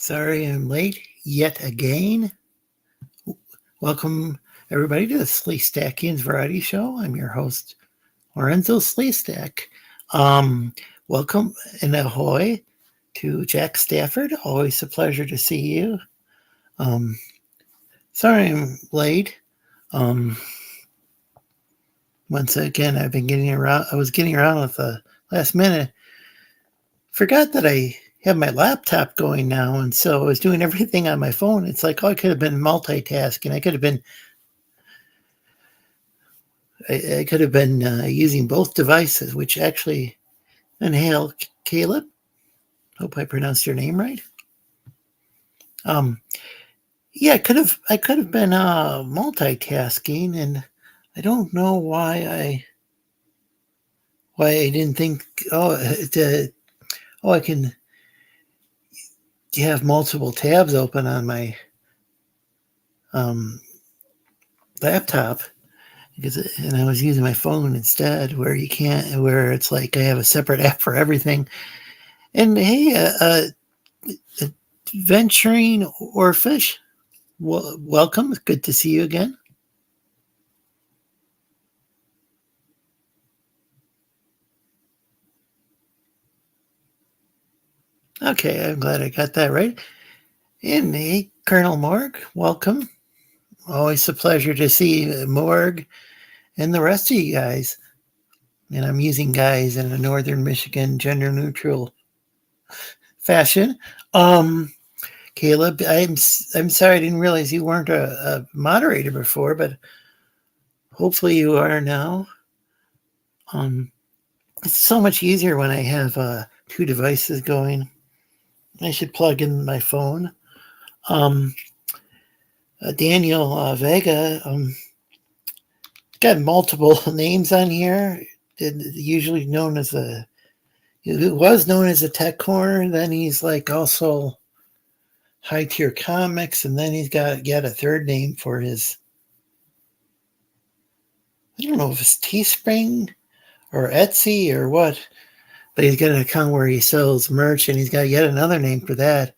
Sorry I'm late yet again. Welcome, everybody, to the Sleestakians Variety Show. I'm your host, Lorenzo Sleestak. Welcome and ahoy to Jack Stafford. Always a pleasure to see you. Um, Sorry I'm late. Once again, I've been getting around. I was getting around with the last minute. Forgot that I have my laptop going now, and so I was doing everything on my phone. It's like, I could have been multitasking. I could have been using both devices, which actually, and hail Caleb. Hope I pronounced your name right. Yeah, I could have been multitasking, and I don't know why I didn't think. I can have multiple tabs open on my laptop, and I was using my phone instead, where you can't, where it's like I have a separate app for everything. And hey, Venturing Orfish, welcome. Good to see you again. Okay, I'm glad I got that right. And hey, Colonel Morg, welcome. Always a pleasure to see Morg and the rest of you guys. And I'm using guys in a Northern Michigan gender neutral fashion. Caleb, I'm sorry I didn't realize you weren't a moderator before, but hopefully you are now. It's so much easier when I have two devices going. I should plug in my phone. Daniel Vega got multiple names on here. Usually known as it was known as a Tech Corner. Then he's like also High Tier Comics, and then he's got a third name for his. I don't know if it's Teespring or Etsy or what, but he's got an account where he sells merch, and he's got yet another name for that.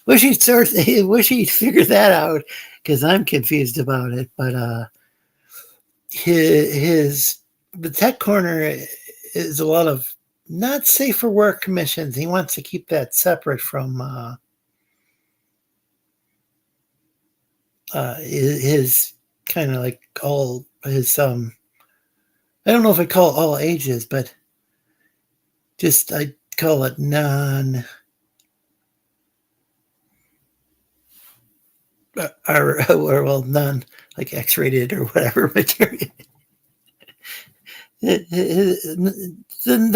Wish he'd figure that out, because I'm confused about it. But the Tech Corner is a lot of not safe for work commissions. He wants to keep that separate from his kind of like all his I don't know if I call it all ages, but just I call it non or well, none like X-rated or whatever material. The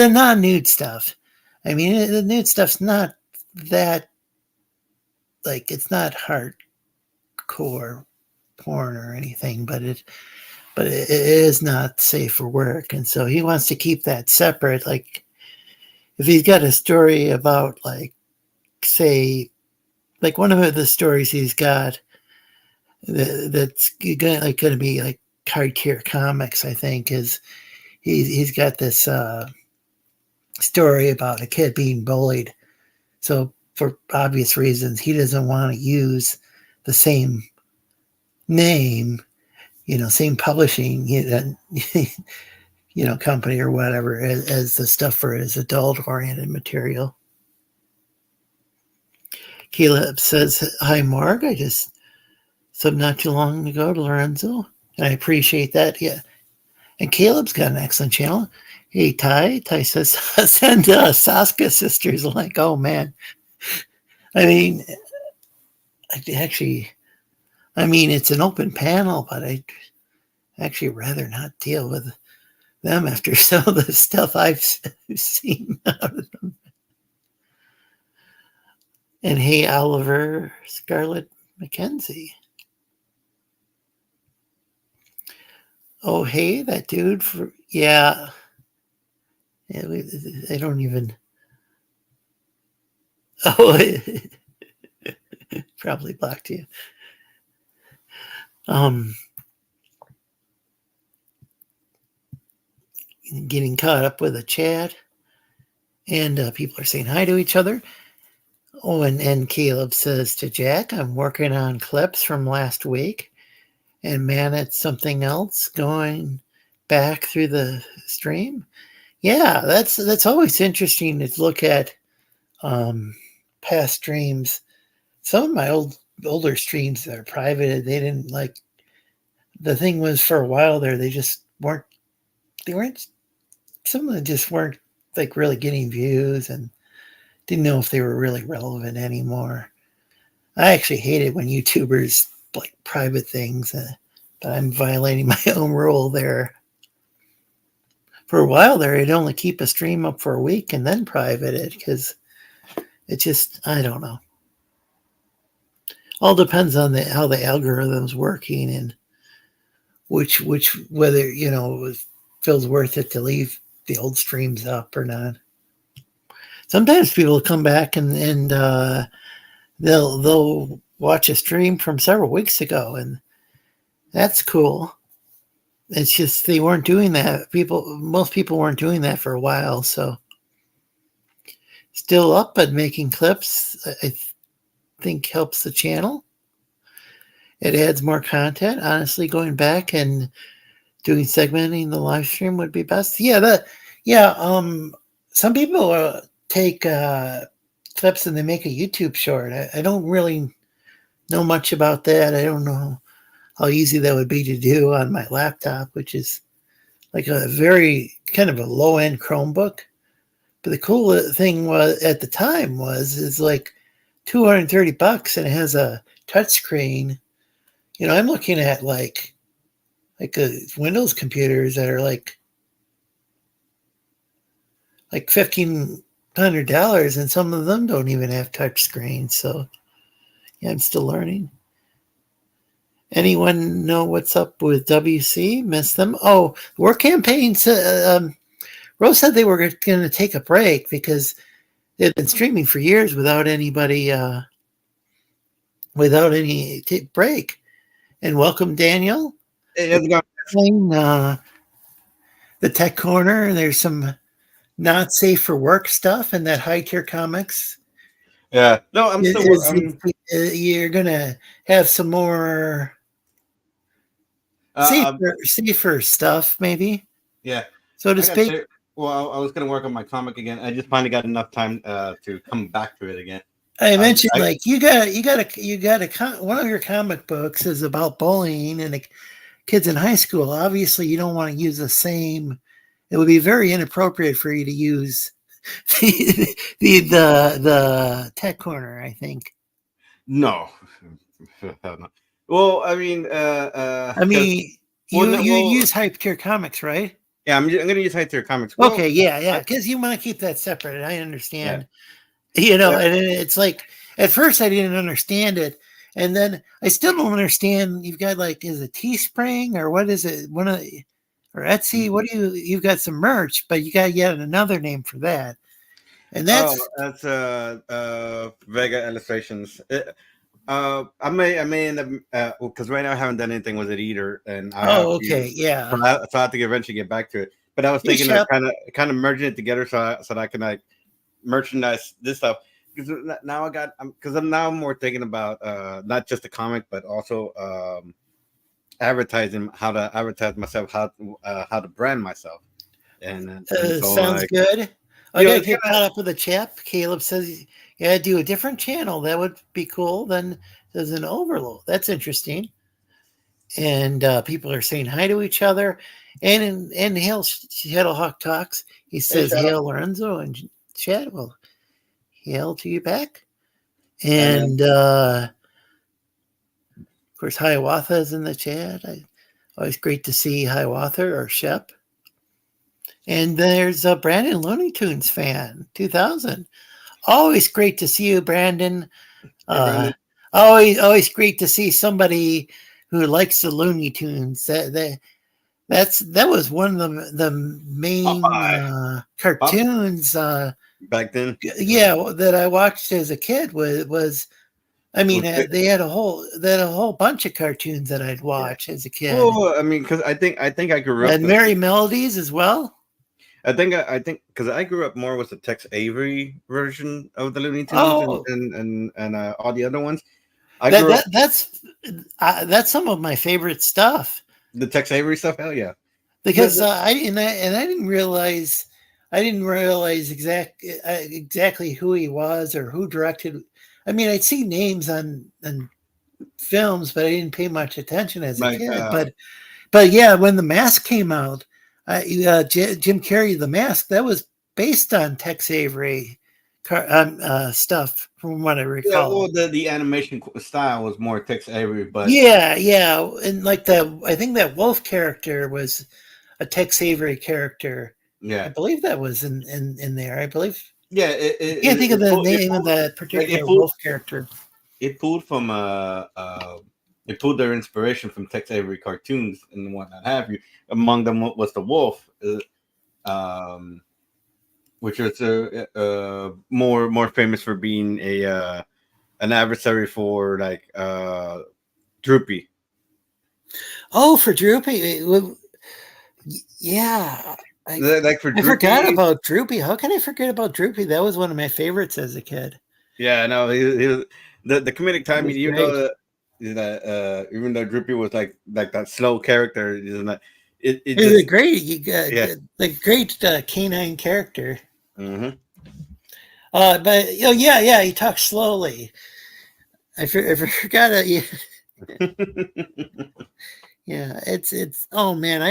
non-nude stuff. I mean, the nude stuff's not that, like, it's not hardcore porn or anything, but it is not safe for work, and so he wants to keep that separate. Like, if he's got a story about, like, say, like one of the stories he's got that's going to be like high tier comics, I think, is he's got this story about a kid being bullied. So for obvious reasons, he doesn't want to use the same name, same publishing, company or whatever as the stuff for his adult oriented material. Caleb says, "Hi, Mark. I just subbed not too long ago to Lorenzo. And I appreciate that. Yeah. And Caleb's got an excellent channel. Hey, Ty. Ty says, send Saska sisters." I'm like, oh, man. I mean, it's an open panel, but I'd actually rather not deal with them after some of the stuff I've seen out of them. And hey, Oliver Scarlett McKenzie. Oh, hey, that dude yeah. I don't even. Oh, probably blocked you. Getting caught up with a chat, and people are saying hi to each other. Oh, and Caleb says to Jack, I'm working on clips from last week. And man, it's something else going back through the stream. Yeah, that's always interesting to look at um, past streams. Some of my older streams that are private, they didn't like the thing was for a while there, they weren't some of them just weren't like really getting views and didn't know if they were really relevant anymore. I actually hate it when YouTubers like private things, but I'm violating my own rule there. For a while there, I'd only keep a stream up for a week and then private it because it just I don't know. All depends on how the algorithm's working and which whether it feels worth it to leave the old streams up or not. Sometimes people come back and they'll watch a stream from several weeks ago, and that's cool. It's just they weren't doing that. Most people weren't doing that for a while, so still up but making clips. I think helps the channel. It adds more content. Honestly, going back and doing segmenting the live stream would be best. Some people take clips and they make a YouTube short. I don't really know much about that. I don't know how easy that would be to do on my laptop, which is like a very kind of a low end Chromebook. But the cool thing was at the time is like $230 and it has a touch screen. I'm looking at like Windows computers that are like $1,500, and some of them don't even have touch screens. So yeah, I'm still learning. Anyone know what's up with WC? Miss them? Oh, work campaigns. Rose said they were going to take a break because they've been streaming for years without anybody, without any break. And welcome, Daniel. Hey, how's it going? The Tech Corner. There's some not safe for work stuff in that high tier comics. Yeah, no, I'm still. You're gonna have some more safer stuff, maybe. Yeah, so to speak. Well, I was gonna work on my comic again. I just finally got enough time to come back to it again. I mentioned you got one of your comic books is about bullying and kids in high school. Obviously, you don't want to use the same. It would be very inappropriate for you to use the Tech Corner, I think. No. Well, I mean, you use Hype Tier Comics, right? Yeah, I'm going to use Hype Tier Comics. Well, okay, yeah, because you want to keep that separate. I understand. Yeah. And it's like at first I didn't understand it, and then I still don't understand. You've got is it Teespring or what is it? Or Etsy? What do you've got some merch, but you got yet another name for that. And that's Vega Illustrations. I may end up because right now I haven't done anything with it either, and so I have to eventually get back to it. But I was thinking of kind of merging it together so that I can merchandise this stuff because now I'm now more thinking about not just the comic but also advertising, how to advertise myself, how to brand myself, and so sounds good. I gotta get caught up with the chat. Caleb says, "Yeah, do a different channel. That would be cool." Then there's an overload. That's interesting. And people are saying hi to each other. And Hail Shadowhawk talks. He says, "Hail Lorenzo," and chat. Well, hail to you back. And of course, Hiawatha is in the chat. Always great to see Hiawatha or Shep. And there's a Brandon Looney Tunes fan, 2000. Always great to see you, Brandon. Always great to see somebody who likes the Looney Tunes. That was one of the main cartoons back then. Yeah, that I watched as a kid was. I mean, they had a whole bunch of cartoons that I'd watch as a kid. Well, I mean, because I think I grew up. And Merry Melodies as well. I think because I grew up more with the Tex Avery version of the Looney Tunes Oh, and all the other ones. I that grew up that that's some of my favorite stuff the Tex Avery stuff. Hell yeah. because The, I didn't realize exactly who he was or who directed. I mean, I'd see names on films, but I didn't pay much attention as a like kid. But yeah, when The Mask came out, Jim Carrey, The Mask, that was based on Tex Avery stuff, from what I yeah, well, recall. the animation style was more Tex Avery, but Yeah, yeah, and like I think that wolf character was a Tex Avery character. I yeah, believe that was in there. I believe yeah, I can't think of the it name of pulled that like particular wolf character. it pulled from it pulled their inspiration from Tex Avery cartoons and whatnot have you. Among them was the wolf, um, which was more famous for being a an adversary for like Droopy. Oh, for Droopy, yeah. I Like for I forgot Droopy, about Droopy. How can I forget about Droopy? That was one of my favorites as a kid. yeah, no, he was the comedic It timing. was great. Even though Droopy was like that slow character, isn't that it It was a just great, you got yeah. the great canine character. Hmm. But oh yeah, yeah, he talks slowly. I forgot. Yeah, it's. Oh man,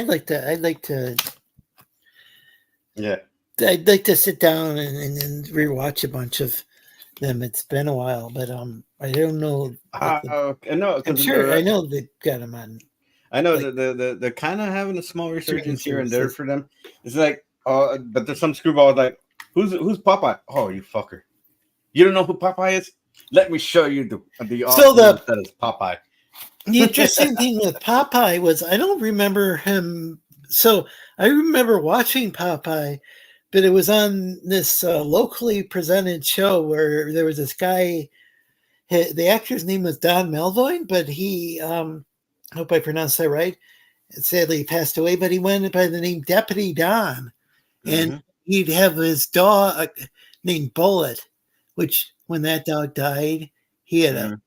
Yeah. I'd like to sit down and rewatch a bunch of them. It's been a while, but I don't know. Like No, I'm because sure I know they've got them on I know like the kind of having a small streaming resurgence here and there services. for them. It's like, but there's some screwballs like, who's Popeye? Oh, you fucker! You don't know who Popeye is? Let me show you the So awesomeness that is Popeye. the interesting thing with Popeye was I don't remember him. So I remember watching Popeye, but it was on this locally presented show where there was this guy. The actor's name was Don Melvoin, but I hope I pronounced that right. Sadly, he passed away, but he went by the name Deputy Don, and Hmm. he'd have his dog named Bullet, which when that dog died, he had a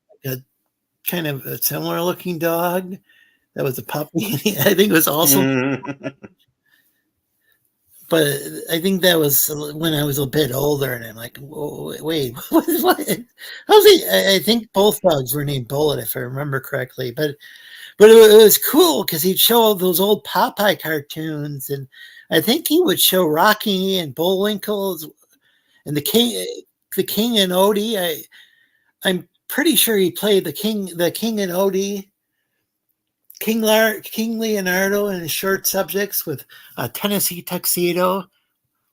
kind of a similar looking dog that was a puppy. I think it was also, Hmm. but I think that was when I was a bit older, and I'm like, wait, what? How's he? I think both dogs were named Bullet, if I remember correctly, but it was cool because he'd show those old Popeye cartoons, and I think he would show Rocky and Bullwinkle and the King and Odie. I'm pretty sure he played the King and Odie, King Leonardo in short subjects with Tennessee Tuxedo.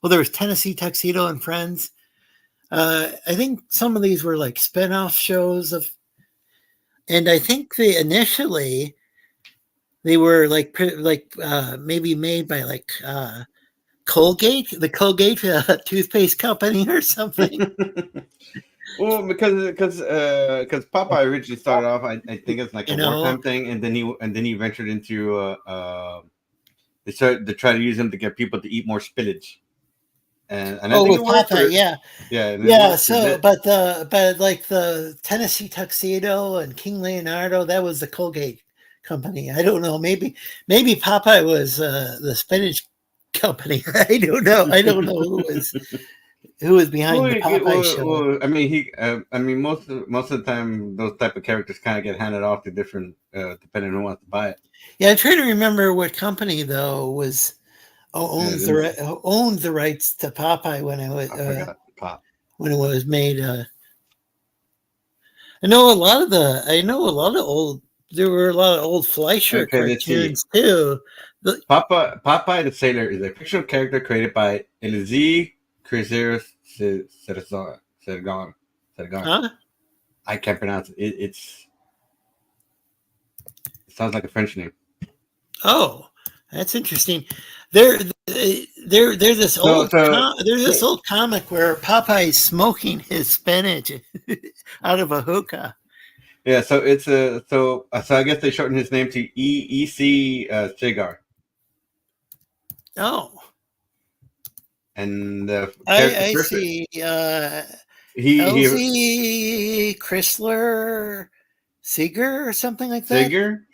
Well, there was Tennessee Tuxedo and Friends. I think some of these were like spin-off shows of, and I think they were maybe made by like Colgate, the Colgate toothpaste company or something. Well, because Popeye originally started off, I think it's like a You know, wartime thing, and then he ventured into they started to try to use him to get people to eat more spinach, and I oh, think it with worked Popeye, for yeah, yeah, and it yeah. worked for a So, bit. but like the Tennessee Tuxedo and King Leonardo, that was the Colgate company. I don't know. Maybe Popeye was the spinach company. I don't know. I don't know who was behind the Popeye show. I mean, I mean, most of the time, those type of characters kind of get handed off to different, depending on who wants to buy it. Yeah, I'm trying to remember what company though was Yeah, owned the rights to Popeye I forgot. Pop. when it was made. I know a lot of old. There were a lot of old Fleischer Okay, let's see. cartoons too. Popeye the Sailor is a fictional character created by Elise Criser Sergon. Sergon. Huh? I can't pronounce it. It sounds like a French name. Oh, that's interesting. There, there's this So, there's this old comic where Popeye's smoking his spinach out of a hookah. yeah, so it's a so I guess they shortened his name to E C Cigar. Oh, and the I first see. he Elsie Chrysler Seeger or something like that. Seeger,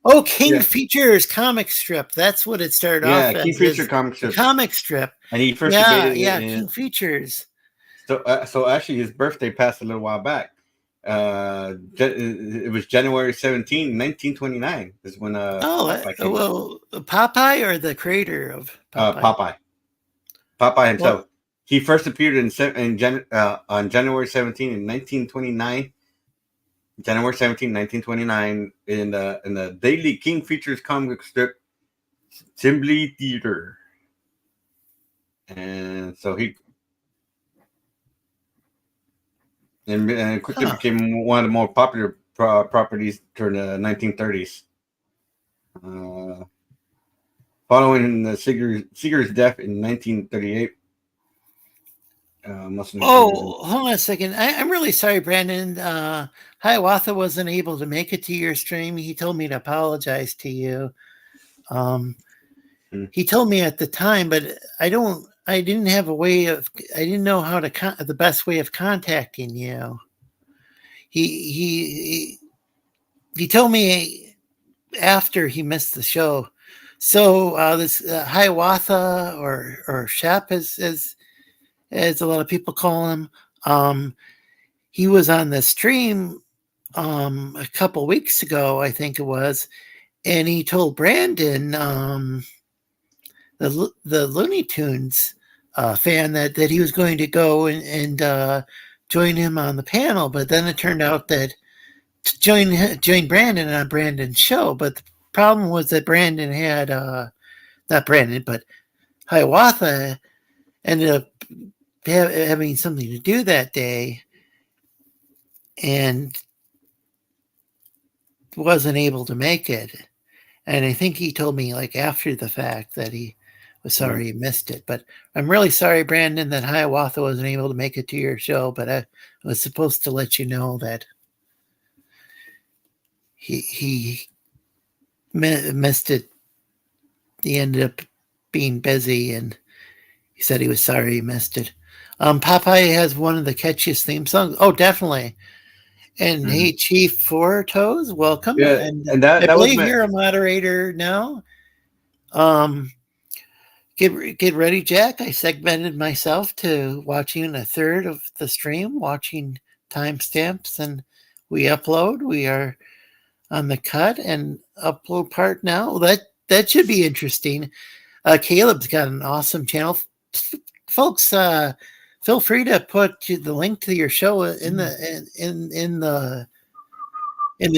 Oh, King yeah, Features comic strip. That's what it started yeah, off King as. Feature Is comic a strips, comic strip. and he first Yeah, debated it yeah. in King Features. so actually his birthday passed a little while back. It was January 17, 1929 is when Oh, Popeye came out. well, Popeye or the creator of Popeye. Popeye. Popeye Well, himself. He first appeared on January 17 in 1929. January 17, 1929, in the Daily King Features comic strip Simbly Theater. And so he and quickly huh. became one of the more popular properties during the 1930s. Uh, Following the Seeger's death in 1938, Muslim appeared in. Oh, hold on a second. I'm really sorry, Brandon. Hiawatha wasn't able to make it to your stream. He told me to apologize to you. Um, Hmm. he told me at the time, but I don't. I didn't have a way of. I didn't know how to the best way of contacting you. He he he told me after he missed the show. So this Hiawatha or Shep as a lot of people call him. He was on the stream a couple weeks ago, I think it was, and he told Brandon, the Looney Tunes fan, that he was going to go and join him on the panel. But then it turned out that to join Brandon on Brandon's show. But the problem was that Brandon had not Brandon, but Hiawatha ended up having something to do that day, and wasn't able to make it. And I think he told me like after the fact that he was Hmm. sorry he missed it. But I'm really sorry, Brandon, that Hiawatha wasn't able to make it to your show. But I was supposed to let you know that he missed it. He ended up being busy, and he said he was sorry he missed it. Popeye has one of the catchiest theme songs. Oh, definitely. And Hmm. hey, Chief Four Toes, welcome. Yeah, And and I that was believe my. you're a moderator now. Um, get ready, Jack. I segmented myself to watching a third of the stream, watching timestamps, and we upload. We are on the cut and upload part now. That should be interesting. Caleb's got an awesome channel, folks. Feel free to put the link to your show in the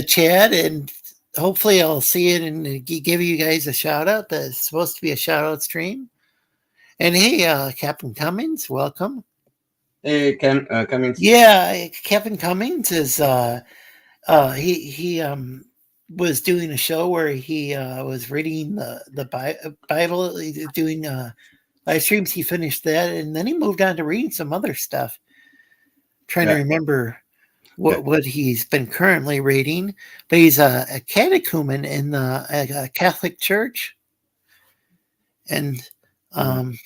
chat, and hopefully I'll see it and give you guys a shout out. That's supposed to be a shout out stream. And hey, Captain Cummings, welcome. Hey, Cummings. Yeah, Captain Cummings is he was doing a show where he was reading the Bible, doing live streams. He finished that, and then he moved on to reading some other stuff. Trying to Yeah, remember yeah. what he's been currently reading, but he's a catechumen in the Catholic Church, and Mhm. um,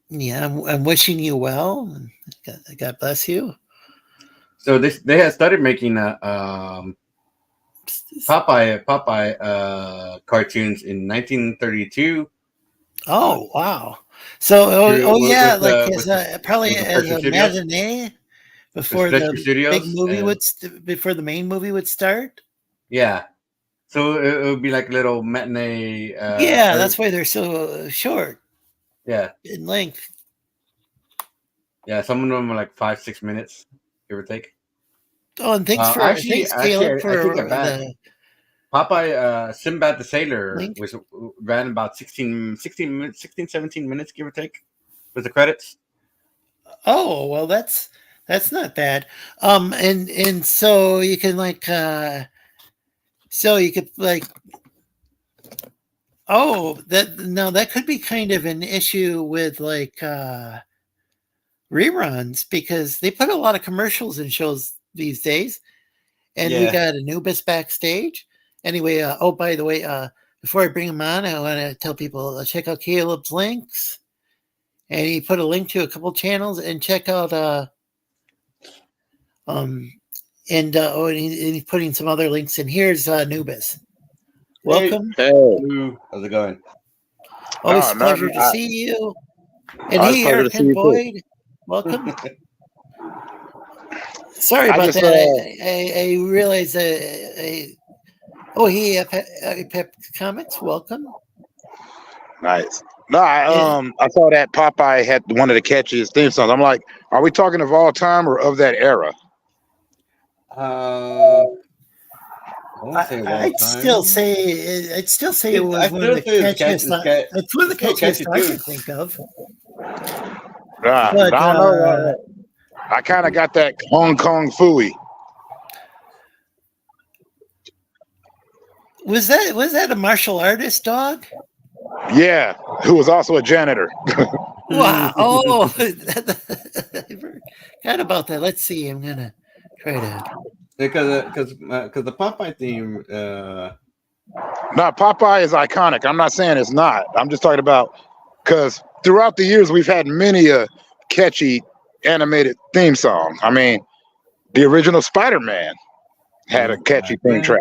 yeah, I'm wishing you well. God bless you. So they had started making Popeye cartoons in 1932. Oh wow! So yeah, like as probably with the as Fletcher a Studios, matinee with before Fletcher the big Studios, movie and before the main movie would start. yeah, so it would be like a little matinee. Yeah, that's why they're so short Yeah, in length. yeah. Some of them are like 5-6 minutes, give or take. Oh, and thanks Actually, Caleb I take that for back. the Popeye, Sinbad the Sailor link. was ran about 16 minutes, 16, 17 minutes, give or take, with the credits. Oh well, that's not bad. And so you can like so you could like oh that no that could be kind of an issue with like reruns because they put a lot of commercials in shows these days, and we Yeah. got Anubis backstage. Anyway, oh by the way, before I bring him on, I want to tell people check out Caleb's links. and he put a link to a couple channels, and check out and he's putting some other links in. Here's Nubis. Welcome. Hey. How's it going? Always a pleasure to see you. And hey, Eric and Boyd, welcome. Sorry about that. I realized Pep Comics, welcome. Nice. No, I saw that Popeye had one of the catchiest theme songs. I'm like, are we talking of all time or of that era? I'd still say it was one of the catchiest. It's one of the catchiest I can think of. But, I don't know. I kind of got that Hong Kong Phooey. Was that a martial artist dog? Yeah, who was also a janitor. Wow! Oh, I forgot about that. Let's see. I'm gonna try to. Because the Popeye theme. No, Popeye is iconic. I'm not saying it's not. I'm just talking about because throughout the years we've had many a catchy animated theme song. I mean, the original Spider-Man had a catchy theme track.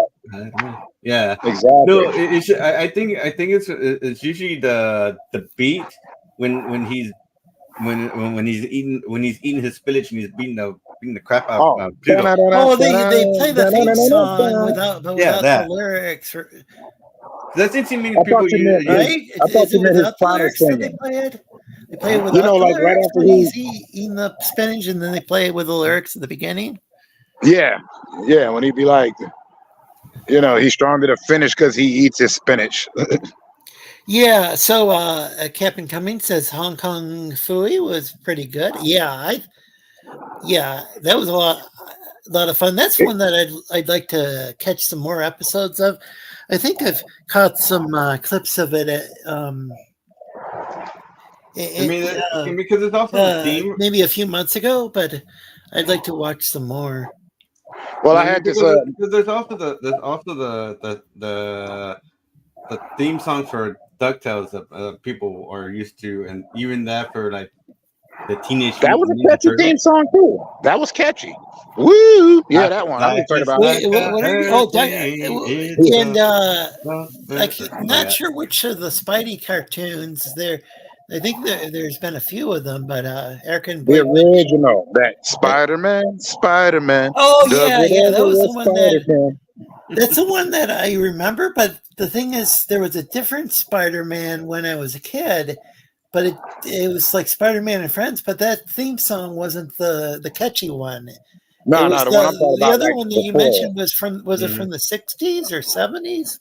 Yeah, exactly. No, I think it's usually the beat when he's eating his spinach and he's beating the crap out of Pluto. Oh, they play the theme song without the lyrics. That seems to many people use, right? I thought you meant his final singing. They play it. They play it without the lyrics right after he's eating the spinach, and then they play it with the lyrics at the beginning. Yeah, when he'd be like, he's stronger to finish because he eats his spinach. Yeah, so Captain Cummings says Hong Kong Phooey was pretty good. Yeah, that was a lot of fun. That's one that I'd like to catch some more episodes of. I think I've caught some clips of it. Because it's also the theme. Maybe a few months ago, but I'd like to watch some more. Well, I had this. There's also the theme song for DuckTales that people are used to, and even that for like the Teenage. That was a catchy theme song too. That was catchy. Woo! Yeah, that one. I'm excited about. I'm not sure which of the Spidey cartoons there. I think there's been a few of them, but Eric and Boyd, the original, that Spider-Man. Oh yeah, that was the one that's the one that I remember. But the thing is, there was a different Spider-Man when I was a kid, but it was like Spider-Man and Friends. But that theme song wasn't the catchy one. No, the one I'm talking about. The other one that you mentioned was it from the 60s or 70s?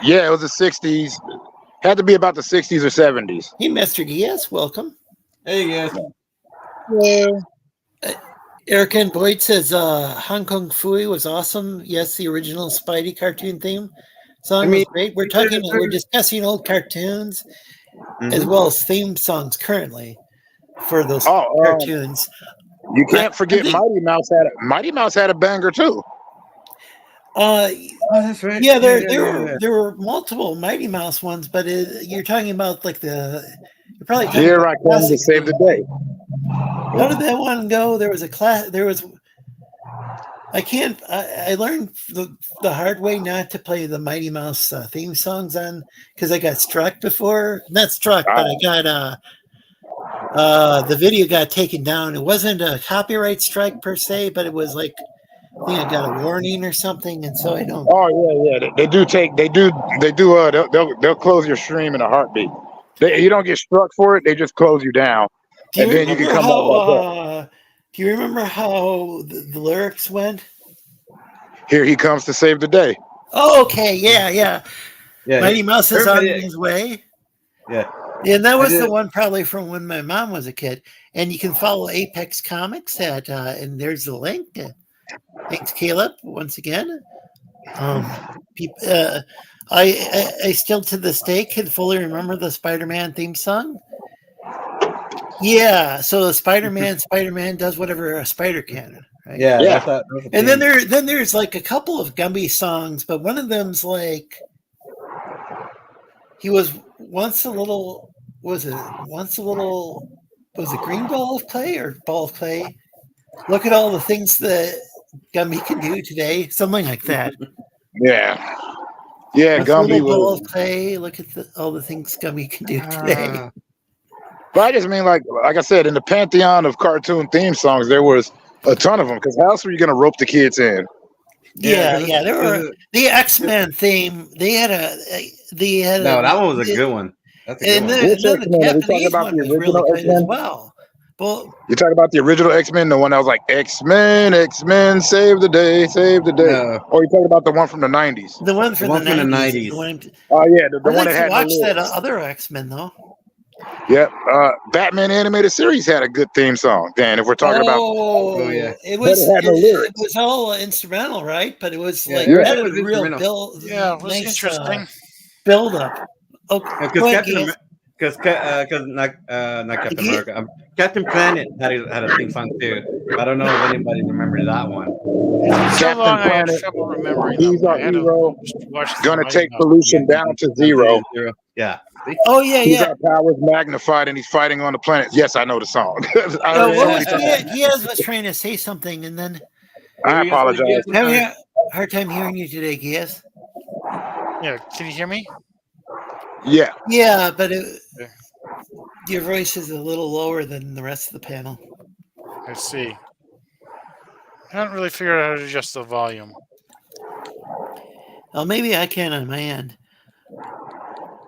Yeah, it was the 60s. Had to be about the 60s or 70s. Hey, Mr. Diaz, welcome. Hey, yes. Yeah. Eric and Boyd says Hong Kong Phooey was awesome. Yes, the original Spidey cartoon theme song was great. We're discussing old cartoons as well as theme songs currently for those cartoons. You can't forget Mighty Mouse had a banger too. That's right. Yeah, there were multiple Mighty Mouse ones, but you're talking about like you're probably talking Here I come to save the day. How did that one go? There was I learned the hard way not to play the Mighty Mouse theme songs on because I got struck before. Not struck, but I got the video got taken down. It wasn't a copyright strike per se, but it was like I think I got a warning or something, and so I don't. Oh yeah. They'll close your stream in a heartbeat. You don't get struck for it. They just close you down, and then you can come back. Do you remember how the lyrics went? Here he comes to save the day. Oh, okay, yeah. Mighty Mouse is on his way. Yeah. And that was the one probably from when my mom was a kid. And you can follow Apex Comics and there's the link. Thanks, Caleb, once again. I still to this day can fully remember the Spider-Man theme song. Yeah, so the Spider-Man does whatever a spider can, right? Yeah. And then there's like a couple of Gumby songs, but one of them's like he was once a little was it once a little, was it green ball of clay or ball of clay? Look at all the things that Gumby can do today. Something like that. Yeah. Yeah, Once a Gumby little ball was. of clay. Look at all the things Gumby can do today. But I just mean, like I said, in the pantheon of cartoon theme songs, there was a ton of them. Because how else were you going to rope the kids in? Yeah. There were the X-Men theme. They had No, that one was a good one. That's a good and one. then, Which and then the X-Men? Are we talking Japanese about one the was really original good as X-Men? well. Well, You're talking about the original X-Men, the one that was like X-Men, X-Men, save the day, save the day. No, Or you talking about the one from the 90s? the one from the from the 90s. 90s. Oh, yeah, the I'd one like that to had no watch that lyrics. other X-Men though. Yep. Batman animated series had a good theme song. Dan, if we're talking about, Oh yeah. It but was it had no it lyrics. was all instrumental, right? But it was Yeah, like everything had was a real instrumental. Yeah, it was nice interesting. build up. Oh, Because go ahead, Captain Giz. because not Captain America, Captain Planet had a theme song too. I don't know if anybody remembers that one. So Captain long, I had Planet, trouble remembering he's them. I our had to hero, just watch the gonna Mighty take Mouse. pollution down to zero. Yeah. Oh yeah, He's yeah. our powers magnified, and he's fighting on the planet. Yes, I know the song. I No, heard what so was many times. Giz was trying to say something, and then I apologize. having a hard time hearing you today, Giz. Yeah, can you hear me? Yeah. Yeah, but Yeah. your voice is a little lower than the rest of the panel. Let's see. I haven't really figured out how to adjust the volume. Oh, maybe I can on my end.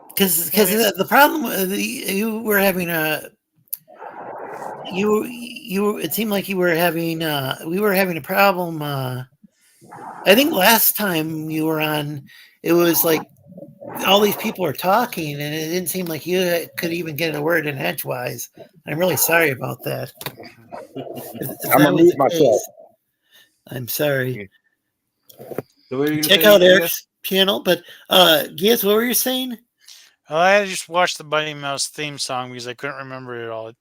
Because the problem you were having it seemed like you were having we were having a problem. I think last time you were on, it was like all these people are talking, and it didn't seem like you could even get a word in edgewise. I'm really sorry about that. If I'm that gonna was mute the myself. case, I'm sorry. So what are you gonna Check say, out Giz? Eric's channel, but Giz, what were you saying? I had to just watch the Mighty Mouse theme song because I couldn't remember it all.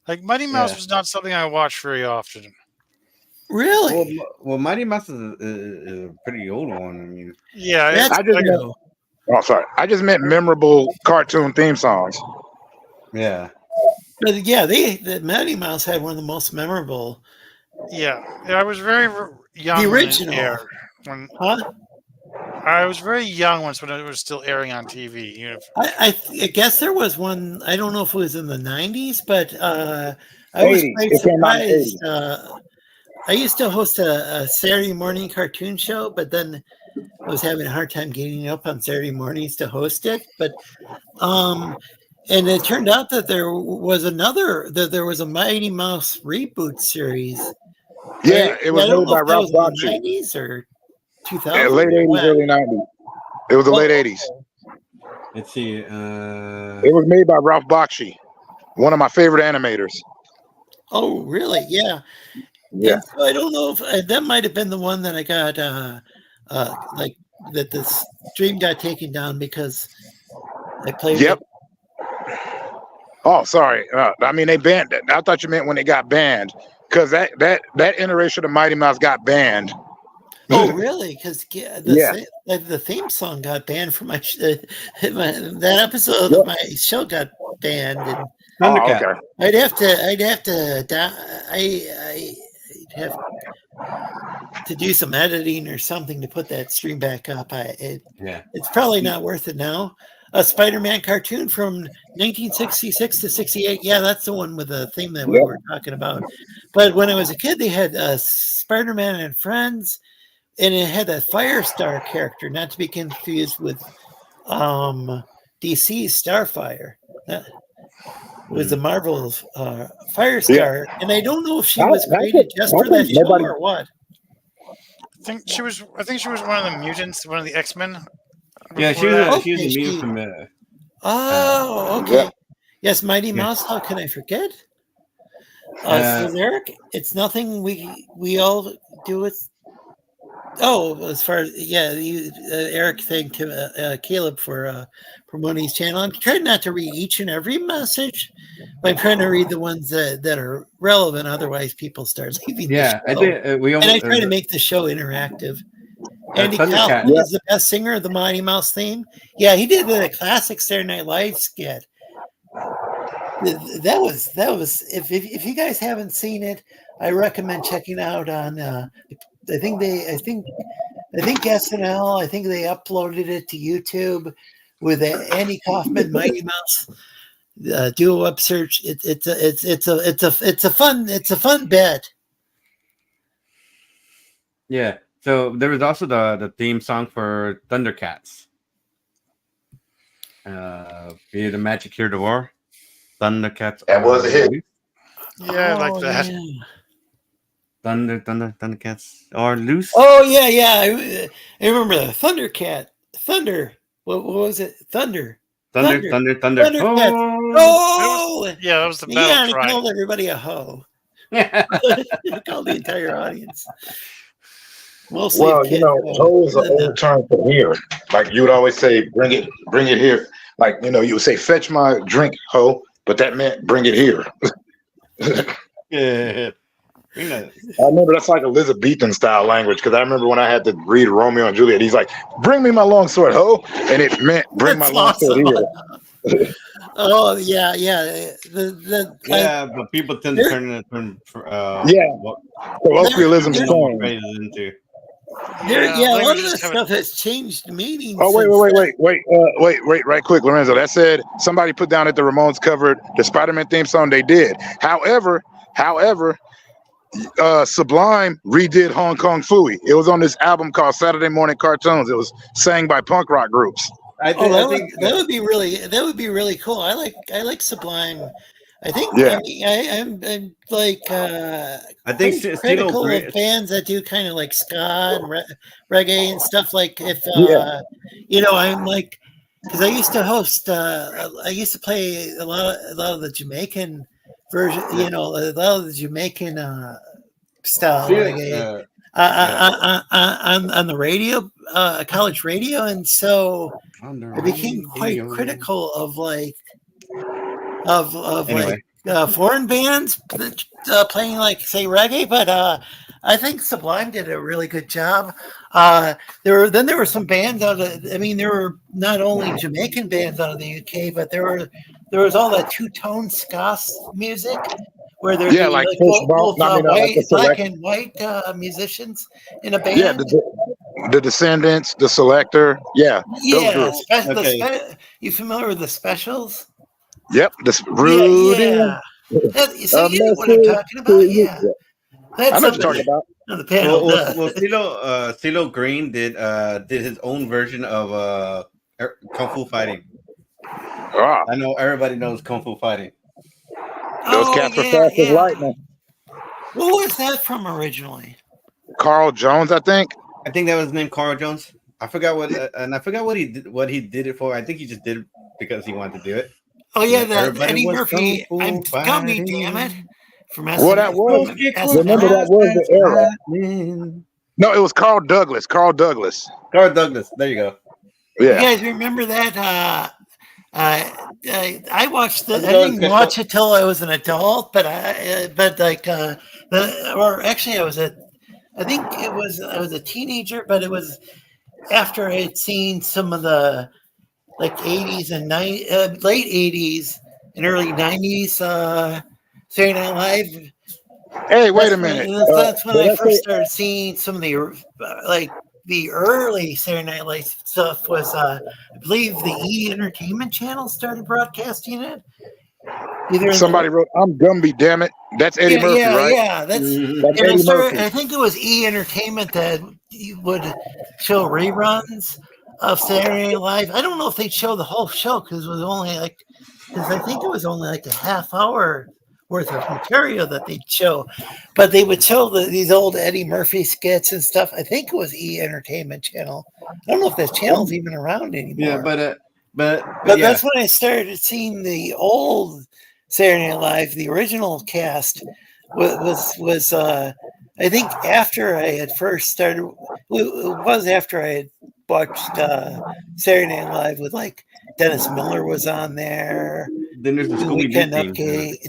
Like Mighty Mouse Yeah. was not something I watched very often. Really? Well, Mighty Mouse is a pretty old one. I mean, Yeah, That's I just meant, oh, sorry. I just meant memorable cartoon theme songs. yeah. But yeah, the Mighty Mouse had one of the most memorable. yeah. I was very young The when it original. aired. When Huh? I was very young once when it was still airing on TV. You know, I guess there was one. I don't know if it was in the 90s, but I was 80s. quite It came out in the surprised. I used to host a Saturday morning cartoon show, but then I was having a hard time getting up on Saturday mornings to host it. But and it turned out that there was a Mighty Mouse reboot series. Yeah, it was I don't made know by if that Ralph was in the Bakshi. 90s or Yeah, 2000. late 80s, early 90s. It was the late 80s. Let's see. It was made by Ralph Bakshi, one of my favorite animators. Oh, really? Yeah. Yeah. And so I don't know if that might have been the one that I got, like that the stream got taken down because I played. Yep. Oh, sorry. I mean, they banned it. I thought you meant when it got banned, because that iteration of Mighty Mouse got banned. Oh, really? Because Yeah. the theme song got banned from that episode of my show got banned, and Thundercat. Okay. I'd have to do some editing or something to put that stream back up. It's probably not worth it now. A Spider-Man cartoon from 1966 to 68. Yeah, that's the one with the theme that we were talking about. But when I was a kid, they had Spider-Man and Friends, and it had a Firestar character, not to be confused with DC's Starfire. That was the Marvel Firestar, and I don't know if she was created just for that show or what. I think she was one of the mutants, one of the X-Men. Yeah, she was a mutant from Oh, okay. Yes, Mighty Mouse. How can I forget? So Eric, it's nothing we all do with. Oh, as far as Eric, thank Caleb for promoting his channel. I'm trying not to read each and every message, but I'm trying to read the ones that are relevant. Otherwise, people start leaving. Yeah, the show. I think and I try to make the show interactive. Andy Kaufman is the best singer of the Mighty Mouse theme. Yeah, he did the classic Saturday Night Live skit. That was if you guys haven't seen it, I recommend checking out on I think SNL, I think they uploaded it to YouTube with Andy Kaufman Mighty Mouse. Do a web search. It's a fun bet. Yeah. So there was also the theme song for Thundercats. Be the Magic Here to War. Thundercats. That was a hit. Yeah, I like that. Yeah. Thundercats are loose. Oh yeah. I remember the Thundercat. Thunder. What was it? Thunder. Thunder. Thundercats. Oh! Yeah, that was the Yeah, battle and he cry. called everybody a hoe. Yeah. He called the entire audience. Mostly Well, kids, hoe is an old term for here. Like you would always say, bring it here. Like, you would say, fetch my drink, hoe, but that meant bring it here. Yeah. I remember that's like Elizabethan style language because I remember when I had to read Romeo and Juliet, he's like, bring me my longsword, ho. And it meant bring That's my longsword here. Oh yeah. But people tend to turn it from colloquialisms change. phrases into. A lot of languages this have stuff has changed meanings. Oh, wait, right quick, Lorenzo. That said, somebody put down that the Ramones covered the Spider-Man theme song. They did. However, Sublime redid Hong Kong Phooey. It was on this album called Saturday Morning Cartoons. It was sang by punk rock groups. That would be really cool. I like Sublime. I think I'm like I think critical of bands that do kind of like ska and reggae and stuff. Like if I'm like, because I used to host. I used to play a lot of the Jamaican version. A lot of the Jamaican style reggae on the radio, college radio, and so I became quite critical of foreign bands playing like say reggae, but I think Sublime did a really good job. There were some bands out of. I mean, there were not only Jamaican bands out of the UK, but there was all that two-tone ska music where there's both black and white musicians in a band. Yeah, the Descendants, the Selector. Yeah. You familiar with the Specials? Yep. This Rudy. Yeah. So you know what I'm talking about? Yeah. I know what you're talking about. On the panel. CeeLo Green did his own version of Kung Fu Fighting. I know everybody knows Kung Fu Fighting. Those cats were fast as lightning. What was that from originally? Carl Jones, I think. I think that was named Carl Jones. I forgot what he did it for. I think he just did it because he wanted to do it. Oh yeah, that Eddie Murphy. I'm Gumby, damn it. From SNL. Well, that was. Remember that was the era. No, it was Carl Douglas. Carl Douglas. There you go. Yeah. You guys remember that? I watched I didn't watch it till I was an adult, but I was a teenager, but it was after I had seen some of the like 80s and late 80s and early 90s Saturday Night Live. Hey, wait a minute. That's when I first started seeing some of the early Saturday Night Live stuff was, I believe the E! Entertainment Channel started broadcasting it. Somebody wrote, I'm Gumby, damn it. That's Eddie Murphy, right? Yeah, that's Eddie Murphy. I think it was E! Entertainment that would show reruns of Saturday Night Live. I don't know if they'd show the whole show because I think it was only like a half hour worth of material that they'd show, but they would show these old Eddie Murphy skits and stuff. I think it was E! Entertainment Channel. I don't know if that channel's even around anymore. Yeah, but that's when I started seeing the old Saturday Night Live. The original cast was I think after I had first started. It was after I had watched Saturday Night Live with like Dennis Miller was on there. Then there's the Weekend Scooby-Doo Update.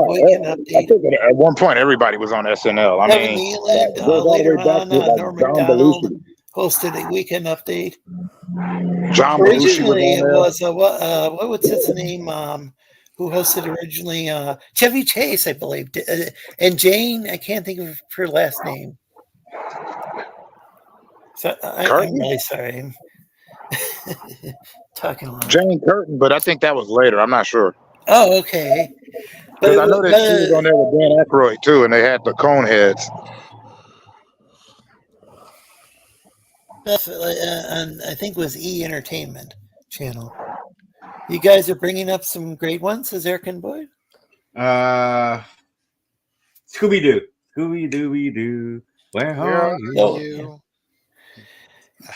Weekend Update. I think at one point everybody was on SNL. I Kevin mean, Nealon, later on, Norm Macdonald hosted a Weekend Update. John Originally, it was what was his name? who hosted originally. Chevy Chase, I believe, and Jane. I can't think of her last name. So I'm Curtin? really sorry. I'm talking a lot. Jane Curtin, but I think that was later. I'm not sure. Oh, okay. But Because I know that she was on there with Dan Aykroyd too, and they had the cone heads. definitely, and I think it was E Entertainment channel. You guys are bringing up some great ones, as Eric and Boyd. Scooby Doo, Scooby Dooby Doo. Where are you? Oh, yeah.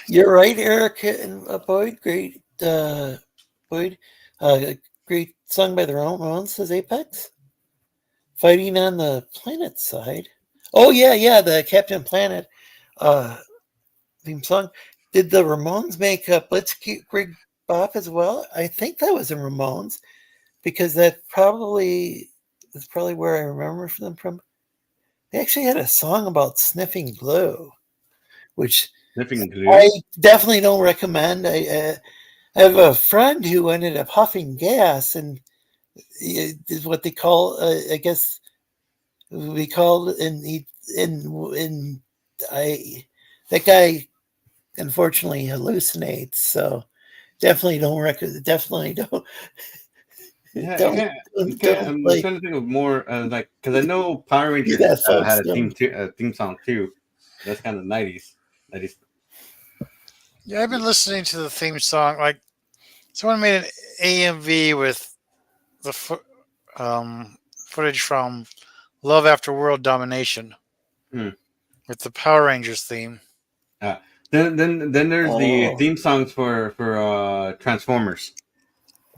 You're right, Eric and Boyd. Great, Boyd. Great song by the Ramones, says Apex. Fighting on the planet side. Oh yeah, the Captain Planet theme song. Did the Ramones make Blitzkrieg Bop as well? I think that was the Ramones because that's probably where I remember them from. They actually had a song about sniffing glue, which Sniffing glue. I definitely don't recommend. I have a friend who ended up huffing gas, and is what they call, I guess, we called, and that guy unfortunately hallucinates. So definitely don't. Yeah, Don't, I'm like trying to think of more like because I know Power do Rangers that, folks. had a theme song too. That's kind of 90s. Yeah, I've been listening to the theme song. Like someone made an AMV with the footage from Love After World Domination Hmm. with the Power Rangers theme. Then there's the Oh. theme songs for Transformers.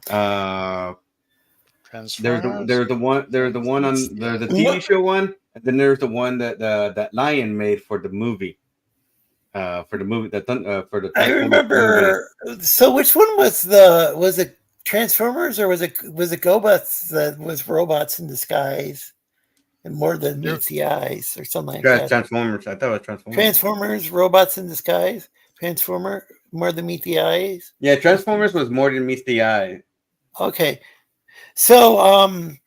Transformers. There's the one on the TV show one, and then there's the one that Lion made for the movie. For the movie for the I Transformers movie. remember. So which one was it Transformers or was it GoBots that was robots in disguise and more than meets the eyes or something like that? Transformers. I thought it was Transformers. Transformers, robots in disguise. Transformer, more than meet the eyes. Yeah, Transformers was more than meets the eye. Okay, so I'm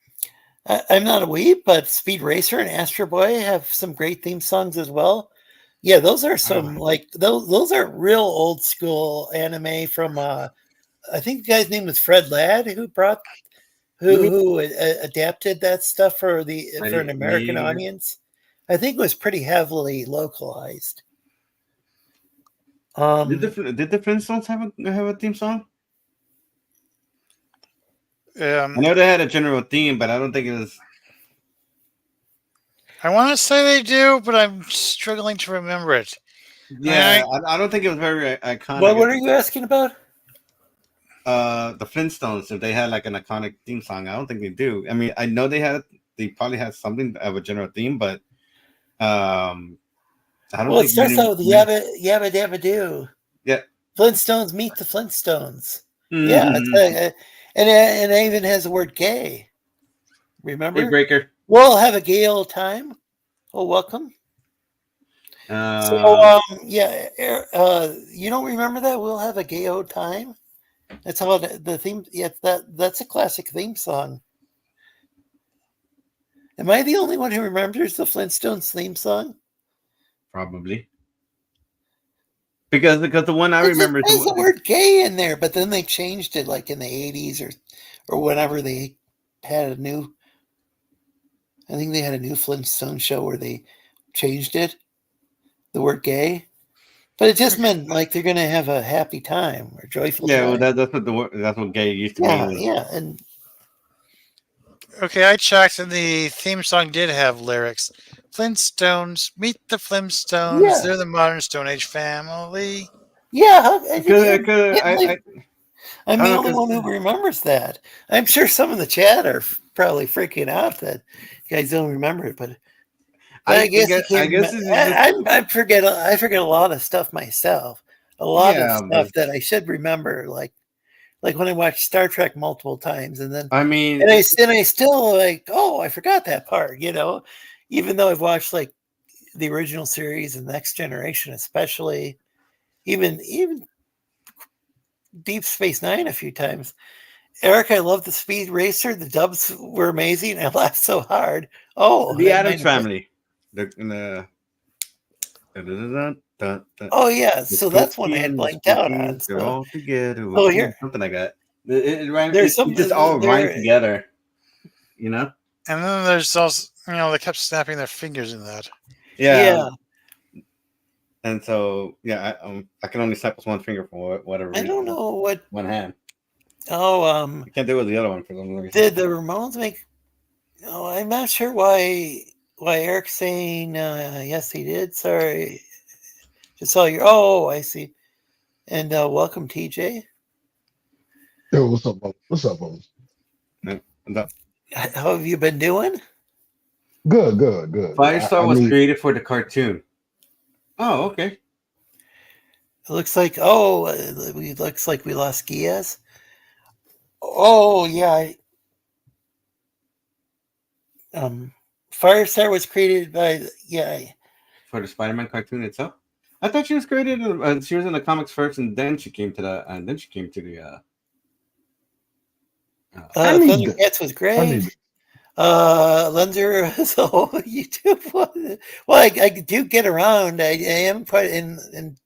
not a weeb, but Speed Racer and Astro Boy have some great theme songs as well. Yeah, those are some like those are real old school anime from I think the guy's name was Fred Ladd who adapted that stuff for an American audience. I think it was pretty heavily localized. Did the Flintstones have a theme song? I know they had a general theme, but I don't think it was. I want to say they do, but I'm struggling to remember it. Yeah, I don't think it was very iconic. What are you asking about? The Flintstones, if they had like an iconic theme song, I don't think they do. I mean, I know they probably had something of a general theme, but I don't. Well, it starts out with Yabba Dabba Doo. Yeah, Flintstones meet the Flintstones. Mm-hmm. Yeah, and it even has the word gay. Remember? Hey, Breaker. We'll have a gay old time. Oh, welcome. So, you don't remember that? We'll have a gay old time. That's how the theme. Yeah, that's a classic theme song. Am I the only one who remembers the Flintstones theme song? Probably. Because the one I remember is the word gay in there, but then they changed it like in the 80s or whenever they had a new. I think they had a new Flintstone show where they changed it, the word gay, but it just meant like they're going to have a happy time or joyful. Yeah, time. well, that's what gay used to mean. Yeah, and okay, I checked, and the theme song did have lyrics. Flintstones, meet the Flintstones. Yeah. They're the modern Stone Age family. Yeah, I'm the only one who remembers that. I'm sure some in the chat are probably freaking out that you guys don't remember it, but I forget a lot of stuff myself. A lot of stuff that I should remember, like when I watched Star Trek multiple times, and then and I still like, oh, I forgot that part, even though I've watched like the original series and Next Generation, especially, even Deep Space Nine a few times. Eric, I love the Speed Racer. The dubs were amazing. I laughed so hard. Oh, The that Adams might have been- Family. The Oh yeah, the so that's one I had Tolkien, the blanked out on. Spookies, they're So, all together. oh here, Something like that. there's some It just all rhymed there. together. You know? And then there's also, they kept snapping their fingers in that. Yeah, And so, I can only snap with one finger for whatever I reason. don't know what. One hand. Oh, I can't do it with the other one for some reason. did the Ramones make? Oh, I'm not sure why Eric's saying yes, he did. Sorry, just saw your. Oh, I see. And welcome, TJ. Yo, what's up, bro? What's up, bro? How have you been doing? Good. Firestar was created for the cartoon. Oh, okay. It looks like looks like we lost Giaz. Oh yeah. Firestar was created by For the Spider-Man cartoon itself. I thought she was created. She was in the comics first, and then she came to the. Thundercats was great. Lenzer was on YouTube. Well, I do get around. I am quite in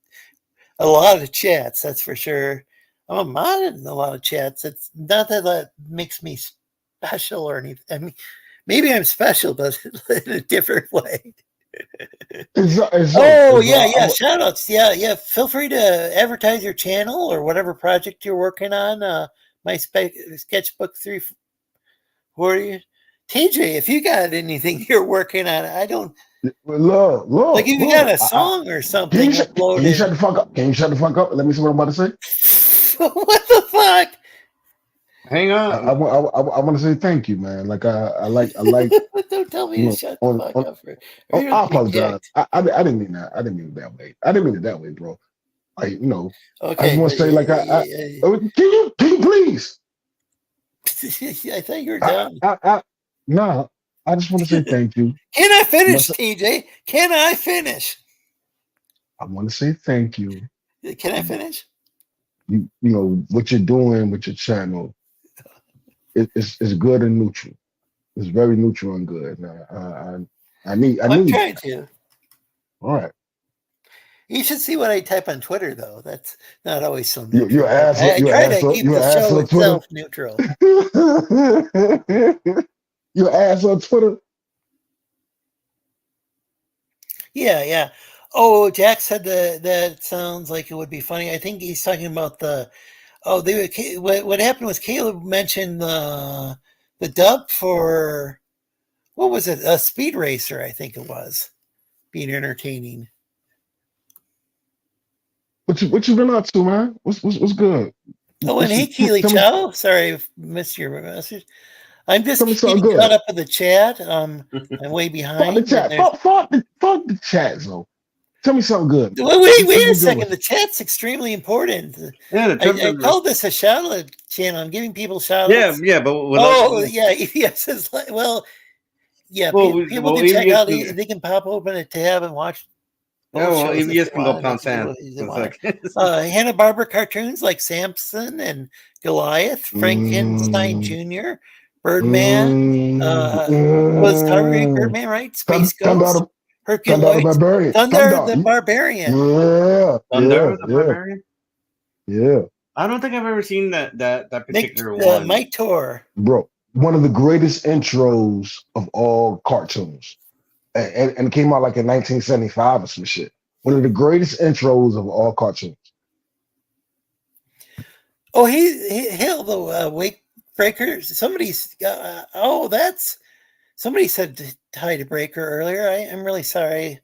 a lot of chats, that's for sure. I'm a mod in a lot of chats. It's not that makes me special or anything. I mean, maybe I'm special, but in a different way. Shout outs. Yeah. Feel free to advertise your channel or whatever project you're working on. My sketchbook 340. TJ, if you got anything you're working on, I don't. Look. Like if you got a song or something. Can you shut the fuck up? Can you shut the fuck up? Let me see what I'm about to say. What the fuck? Hang on. I want to say thank you, man. Like I like. Don't tell me to shut the fuck up. I apologize. I didn't mean that. I didn't mean it that way. I didn't mean it that way, bro. Like Okay, I just want to say like can you please? I thought you were done. No, I just want to say thank you. Can I finish, TJ? Can I finish? I want to say thank you. Can I finish? You know what you're doing with your channel. It's good and neutral. It's very neutral and good. I'm trying to. All right. You should see what I type on Twitter, though. That's not always so neutral. You're asshole. I try to keep the show itself neutral. Your ass on Twitter. Yeah. Oh, Jack said that sounds like it would be funny. I think he's talking about what happened was Caleb mentioned the dub for, what was it? A Speed Racer, I think it was, being entertaining. What you been up to, man? What's good? Oh, and hey, Keely Chow. Sorry, I missed your message. I'm just getting caught up in the chat. I'm way behind. Fuck the chat. Fuck the chat, though. Tell me something good. Wait a second. The chat's extremely important. Yeah, I called this a shout-out channel. I'm giving people shout-outs. Yeah, but EBS is like, people can check out. They can pop open a tab and watch. EBS can go pound sand. Hanna-Barbera cartoons like Samson and Goliath, Frankenstein Jr., Birdman, was Birdman, right? Space Ghost, Herculoid, Thunder the Barbarian. Thunder the Barbarian? Yeah. I don't think I've ever seen that particular one. Mike Tor. Bro, one of the greatest intros of all cartoons. And it came out like in 1975 or some shit. One of the greatest intros of all cartoons. Oh, he held the Wake Breakers. Somebody said hi to Breaker earlier. I'm really sorry.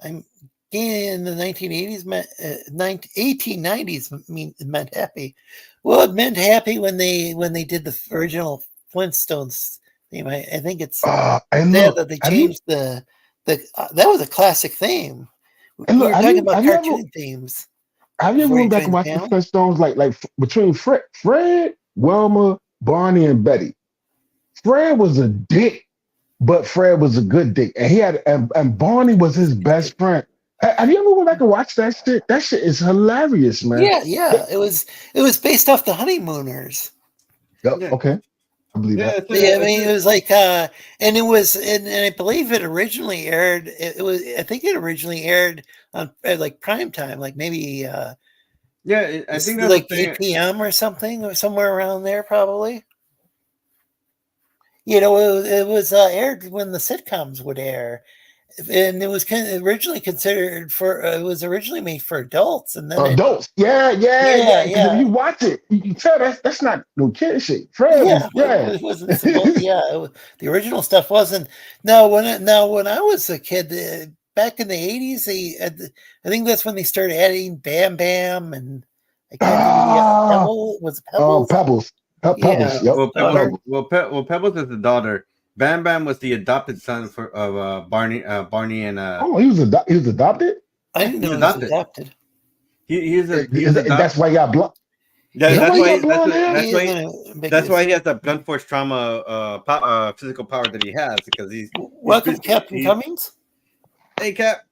I'm in the 1980s, 1890s meant happy. Well, it meant happy when they did the original Flintstones theme. I think it's that they changed that was a classic theme. We were talking about cartoon themes. Have you ever went back and watched the Flintstones like between Fred, Wilma, Barney, and Betty? Fred was a dick, but Fred was a good dick, and he had and Barney was his best friend. Have you ever went back and watched that shit? That shit is hilarious, man. Yeah. It was based off the Honeymooners. Yep. Yeah. Okay. I believe Yeah, that. Yeah, I mean, it was like, and it was, and I believe it originally aired. It was, I think it originally aired on like prime time, like maybe yeah. I think that's the like thing. 8 p.m. or something, or somewhere around there, probably. It was aired when the sitcoms would air, and it was originally considered for. It was originally made for adults, and then Adults. Yeah. yeah, Because if yeah. you watch it, you can tell that's not no kid shit. Fred Yeah, was yeah. it wasn't supposed. Yeah, the original stuff wasn't. Now, when I was a kid, back in the 80s, I think that's when they started adding Bam Bam, and I can't think of the Ah, Pebble. Was it Pebbles? Pebbles. Yeah, Pebbles. Yep. Well, daughter. Pebbles is the daughter. Bam Bam was the adopted son of Barney. Barney and Oh, he was adopted. I didn't he's know he was adopted. adopted. He's That's adopted. why he got blonde. That, That's that's why he why got blonde hair. He is that's why ambiguous. he has the blunt force trauma physical power that he has because he's Welcome, Captain Cummings. hey Cap.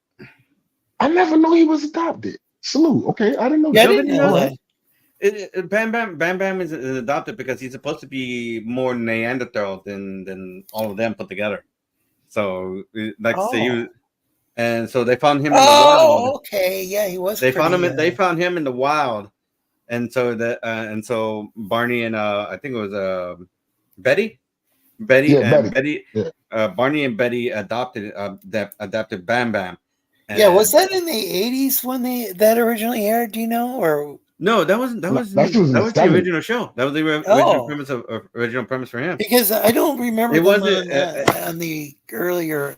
I never knew he was adopted. Salute. Okay, I didn't know Yeah, I that. didn't know All that. right. Bam Bam is adopted because he's supposed to be more Neanderthal than all of them put together. So like to say he was, and so they found him in the wild. Oh, okay. Yeah, he was. They found pretty, him. They found him in the wild, and so Barney and I think it was Betty, Yeah, Betty. Yeah. Barney and Betty adopted Bam Bam. And, yeah, was that in the 80s when that originally aired? Do you know, or no, that was No, that was in the the 70s. original show. That was the original premise for him. because I don't remember It them wasn't on the earlier.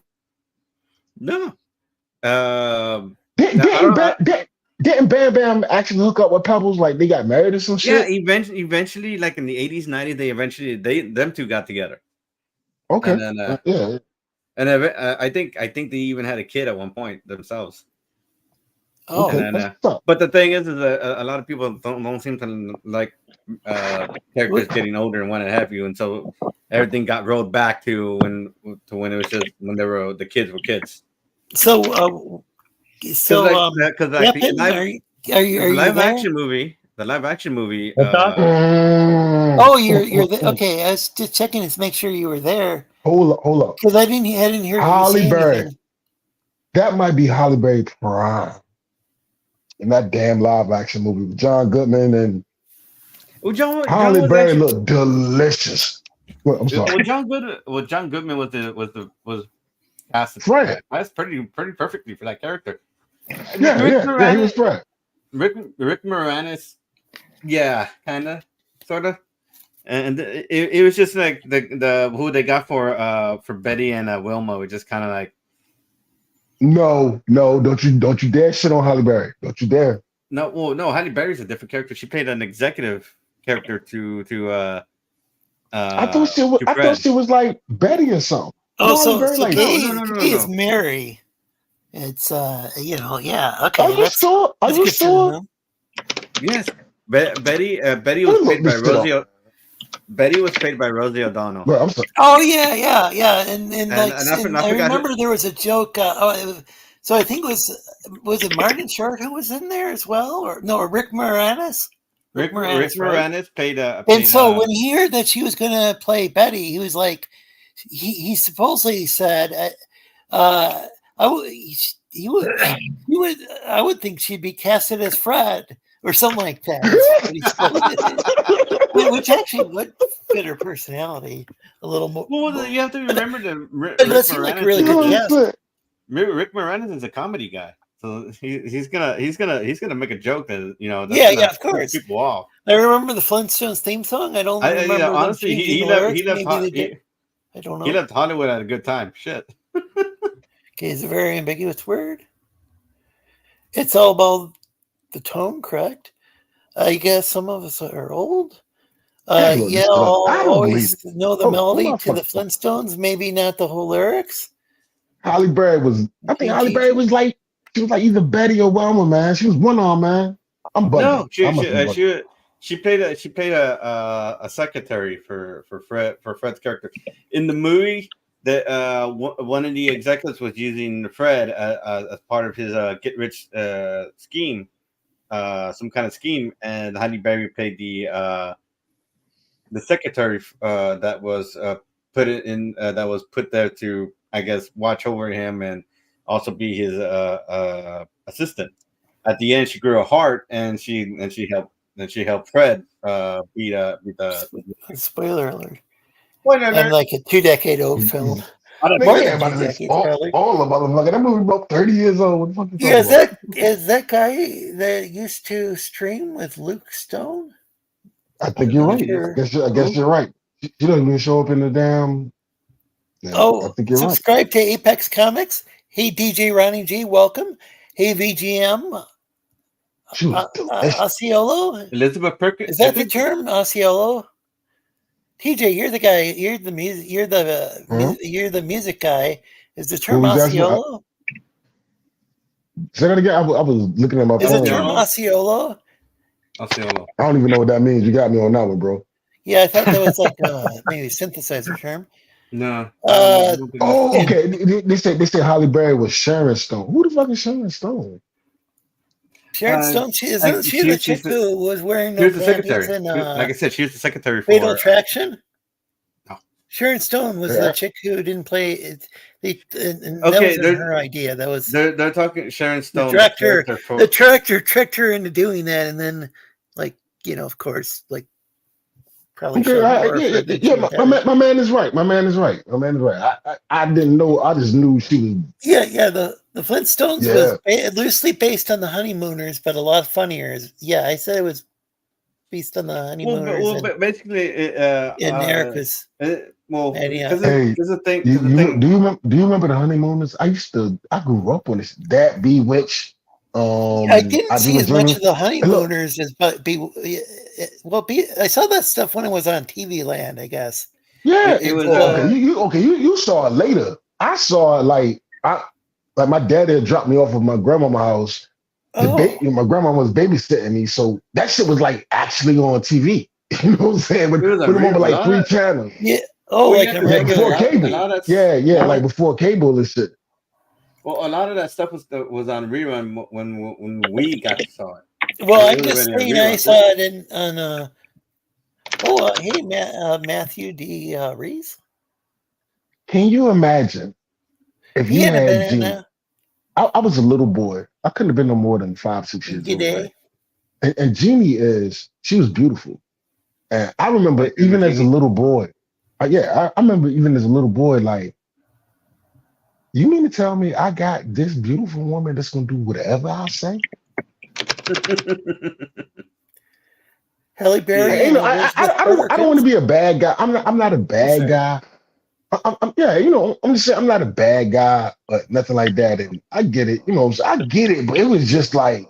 no. Didn't Bam Bam actually hook up with Pebbles? Like they got married or some Yeah, shit? eventually, like in the 80s, 90s, them two got together. Okay. And then Yeah. and I think they even had a kid at one point themselves. Oh, Okay. And then, That's what's up. but the thing is a lot of people don't seem to like characters getting older and want to have you, and so everything got rolled back to when it was just when the kids were kids. so Because like Captain, are you the live there? action movie, Oh, you're there. Okay, I was just checking to make sure you were there Hold up. because I didn't hear you Holly say Berry. anything. That might be Holly Berry prime in that damn live action movie with John Goodman and Holly Berry looked delicious. Well, I'm sorry. John Goodman was cast. Fred. That's pretty perfectly for that character. Yeah, he was Fred. Rick Moranis, yeah, kind of, sort of, and it was just like the who they got for Betty and Wilma was just kind of like No, don't you dare shit on Holly Berry. Don't you dare. no, Halle Berry's a different character. She played an executive character to I thought she was like Betty or something. Oh, Holly so Berry, like Gay is Mary. It's yeah, okay. Are you sure? Are you sure? Yes, Betty was played by Rosie. Betty was played by Rosie O'Donnell. Bro, I'm sorry. Oh yeah, and like I remember there was a joke. So I think was it Martin Short who was in there as well, or Rick Moranis? Rick Moranis, Moranis played and so when he heard that she was going to play Betty, he was like, he supposedly said, I would think she'd be casted as Fred or something like that. Which actually would fit her personality a little more. Well, you have to remember that that seemed like a really good cast. Rick Moranis is a comedy guy, so he's gonna make a joke that yeah, of course, people off. I remember the Flintstones theme song. I don't remember. Honestly, he left I don't know. He left Hollywood at a good time. Shit. Okay, it's a very ambiguous word. It's all about the tone, correct? I guess some of us are old. Yeah, I'll always know the melody to the Flintstones, maybe not the whole lyrics. Holly Berry was, I think Holly Berry was like, she was like either Betty or Wilma, man. She was one on, man. I'm bugging. No, she played a secretary for Fred's character in the movie. That one of the executives was using Fred as part of his get rich scheme, some kind of scheme, and Halle Berry played the the secretary that was that was put there to, I guess, watch over him and also be his assistant. At the end, she grew a heart, and she helped Fred beat the. Spoiler alert. Spoiler And alert. like a 2-decade-old film. More Nigga, than about 2 to decades, all probably. the motherfucker. That movie about 30 years old. What the fuck you Yeah, talking about? is that guy that used to stream with Luke Stone? I think you're right. Sure. I guess you're right. She doesn't even show up in the damn. Yeah, I think you're right. Subscribe to Apex Comics. Hey, DJ Ronnie G, welcome. Hey, VGM. She was delicious. Osceola? Elizabeth Perkins. Is that the term, Osceola? TJ, you're the guy. You're the music. You're the music guy. Is the term What was that? Osceola? Say that again. I was looking at my Is phone. the term Osceola? Osceola. I don't even know what that means. You got me on that one, bro. Yeah, I thought that was like maybe a synthesizer term. No. Okay. They say Holly Berry was Sharon Stone. Who the fuck is Sharon Stone? Sharon Stone. Isn't she the chick who was wearing no panties and like I said, she was the secretary for Fatal Attraction? No. Sharon Stone was the chick who didn't play it. That wasn't her idea. That was they're talking Sharon Stone. The director tricked her into doing that, and then, like, of course, like, probably. Okay, yeah. My man is right. I didn't know. I just knew she was. Yeah. The Flintstones was loosely based on the Honeymooners, but a lot funnier. Yeah, I said it was based on the Honeymooners. Well, basically, and Erica's. Because the thing. Do you remember the Honeymooners? I grew up on this. That Bewitched. I didn't see as much of the Honeymooners as I saw that stuff when it was on TV Land, I guess. Yeah, it was you saw it later. I saw it like my dad had dropped me off of my grandma's house. My grandma was babysitting me, so that shit was like actually on TV. You know what I'm saying? With like 3 channels. Yeah. Before cable. Like before cable and shit. Well, a lot of that stuff was on rerun when we got to saw it. Well, I'm just saying I saw it on. Hey, Matthew D. Reese. Can you imagine if you had Genie? I was a little boy. I couldn't have been no more than 5-6 years old. Right? And Genie she was beautiful. And I remember even as a little boy. I remember even as a little boy, like, you mean to tell me I got this beautiful woman that's gonna do whatever I say? Halle Berry. I don't want to be a bad guy. I'm not a bad guy. I'm just saying I'm not a bad guy, but nothing like that. And I get it, I get it, but it was just like,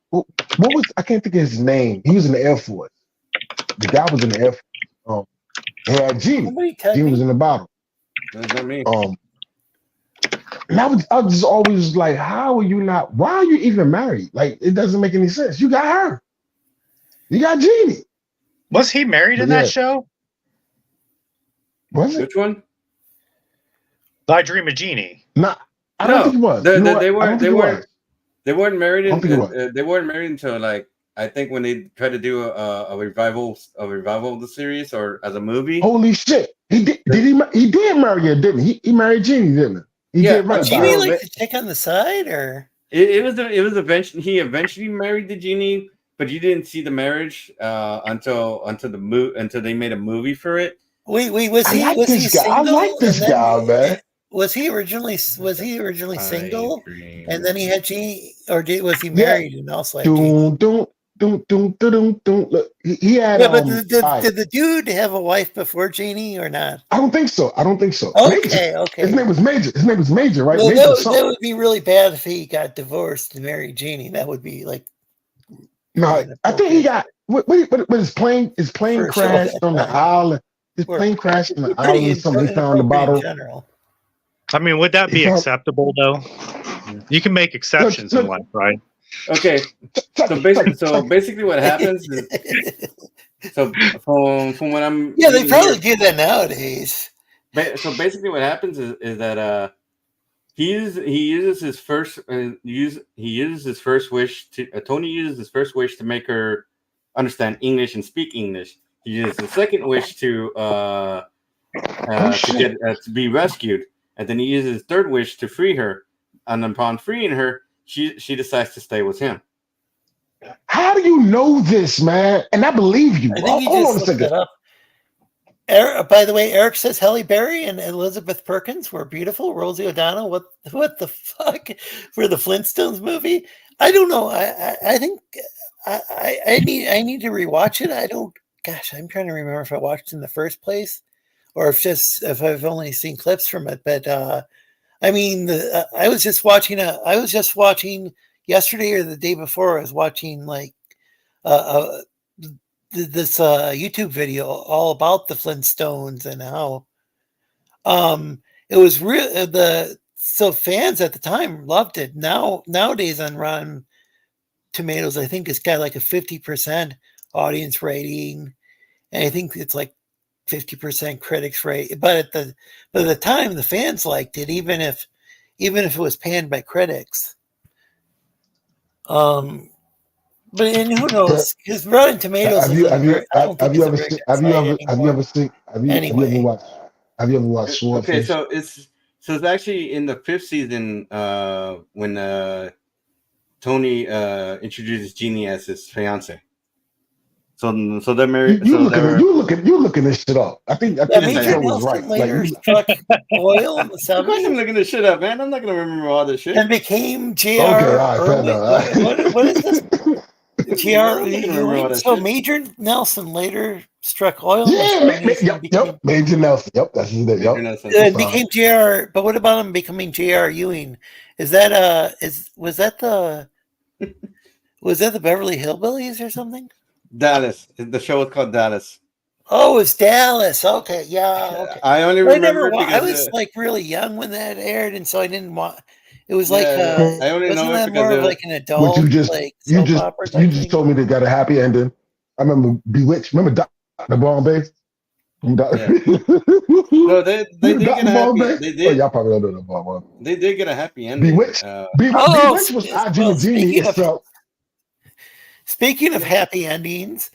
what was, I can't think of his name. He was in the Air Force. The guy was in the Air Force. He had Genie. Genie was in the bottle. That's not me. And I was just always like, why are you even married? Like, it doesn't make any sense. You got her. You got Genie. Was he married in that show? Was it? Which one? I Dream of Genie. No, I don't think he was. They weren't married. They weren't married until, like, I think when they tried to do a revival of the series or as a movie. Holy shit! He did marry her, didn't he? He married Genie, didn't he? Did Genie like the chick on the side, or it was eventually he eventually married the Genie, but you didn't see the marriage until they made a movie for it. Wait, was he single? I like this guy, man. Was he originally single, and then he had Genie, or was he married and also had Genie? Look, he had. But did the dude have a wife before Genie or not? I don't think so. Okay. His name was Major, right? Well, that would be really bad if he got divorced and married Genie. That would be like. No, I think he got. What his plane crashed on the island. His plane crashed on the island. Somebody found the bottle. I mean, would that be acceptable though? You can make exceptions in life, right? Okay, so basically, what happens is, from what I'm they probably do that nowadays. So basically, what happens is that he uses his first wish to Tony uses his first wish to make her understand English and speak English, He uses the second wish to to be rescued, and then he uses his third wish to free her. And upon freeing her, she decides to stay with him. How do you know this, man? And I believe you. I think you Hold on a just looked second. it up. Eric, by the way, Eric says Halle Berry and Elizabeth Perkins were beautiful. Rosie O'Donnell, what the fuck for the Flintstones movie? I don't know. I think I need to rewatch it. I don't. Gosh, I'm trying to remember if I watched it in the first place or if I've only seen clips from it. But I mean, I was just watching yesterday or the day before. I was watching like this YouTube video all about the Flintstones and how it was real. So fans at the time loved it. Nowadays on Rotten Tomatoes, I think it's got like a 50% audience rating, and I think it's like 50% critics rate. But at the time, the fans liked it, even if it was panned by critics. But and who knows? Because Rotten Tomatoes Have you ever watched Swordfish? Okay, so it's actually in the 5th season when Tony introduces Jeannie as his fiance. So they're married. You looking this shit up. I think Major Joe was Nelson right. later struck oil in the Of course, I'm 70s looking this shit up, man. I'm not gonna remember all this shit. and became J.R. Okay, all right, Irwin. What is this? J.R. I'm not gonna remember all that So shit. Major Nelson later struck oil in the Yeah, 70s and became, Major Nelson. Yep, that's his name. Major Yep. Nelson. became J.R. But what about him becoming J.R. Ewing? Is that was that the Beverly Hillbillies or something? Dallas. The show was called Dallas. Oh, it's Dallas. Okay, yeah. Okay. I only But remember I because was like really young when that aired, and so I didn't want. It was Yeah, like yeah. I only wasn't know it that more because of of- like an adult like you soap opera type thing? told me they got a happy ending. I remember Bewitched. Remember Dr. Bombay? No, they did get a happy. Oh, y'all probably don't know the Bombay. They did get a happy ending. Bewitched. Bewitched was Audrey and Jeannie itself. Speaking of happy endings,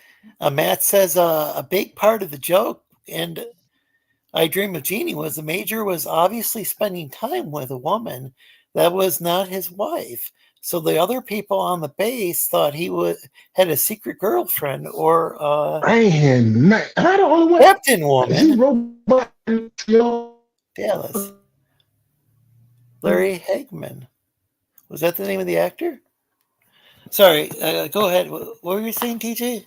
Matt says a big part of the joke and I Dream of Jeannie was the Major was obviously spending time with a woman that was not his wife. So the other people on the base thought he had a secret girlfriend or am I the only one? Captain Woman. Dallas. Larry Hagman. Was that the name of the actor? Sorry, go ahead. What were you saying, TJ?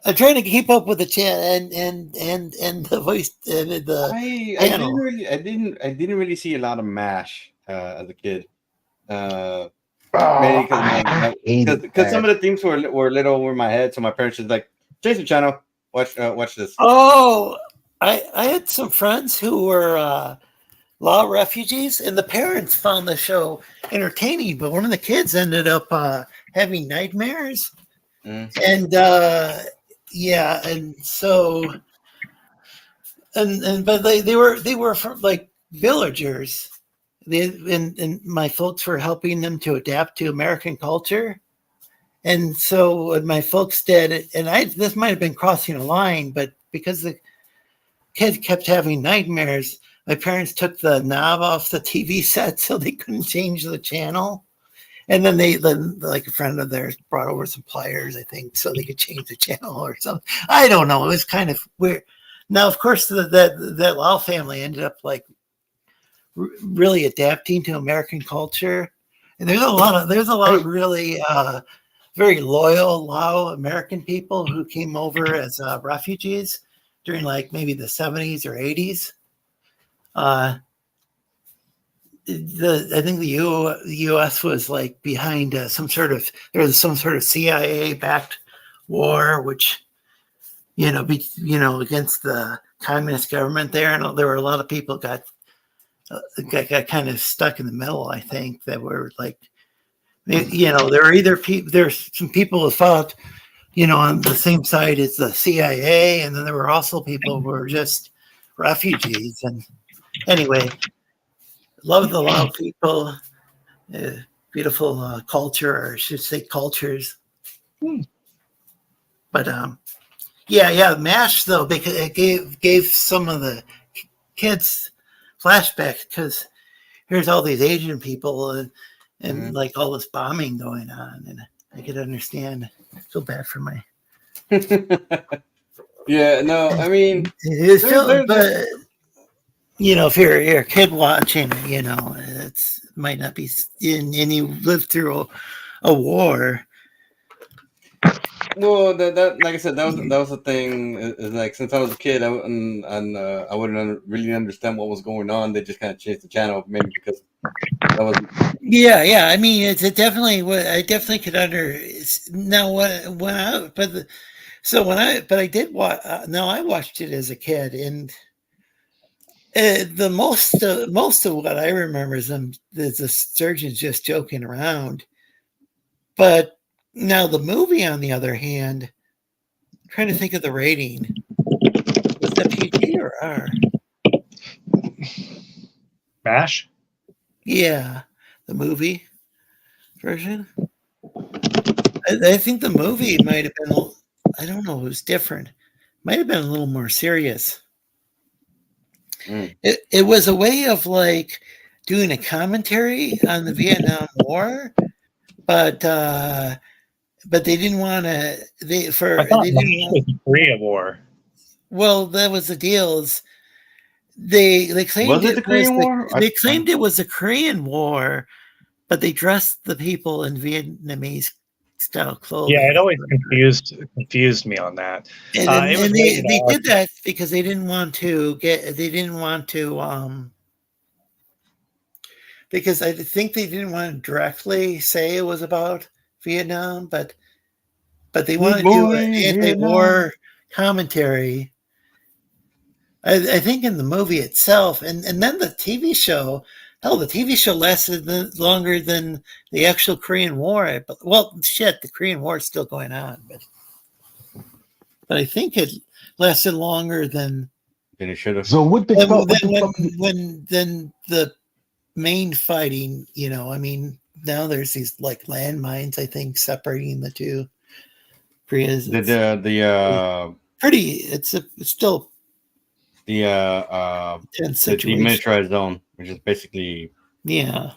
I'm trying to keep up with the chat and the voice and the panel. I didn't really see a lot of MASH as a kid. Because some of the themes were a little over my head, so my parents was like, "Change the channel, watch this." Oh, I had some friends who were law refugees, and the parents found the show entertaining, but one of the kids ended up having nightmares, and yeah, and so but they were from like villagers. And my folks were helping them to adapt to American culture. And so what my folks did, and this might have been crossing a line, but because the kid kept having nightmares, my parents took the knob off the TV set so they couldn't change the channel. And then like a friend of theirs brought over some pliers, I think, so they could change the channel or something. I don't know. It was kind of weird. Now, of course, that Lau family ended up like really adapting to American culture, and there's a lot of really very loyal Lao American people who came over as refugees during like maybe the 70s or 80s. I think the U.S. was like behind there was some sort of CIA backed war, which against the communist government there, and there were a lot of people got kind of stuck in the middle. I think that were like, there were there's some people who fought, on the same side as the CIA, and then there were also people who were just refugees. And anyway, love the Lao people, beautiful culture, or I should say cultures. But yeah, MASH though, because it gave some of the kids flashbacks because here's all these Asian people and like all this bombing going on, and I could understand. I feel bad for my. Yeah, no, I mean, but if you're a kid watching, it's might not be, and you lived through a war. Well, that like I said, that was the thing. Is like since I was a kid, I wouldn't really understand what was going on. They just kind of changed the channel, maybe because that was. Yeah. I mean, it's definitely what I definitely could now. But I did watch. Now I watched it as a kid, and the most of what I remember is the surgeons just joking around. But now the movie, on the other hand, I'm trying to think of the rating. Was that PG or R? MASH? Yeah, the movie version. I think the movie might have been. I don't know. It was different. Might have been a little more serious. It was a way of like doing a commentary on the Vietnam War, but they didn't want to. They didn't want the Korea War. Well, that was the deal. They claimed Was it the Korean War? They claimed it was the Korean War, but they dressed the people in Vietnamese style clothing. Yeah, it always confused me on that. And they did that because they didn't want to because I think they didn't want to directly say it was about Vietnam, but they wanted to do an anti-war commentary. I think in the movie itself, and then the TV show. Hell, the TV show lasted longer than the actual Korean War. Well, shit, the Korean War is still going on, but I think it lasted longer than it should have. So what the than the main fighting. I mean, now there's these like landmines, I think, separating the two Koreas. It's still the demilitarized zone, which is basically I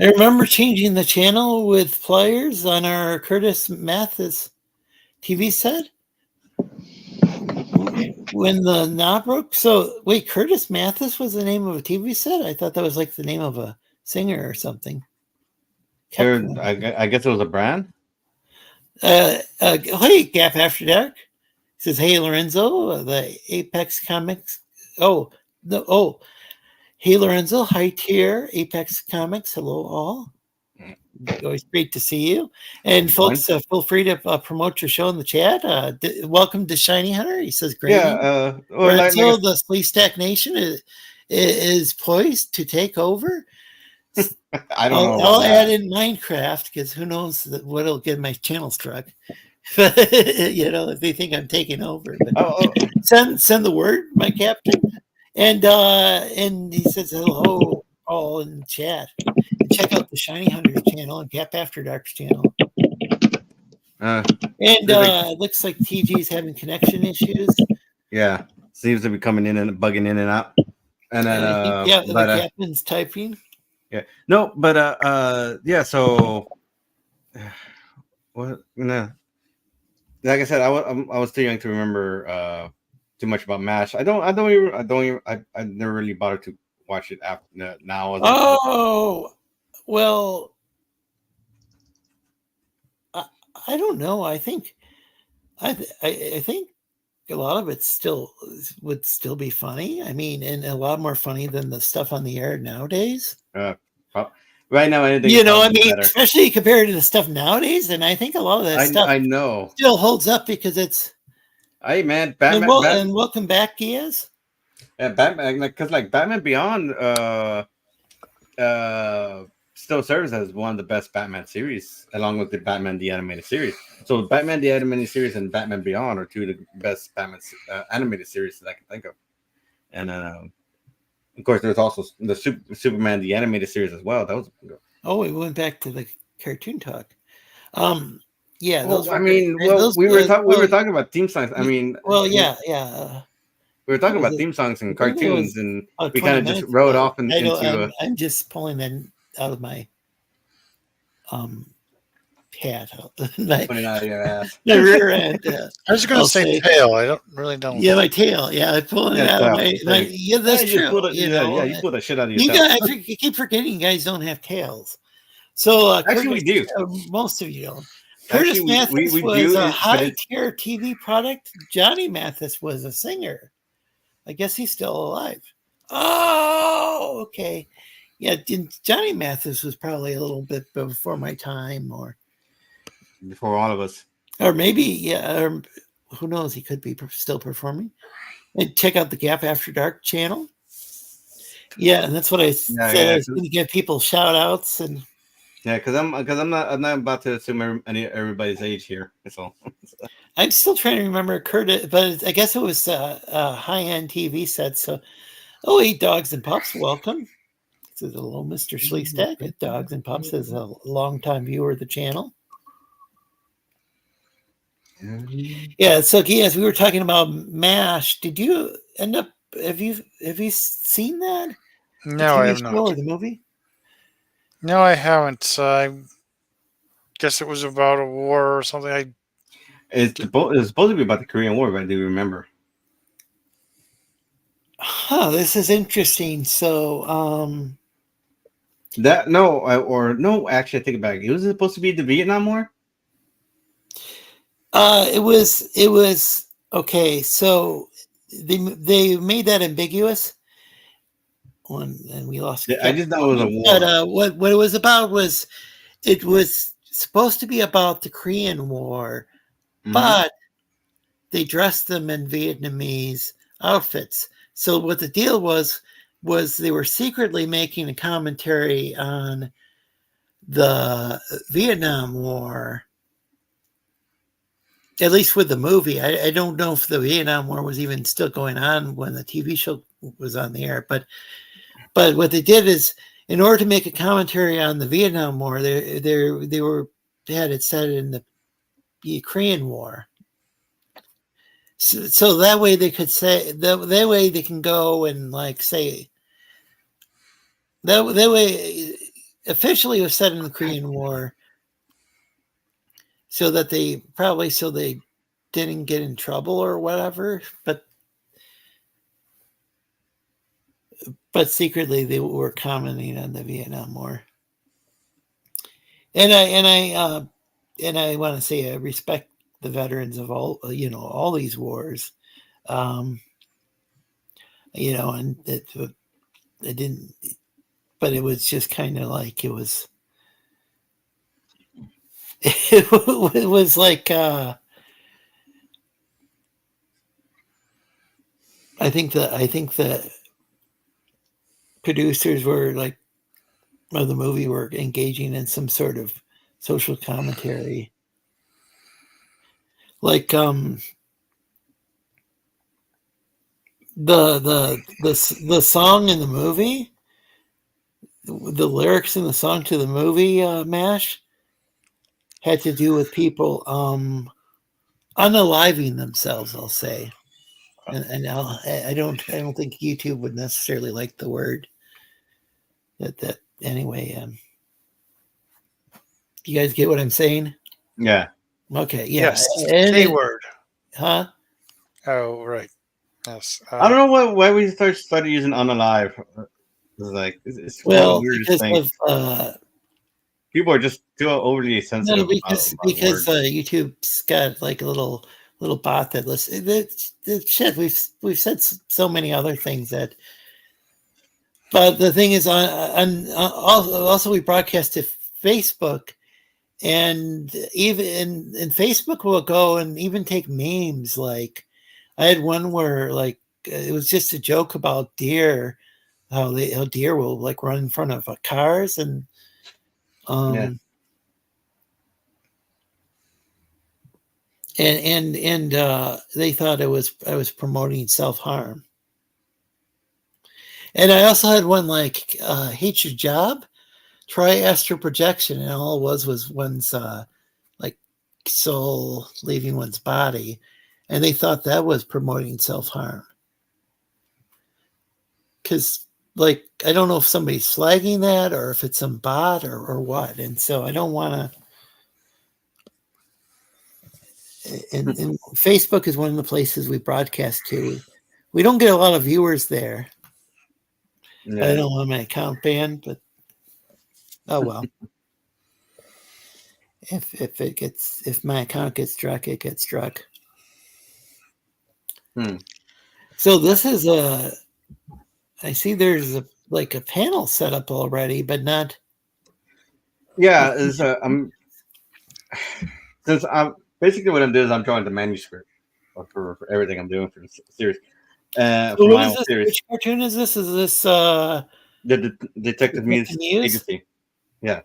remember changing the channel with pliers on our Curtis Mathis TV set when the knob broke. So wait, Curtis Mathis was the name of a TV set? I thought that was like the name of a singer or something. I guess it was a brand. Hey, Gap After Dark says, "Hey Lorenzo, the Apex Comics." Hey Lorenzo, hi tier Apex Comics. Hello all. Always great to see you. And folks, feel free to promote your show in the chat. Welcome to Shiny Hunter. He says, "Great." Yeah, Lorenzo, the Sleestack Nation is poised to take over. I don't know. I'll add in Minecraft because who knows what'll get my channel struck. If they think I'm taking over. But send the word, my captain. And he says hello all in the chat. And check out the Shiny Hunters channel and Gap After Dark's channel. It looks like TG's having connection issues. Yeah, seems to be coming in and bugging in and out. And then the captain's typing. Yeah. No, but yeah, so what like I said, I was too young to remember too much about MASH. I never really bothered to watch it after now. Well, I don't know. I think I think a lot of it would still be funny. I mean, and a lot more funny than the stuff on the air nowadays. Right now, anything. Better. Especially compared to the stuff nowadays, and I think a lot of that stuff I know still holds up because it's. Hey man, Batman, and welcome back, Diaz. Yeah, Batman, because like Batman Beyond, still serves as one of the best Batman series, along with the Batman the Animated Series. So Batman the Animated Series and Batman Beyond are two of the best Batman animated series that I can think of. And of course, there's also the Superman the Animated Series as well. That was we went back to the cartoon talk. Yeah, Well, those I were mean, those. we were talking about theme songs. I mean, well, yeah. we were What talking was about it? theme songs I and think it cartoons, was and about we kind 20 of just minutes rode ago. off into I'm just pulling that out of my hat, my, putting out of your ass. my rear end. I was going to I'll say say, tail. I don't really don't. yeah, my tail. Yeah, I'm pulling it Yeah, out of my. same. Yeah, that's You just true. pulled it. Yeah, you pulled the shit out of your You tail. guys, you keep forgetting you guys don't have tails. So Actually, we Curtis, do. Most of you don't. Actually, Curtis Mathis we was do. a But high tier TV product. Johnny Mathis was a singer. I guess he's still alive. Oh, okay. Yeah, Johnny Mathis was probably a little bit before my time, before all of us. or maybe or who knows? He could be still performing. And check out the Gap After Dark channel. Yeah, and that's what I said. I was going to give people shout outs and. Yeah, because I'm not about to assume everybody's age here. That's all. I'm still trying to remember Curtis, but I guess it was a high-end TV set. So, Eat Dogs and Pups, welcome. This is hello, Mr. Sleestak at Dogs and Pups is a longtime viewer of the channel. Yeah, so yes, we were talking about MASH. Did you end up? Have you seen that? No, I have not. Or the movie? No, I haven't. I guess it was about a war or something. It's supposed to be about the Korean War, but I do remember. This is interesting. So, actually, I take it back. It was supposed to be the Vietnam War. It was okay. So they made that ambiguous. And we lost. I just know it was a war. But what it was about was it was supposed to be about the Korean War, but they dressed them in Vietnamese outfits. So what the deal was they were secretly making a commentary on the Vietnam War. At least with the movie. I don't know if the Vietnam War was even still going on when the TV show was on the air, but what they did is, in order to make a commentary on the Vietnam War, they had it set in the Ukraine War. So that way they could say that way they can go and say that way officially it was set in the Korean War, so that they didn't get in trouble or whatever, but secretly they were commenting on the Vietnam War. And I want to say I respect the veterans of all these wars, and it didn't, but it was just kind of like it was like I think the producers were of the movie were engaging in some sort of social commentary, the song in the movie, the lyrics in the song to the movie MASH had to do with people unaliving themselves, I'll say. And I don't think YouTube would necessarily like the word that anyway. You guys get what I'm saying? Yeah. Okay. Yeah. Yes. K word. Huh? Oh, right. Yes. I don't know why we started using unalive. It's one of the weirdest things. People are just too overly sensitive. No, because YouTube's got a little bot that listens. Shit, we've said so many other things that. But the thing is, also we broadcast to Facebook, and even in Facebook will go and even take memes. Like I had one where it was just a joke about deer, how deer will run in front of cars and and they thought I was promoting self-harm. And I also had one hate your job, try astral projection, and all it was one's soul leaving one's body, and they thought that was promoting self-harm. Because, like, I don't know if somebody's flagging that or if it's some bot or what, and so I don't want to. And Facebook is one of the places we broadcast to. We don't get a lot of viewers there. Yeah. I don't want my account banned, but oh well. If my account gets struck, it gets struck. So this is I see there's a panel set up already, but not. Yeah, since I'm basically what I'm doing is I'm drawing the manuscript for everything I'm doing for the series. So for what my is own this? series. Which cartoon is this? Is this The Detective Muse Agency? Yeah,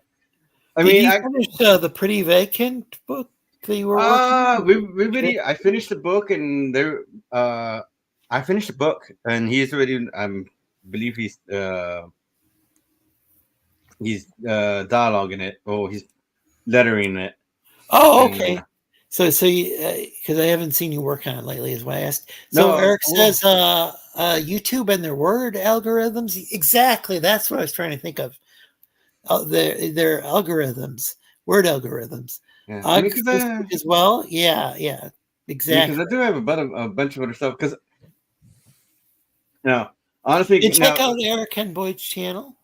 I Did mean, you finish the Pretty Vacant book that you were working? I finished the book, and there, I finished the book, and he's already. Believe he's dialoguing it. Oh, he's lettering it. Oh, okay. So because I haven't seen you work on it lately, is why I asked. So Eric says, YouTube and their word algorithms. Exactly, that's what I was trying to think of. Their algorithms, word algorithms. Yeah, as well. Yeah, exactly. Because I do have a bunch of other stuff. Because honestly, and check out Eric and Boyd's channel.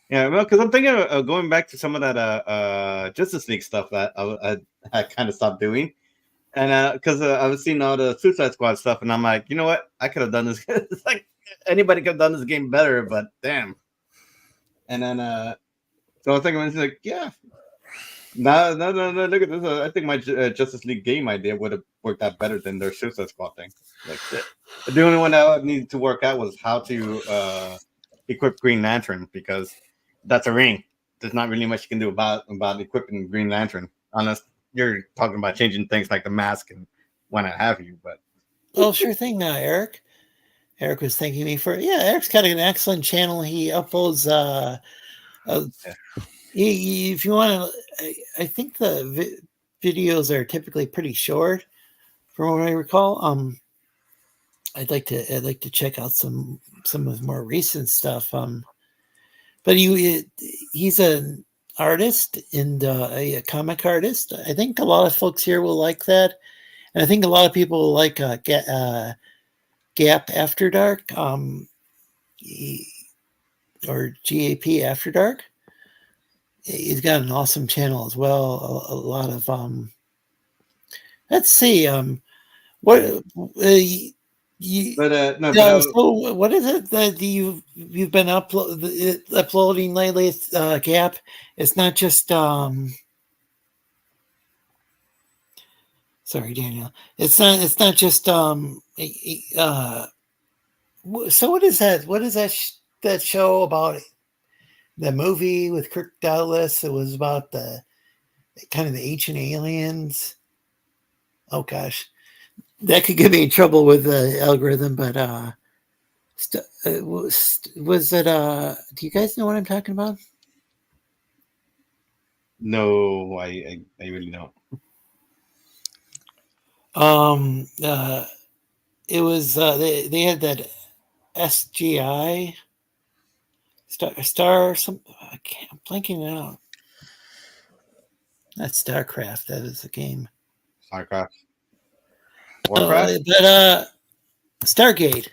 Yeah, well, because I'm thinking of going back to some of that Justice League stuff that I kind of stopped doing, and because I was seeing all the Suicide Squad stuff, and I'm like, you know what, I could have done this. It's like anybody could have done this game better, but damn. And then so I was thinking, like, yeah, no, look at this. I think my Justice League game idea would have worked out better than their Suicide Squad thing. Like, the only one that needed to work out was how to equip Green Lantern, because that's a ring. There's not really much you can do about equipping Green Lantern, unless you're talking about changing things like the mask and what have you. But sure thing. Eric. Eric was thanking me for Eric's got an excellent channel. He uploads. If you want to, I think the videos are typically pretty short, from what I recall. I'd like to check out some of his more recent stuff. But he's an artist and a comic artist. I think a lot of folks here will like that, and I think a lot of people will like Gap After Dark, or GAP After Dark. He's got an awesome channel as well. A lot of let's see, what so what is it that you've been uploading lately, Gap? It's not just sorry, Daniel. It's not just so what is that? What is that show about? The movie with Kirk Douglas. It was about the kind of the ancient aliens. Oh gosh, that could get me in trouble with the algorithm. But was it? Do you guys know what I'm talking about? No, I really don't. It was they had that SGI Star some. I'm blanking it out. That's StarCraft. That is the game. StarCraft. Warcraft. But Stargate.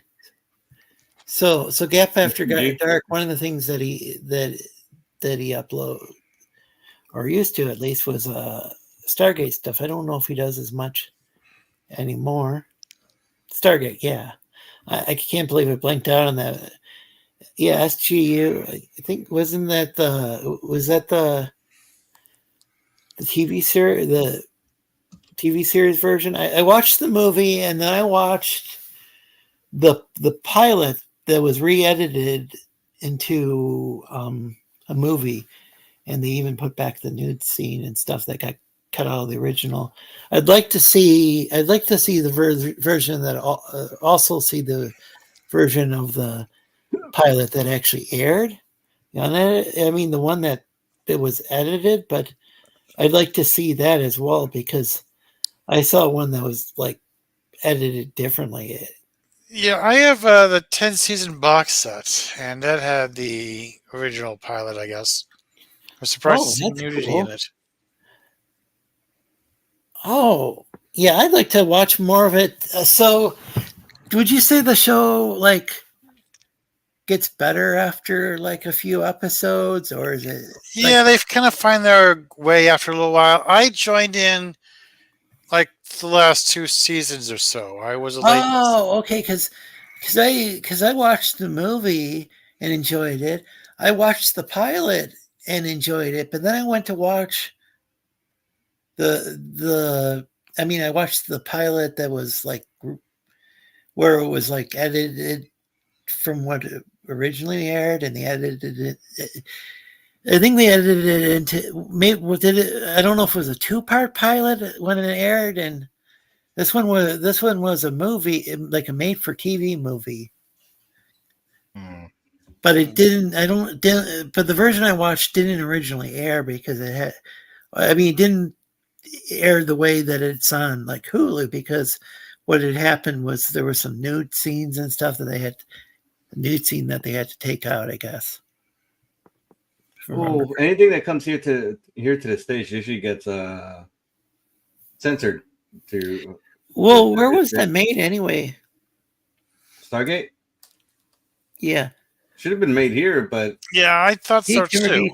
So Gap After Dark. One of the things that he upload, or used to at least, was Stargate stuff. I don't know if he does as much anymore. Stargate, yeah. I can't believe it blanked out on that. Yeah, SGU. I think wasn't that the TV series, the TV series version? I watched the movie, and then I watched the pilot that was re-edited into a movie, and they even put back the nude scene and stuff that got cut out of the original. I'd like to see the version that also see the version of the pilot that actually aired. I mean, the one that was edited, but I'd like to see that as well, because I saw one that was like edited differently. Yeah, I have the 10 season box set, and that had the original pilot, I guess. I'm surprised to Oh, see that's nudity in cool. it. Oh, yeah, I'd like to watch more of it. So, would you say the show like gets better after like a few episodes, or is it Yeah, like? they've kind of find their way after a little while. I joined in like the last 2 seasons or so. I was a late. Oh, okay, because I watched the movie and enjoyed it. I watched the pilot and enjoyed it, but then I went to watch the. I mean, I watched the pilot that was like where it was like edited from what it originally aired, and they edited it. I think they edited it into maybe did it. I don't know if it was a 2-part pilot when it aired, and this one was a movie, like a made for TV movie. But it didn't. I don't. Didn't, but the version I watched didn't originally air because it had. I mean, it didn't air the way that it's on like Hulu because what had happened was there were some nude scenes and stuff that they had nude scene that they had to take out. I guess. Oh, anything that comes here to the stage usually gets censored. Well, where was that made anyway? Stargate? Yeah. Should have been made here, but Yeah, I thought so too.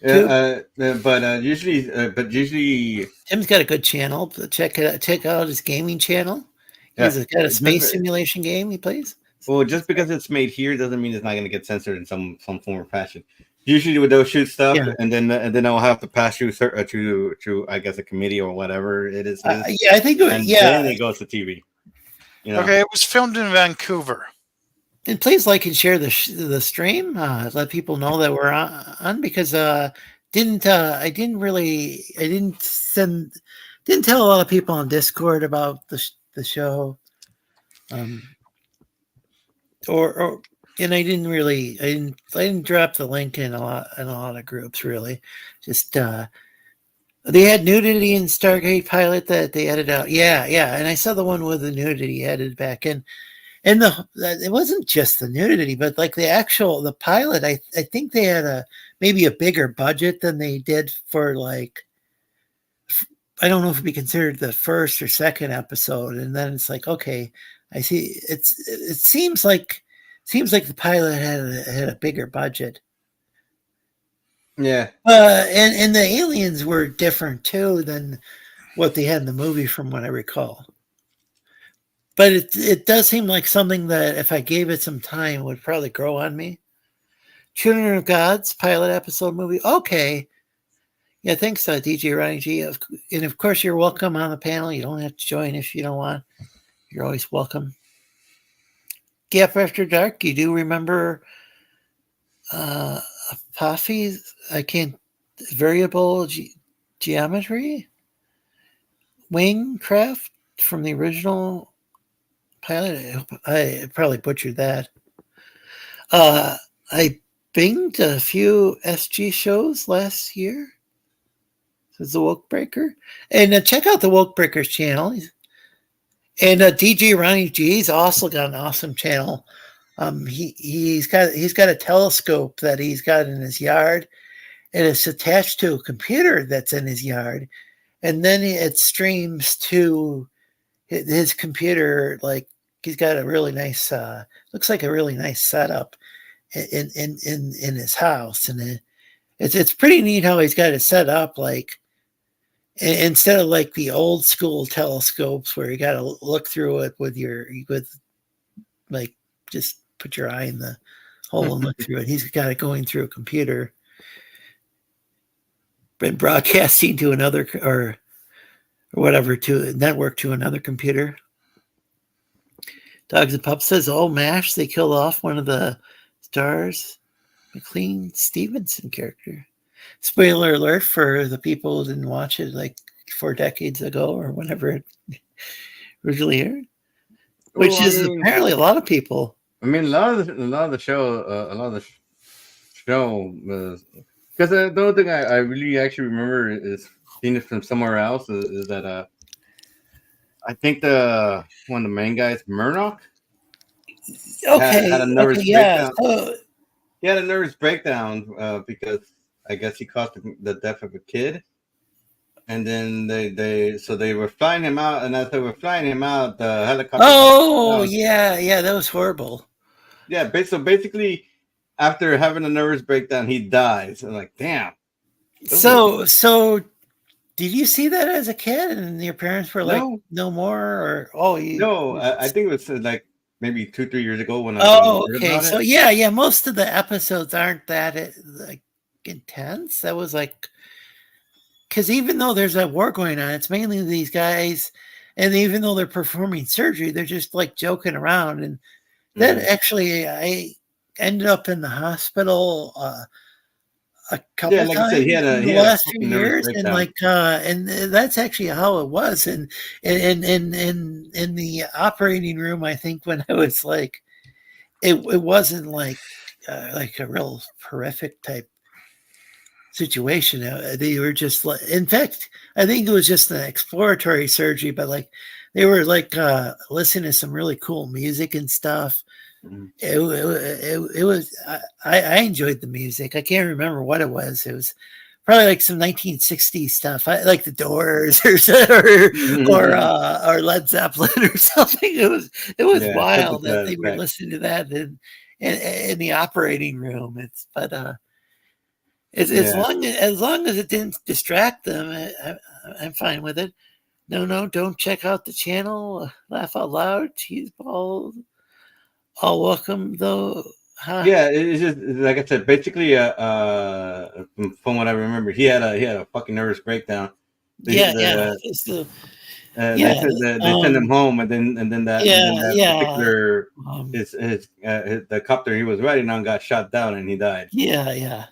but usually Tim's got a good channel. Check it out. Check out his gaming channel. He's got a space simulation game he plays. Well, just because it's made here doesn't mean it's not going to get censored in some form or fashion. Usually, they'll shoot stuff, and then I'll have to pass through to I guess a committee or whatever it is. Yeah, I think. Then it goes to TV. You know? Okay, it was filmed in Vancouver. And please like and share the stream. Let people know that we're on because I didn't tell a lot of people on Discord about the show. And I didn't drop the link in a lot of groups really. Just they had nudity in Stargate pilot that they edited out. Yeah, and I saw the one with the nudity added back in. And it wasn't just the nudity, but like the pilot, I think they had maybe a bigger budget than they did for like, I don't know if it'd be considered the first or second episode. And then it's like, okay, I see. It seems like the pilot had a bigger budget. Yeah. And the aliens were different too than what they had in the movie, from what I recall. But it does seem like something that if I gave it some time would probably grow on me. Children of Gods pilot episode movie. Okay. Yeah, thanks, DJ Ronnie G. And of course, you're welcome on the panel. You don't have to join if you don't want. You're always welcome. Gap After Dark. You do remember Apophis? Variable geometry? Wingcraft from the original pilot. I probably butchered that. I binged a few SG shows last year. This is the Woke Breaker, and check out the Woke Breakers channel. And DJ Ronnie G's also got an awesome channel. He's got a telescope that he's got in his yard, and it's attached to a computer that's in his yard, and then it streams to his computer. Like he's got a really nice, looks like a really nice setup in his house, and it's pretty neat how he's got it set up. Like instead of like the old school telescopes where you got to look through it with like just put your eye in the hole and look through it. He's got it going through a computer and broadcasting to another or whatever to a network to another computer. Dogs and Pups says, "Oh, MASH, they killed off one of the stars, McLean Stevenson character." Spoiler alert for the people who didn't watch it like 4 decades ago or whenever it originally aired, which is apparently a lot of people. I mean, a lot of the show, because the only thing I really actually remember is seeing it from somewhere else is that I think the one of the main guys, Murdoch, had a Okay, nervous yeah. breakdown. So He had a nervous breakdown because I guess he caused the death of a kid. And then they were flying him out, and as they were flying him out, the helicopter. oh yeah, that was horrible. Yeah, so basically, after having a nervous breakdown, he dies. And like, damn. So did you see that as a kid, and your parents were like, No, "No more," or no. I think it was like maybe 2-3 years ago when I heard okay. about So it. yeah. Most of the episodes aren't that like intense. That was like because even though there's a war going on, it's mainly these guys, and even though they're performing surgery, they're just like joking around. And then actually, I ended up in the hospital a couple Like I said, times in the he had a last few fucking nervous years, and breakdown. and that's actually how it was. And in the operating room, I think when I was like, it wasn't like a real horrific type situation. They were just like, in fact, I think it was just an exploratory surgery, but like they were like listening to some really cool music and stuff. It was I enjoyed the music. I can't remember what it was. It was probably like some 1960s stuff, like the Doors or Led Zeppelin or something. It was wild that they were listening to that in the operating room. As long as it didn't distract them, I'm fine with it. No, don't check out the channel. Laugh out loud. Cheese balls. All welcome though. Huh? Yeah, it's just like I said. Basically, from what I remember, he had a fucking nervous breakdown. Yeah. They sent him home, and then that particular the copter he was riding on got shot down, and he died. Yeah.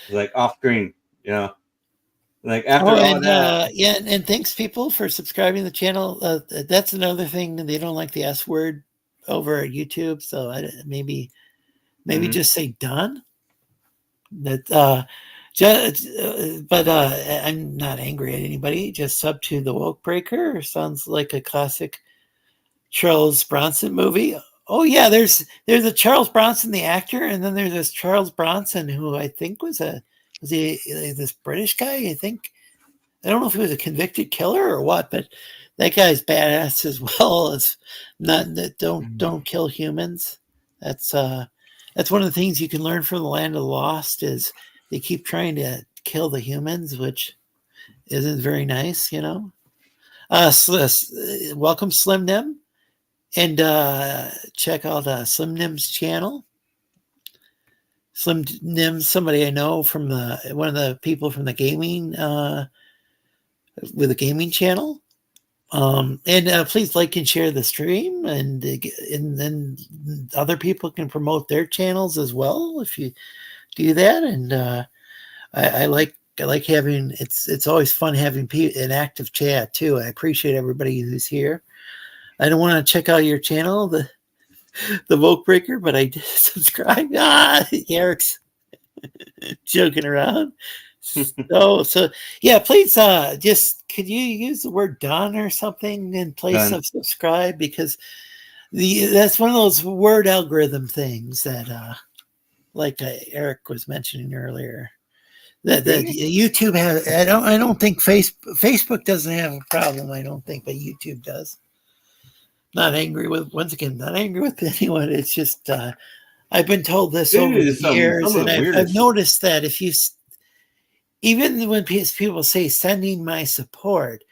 Like off screen, like after all that. And thanks people for subscribing to the channel. That's another thing. They don't like the S word over at YouTube, so maybe just say done. That but I'm not angry at anybody. Just sub to the Woke Breaker. Sounds like a classic Charles Bronson movie. Oh yeah, there's a Charles Bronson the actor, and then there's this Charles Bronson who I think was he this British guy. I think I don't know if he was a convicted killer or what, but that guy's badass as well. As not that don't kill humans. That's one of the things you can learn from the Land of the Lost is they keep trying to kill the humans, which isn't very nice, welcome Slim Nim, and check out Slim Nim's channel. Slim Nim, somebody I know from one of the people from the gaming with a gaming channel. And please like and share the stream, and then other people can promote their channels as well if you do that. And I like having it's always fun having an active chat too. I appreciate everybody who's here. I don't want to check out your channel, the Vote Breaker, but I did subscribe. Eric's joking around. So yeah, please just could you use the word done or something in place of subscribe, because that's one of those word algorithm things that like Eric was mentioning earlier that YouTube has. I don't think Facebook doesn't have a problem, I don't think, but YouTube does. Not angry with anyone. It's just I've been told this over the years, and I've noticed that if you even when people say sending my support,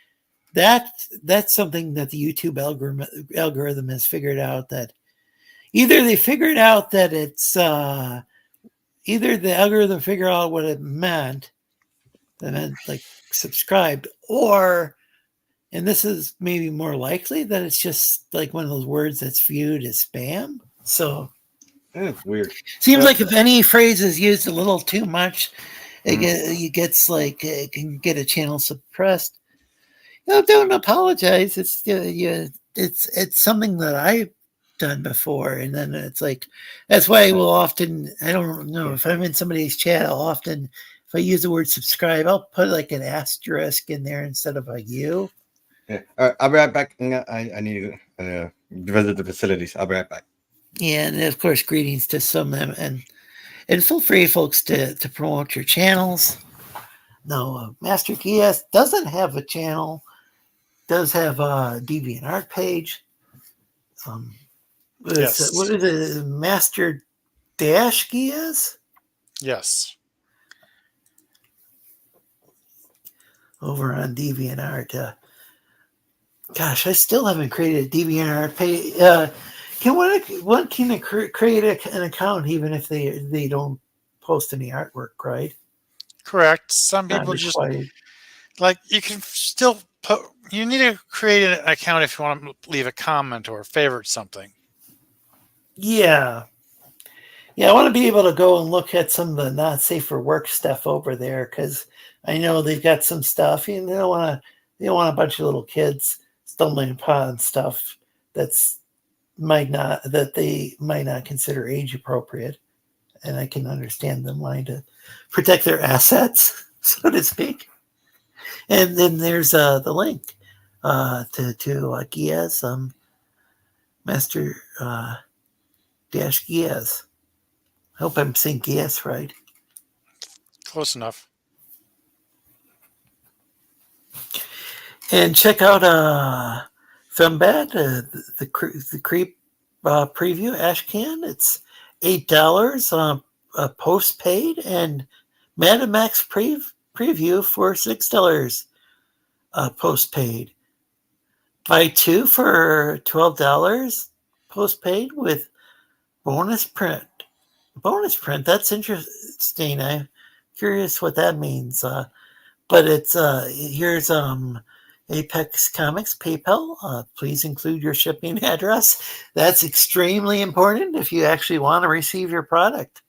that's something that the YouTube algorithm has figured out, that either they figured out that it's either the algorithm figured out what it meant like subscribed, or, and this is maybe more likely, that it's just like one of those words that's viewed as spam. So that's weird. Seems like if any phrase is used a little too much, it gets like it can get a channel suppressed. Don't apologize. It's it's something that I've done before, and then it's like that's why I will often. I don't know if I'm in somebody's chat. I'll often, if I use the word subscribe, I'll put like an asterisk in there instead of a U. Yeah. I'll be right back. I need to visit the facilities. I'll be right back. Yeah, and of course, greetings to some of them, and feel free, folks, to promote your channels. No, Master GS doesn't have a channel. Does have a DeviantArt page. Yes. What is it? Master Dash GS Yes. over on DeviantArt. Gosh, I still haven't created a DeviantArt page. One can create an account even if they don't post any artwork, right? Correct. Some Not people just required. like you can still put. You need to create an account if you want to leave a comment or favorite something. Yeah. Yeah, I want to be able to go and look at some of the not safe for work stuff over there because I know they've got some stuff. And they don't want a bunch of little kids stumbling upon stuff that they might not consider age appropriate. And I can understand them wanting to protect their assets, so to speak. And then there's the link to Giaz, Master Dash Giaz. I hope I'm saying Giaz right. Close enough. And check out Fembad, the Creep preview Ashcan. It's $8 postpaid, and Mad Max preview for $6 postpaid. Buy two for $12 postpaid with bonus print. Bonus print. That's interesting. I'm curious what that means. But it's here's Apex Comics PayPal. Please include your shipping address. That's extremely important if you actually want to receive your product.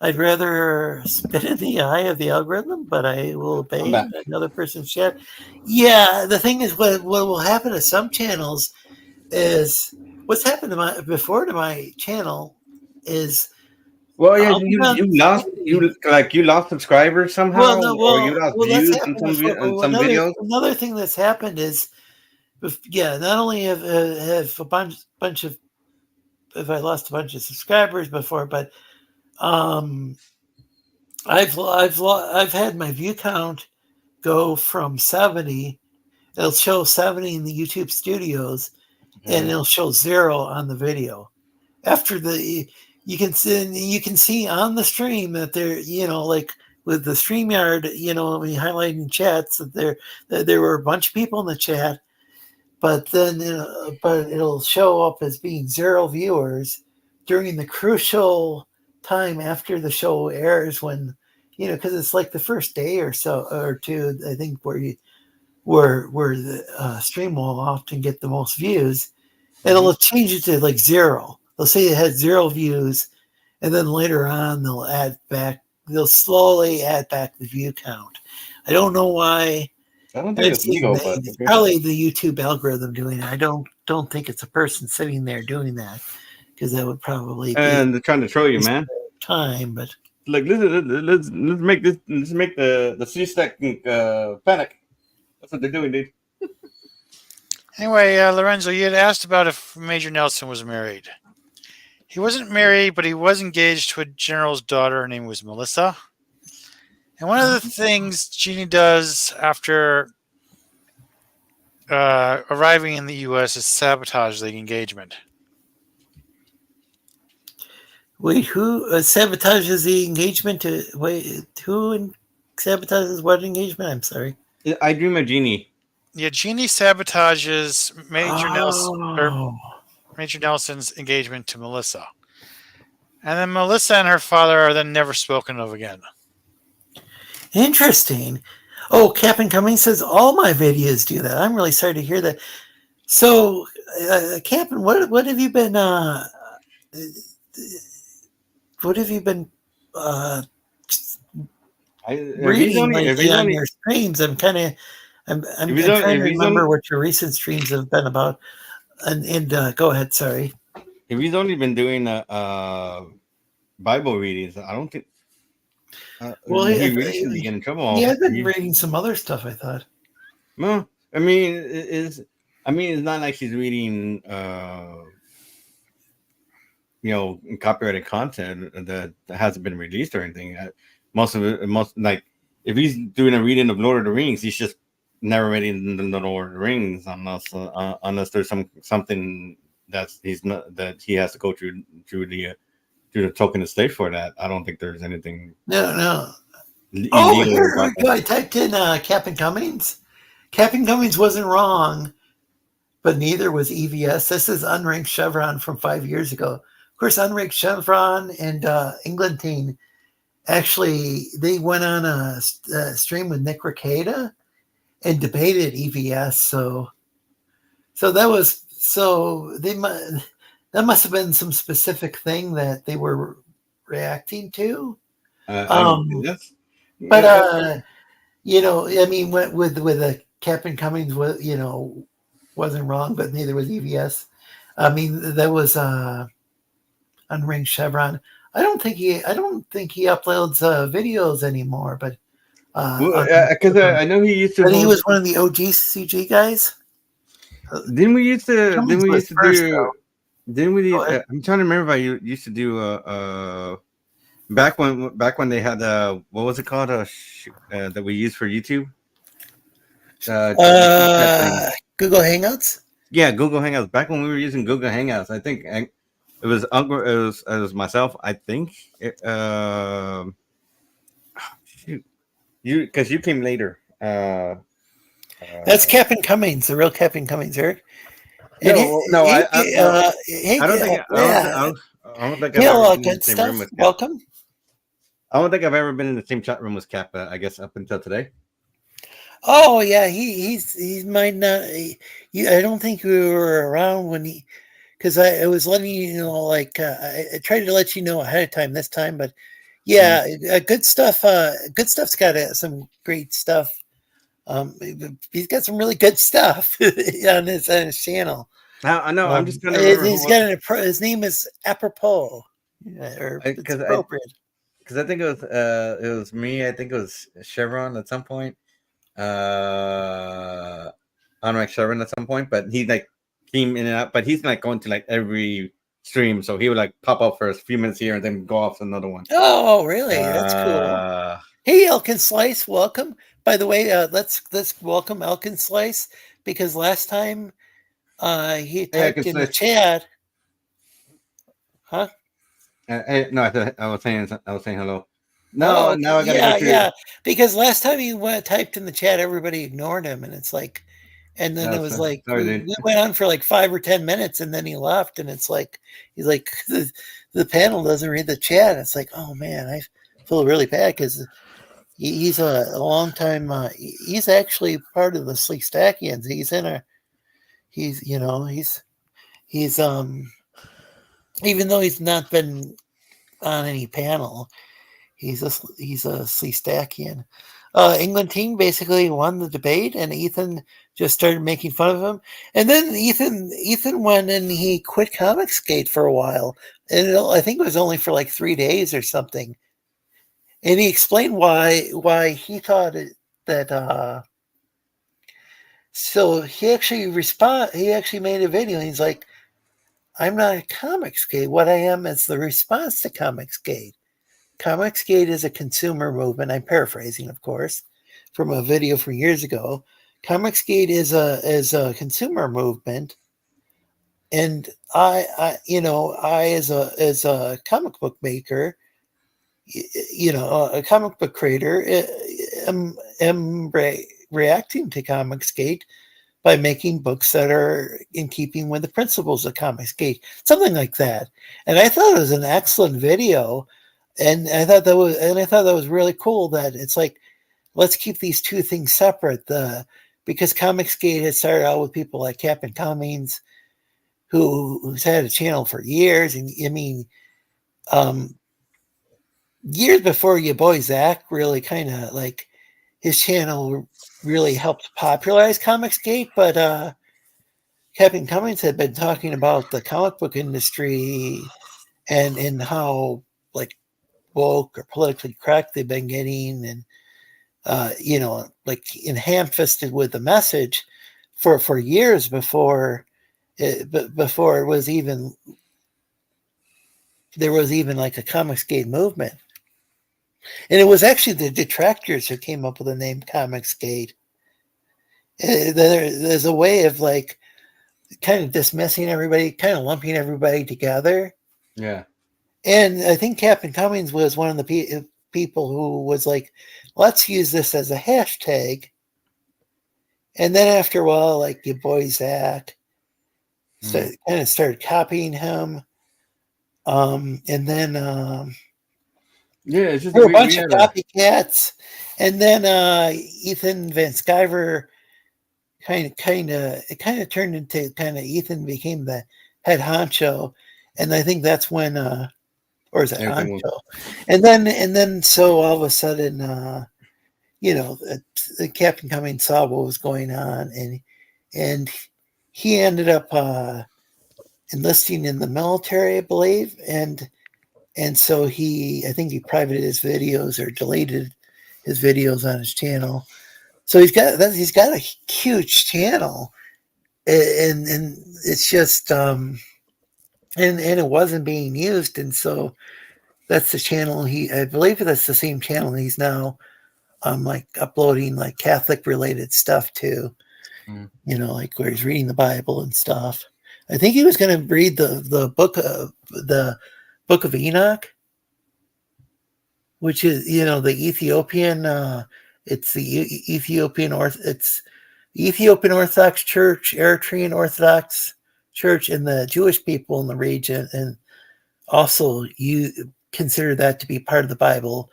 I'd rather spit in the eye of the algorithm, but I will obey another person's chat. Yeah, the thing is, what will happen to some channels is what's happened to my channel is. Well, yeah, you lost subscribers somehow, or you lost That's views happened on before. some videos. Another thing that's happened is, not only have a bunch of if I lost a bunch of subscribers before, but I've had my view count go from 70. It'll show 70 in the YouTube studios, and it'll show 0 on the video. After you can see on the stream that there, like with the StreamYard, when you highlight in chats that there were a bunch of people in the chat, but then but it'll show up as being 0 viewers during the crucial time after the show airs when because it's like the first day or so or two, I think, where the stream will often get the most views, and it'll change it to like 0. They'll say it had 0 views, and then later on they'll slowly add back the view count. I don't know why. I don't think it's legal, but it's probably the YouTube algorithm doing it. I don't think it's a person sitting there doing that, because that would probably be they're trying to troll you, man. Time, but like let's make the Sleestakians panic. That's what they're doing, dude. Anyway, Lorenzo, you had asked about if Major Nelson was married. He wasn't married, but he was engaged to a general's daughter. Her name was Melissa. And one of the things Jeannie does after arriving in the U.S. is sabotage the engagement. Wait, who sabotages the engagement? Who sabotages what engagement? I'm sorry. I Dream of Jeannie. Yeah, Jeannie sabotages Major Nelson's engagement to Melissa. And then Melissa and her father are then never spoken of again. Interesting. Oh, Captain Cummings says all my videos do that. I'm really sorry to hear that. So, Captain, what have you been reading lately on your streams? I'm trying to remember what your recent streams have been about. And go ahead. Sorry. If he's only been doing Bible readings, I don't think. Well, he really shouldn't be getting in trouble. Yeah, I've been reading some other stuff, I thought. Well, I mean, it's not like she's reading, copyrighted content that hasn't been released or anything. Most of it, like if he's doing a reading of Lord of the Rings, he's just narrating the Lord of the Rings, unless there's something that he has to go through the token estate for that. I don't think there's anything. No. Illegal Here about we go. I typed in Captain Cummings. Captain Cummings wasn't wrong, but neither was EVS. This is Unranked Chevron from 5 years ago. Of course, Unranked Chevron and Englentine, actually, they went on a stream with Nick Ricada and debated EVS. So that was, that must have been some specific thing that they were reacting to. Yes. But I mean, with Captain Cummings was, wasn't wrong, but neither was EVS. I mean, that was Unranked Chevron. I don't think he uploads videos anymore, but because I know he used to. But he was one of the OG CG guys. Didn't we used to? Didn't we used to do? Didn't we? I'm trying to remember if I used to do back when they had what was it called that we used for YouTube? Google Hangouts. Yeah, Google Hangouts. Back when we were using Google Hangouts, I think it was Uncle. It was myself. I think. Shoot, because you came later. That's Captain Cummings, the real Captain Cummings, Eric. I don't think. I don't think I've ever been in the same room with Cap. Welcome. I don't think I've ever been in the same chat room with Cap. I guess up until today. Oh yeah, he might not. I don't think we were around when he, because I was letting you know, like I tried to let you know ahead of time this time, but yeah, good stuff. Good stuff's got some great stuff. He's got some really good stuff on his channel. I know. I'm just gonna. His name is Apropos, or it's appropriate. Because I think it was me. I think it was Chevron at some point. Unlike Chevron at some point, but he like came in and out. But he's like going to like every stream, so he would like pop up for a few minutes here and then go off to another one. Oh, really? That's cool. Hey, Elkin Slice, welcome. By the way, let's welcome Elkin Slice, because last time he typed in the chat. Huh? No, I was saying hello. No, now I gotta go because last time he typed in the chat, everybody ignored him, and it's like, and then it was like we went on for like 5 or 10 minutes, and then he left, and it's like he's like the panel doesn't read the chat. It's like, oh man, I feel really bad because he's a long time. He's actually part of the Sleestakians. He's even though he's not been on any panel, he's a Sleestakian. Englentine basically won the debate, and Ethan just started making fun of him. And then Ethan went and he quit Comicsgate for a while, and I think it was only for like 3 days or something. And he explained why he thought that. So he actually made a video. And he's like, I'm not a Comicsgate. What I am is the response to Comicsgate. Comicsgate is a consumer movement. I'm paraphrasing, of course, from a video from years ago. Comicsgate is a consumer movement, and I as a comic book maker, a comic book creator, am reacting to Comicsgate by making books that are in keeping with the principles of Comicsgate, something like that. And I thought it was an excellent video, and I thought that was really cool. That it's like, let's keep these two things separate. Because Comicsgate has started out with people like Captain Cummings, who's had a channel for years, and I mean, years before your boy Zach really kind of like his channel really helped popularize Comicsgate, but Captain Cummings had been talking about the comic book industry and how like woke or politically correct they've been getting, and like in ham-fisted with the message. for years before before it was even there was even like a Comicsgate movement. And it was actually the detractors who came up with the name Comicsgate. There's a way of like kind of dismissing everybody, kind of lumping everybody together. Yeah. And I think Captain Cummings was one of the people who was like, let's use this as a hashtag. And then after a while, like your boy Zach kind of started copying him. And then it's just there were a bunch of copycats. And then Ethan Van Sciver it kind of turned into Ethan became the head honcho. And I think that's when or is it honcho? And then so all of a sudden Captain Cummings saw what was going on, and he ended up enlisting in the military, I believe, and so I think he privated his videos or deleted his videos on his channel. So he's got a huge channel, and it's just and it wasn't being used, and so that's the channel I believe that's the same channel he's now like uploading like Catholic related stuff to, like where he's reading the Bible and stuff. I think he was going to read the book of Enoch, which is the Ethiopian. It's the Ethiopian Orthodox Church, Eritrean Orthodox Church, and the Jewish people in the region, and also you consider that to be part of the Bible.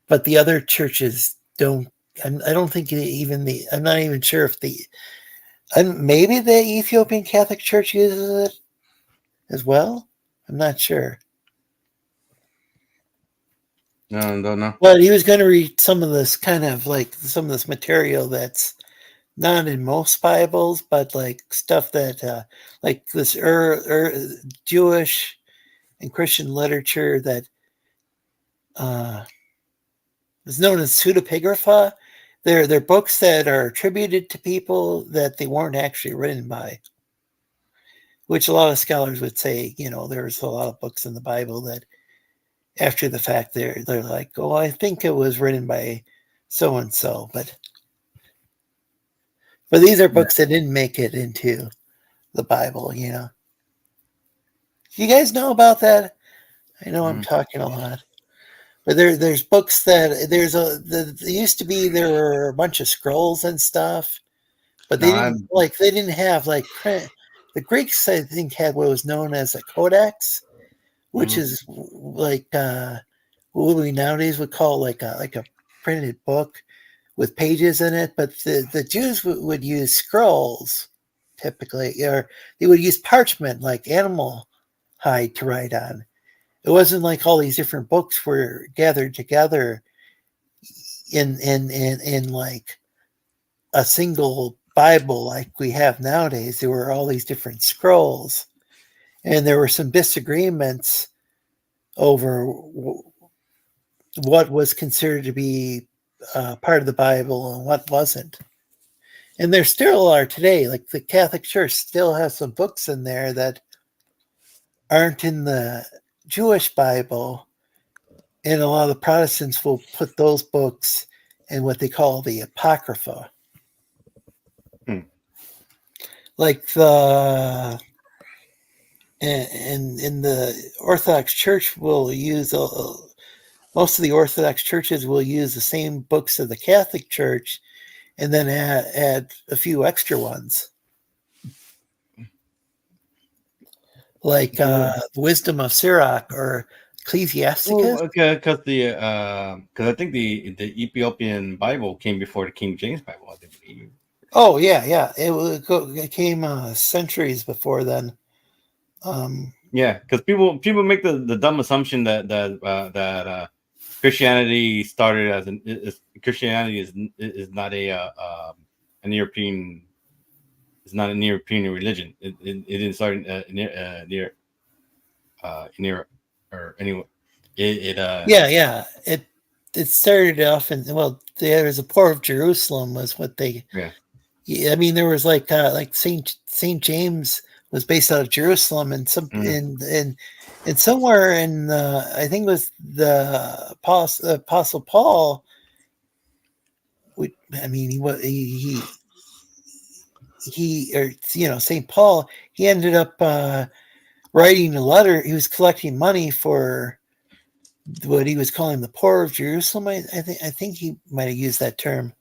But the other churches don't. I don't think I'm not even sure if maybe the Ethiopian Catholic Church uses it as well. I'm not sure. No, don't know. But he was going to read some of this some of this material that's not in most Bibles, but like stuff that like this Jewish and Christian literature that is known as pseudepigrapha. They're books that are attributed to people that they weren't actually written by, which a lot of scholars would say, there's a lot of books in the Bible that after the fact they're like, oh, I think it was written by so and so, but these are books that didn't make it into the Bible. You guys know about that? I know I'm talking a lot. But there's books that there were a bunch of scrolls and stuff, but they didn't have like print. The Greeks, I think, had what was known as a codex, which is like what we nowadays would call like a printed book with pages in it. But the Jews would use scrolls typically, or they would use parchment like animal hide to write on. It wasn't like all these different books were gathered together in like a single Bible like we have nowadays. There were all these different scrolls, and there were some disagreements over what was considered to be part of the Bible and what wasn't. And there still are today. Like the Catholic Church still has some books in there that aren't in the Jewish Bible, and a lot of the Protestants will put those books in what they call the Apocrypha. Like in the Orthodox Church will use most of the Orthodox churches will use the same books of the Catholic Church, and then add a few extra ones. Like the Wisdom of Sirach or Ecclesiasticus. Because I think the Ethiopian Bible came before the King James Bible, I believe. Oh yeah, it came centuries before then. Yeah, because people make the dumb assumption that Christianity started as Christianity is not an European. It's not an European religion. It didn't start in Europe or anywhere. It started off in there was a port of Jerusalem was what they Yeah, I mean, there was like Saint James was based out of Jerusalem, and and somewhere in I think it was the Apostle Paul. I mean, he or Saint Paul. He ended up writing a letter. He was collecting money for what he was calling the poor of Jerusalem. I think he might have used that term,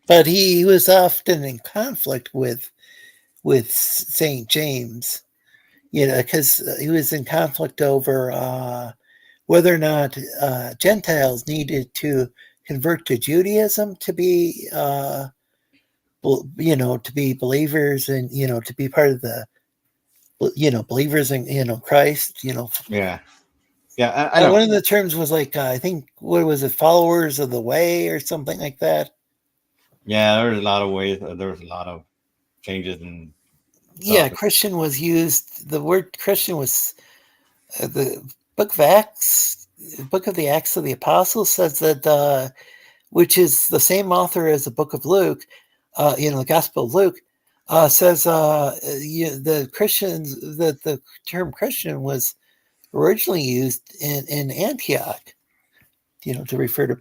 but he was often in conflict with Saint James, because he was in conflict over whether or not Gentiles needed to convert to Judaism to be to be believers and to be part of the believers in Christ. Yeah. Yeah, I know. One of the terms was like I think what was it, followers of the way or something like that. Yeah, there was a lot of ways. There was a lot of changes and Yeah, stuff. Christian was used. The word Christian was the Book of Acts. Book of the Acts of the Apostles says that, which is the same author as the Book of Luke, the Gospel of Luke, says the Christians that the term Christian was originally used in Antioch, to refer to.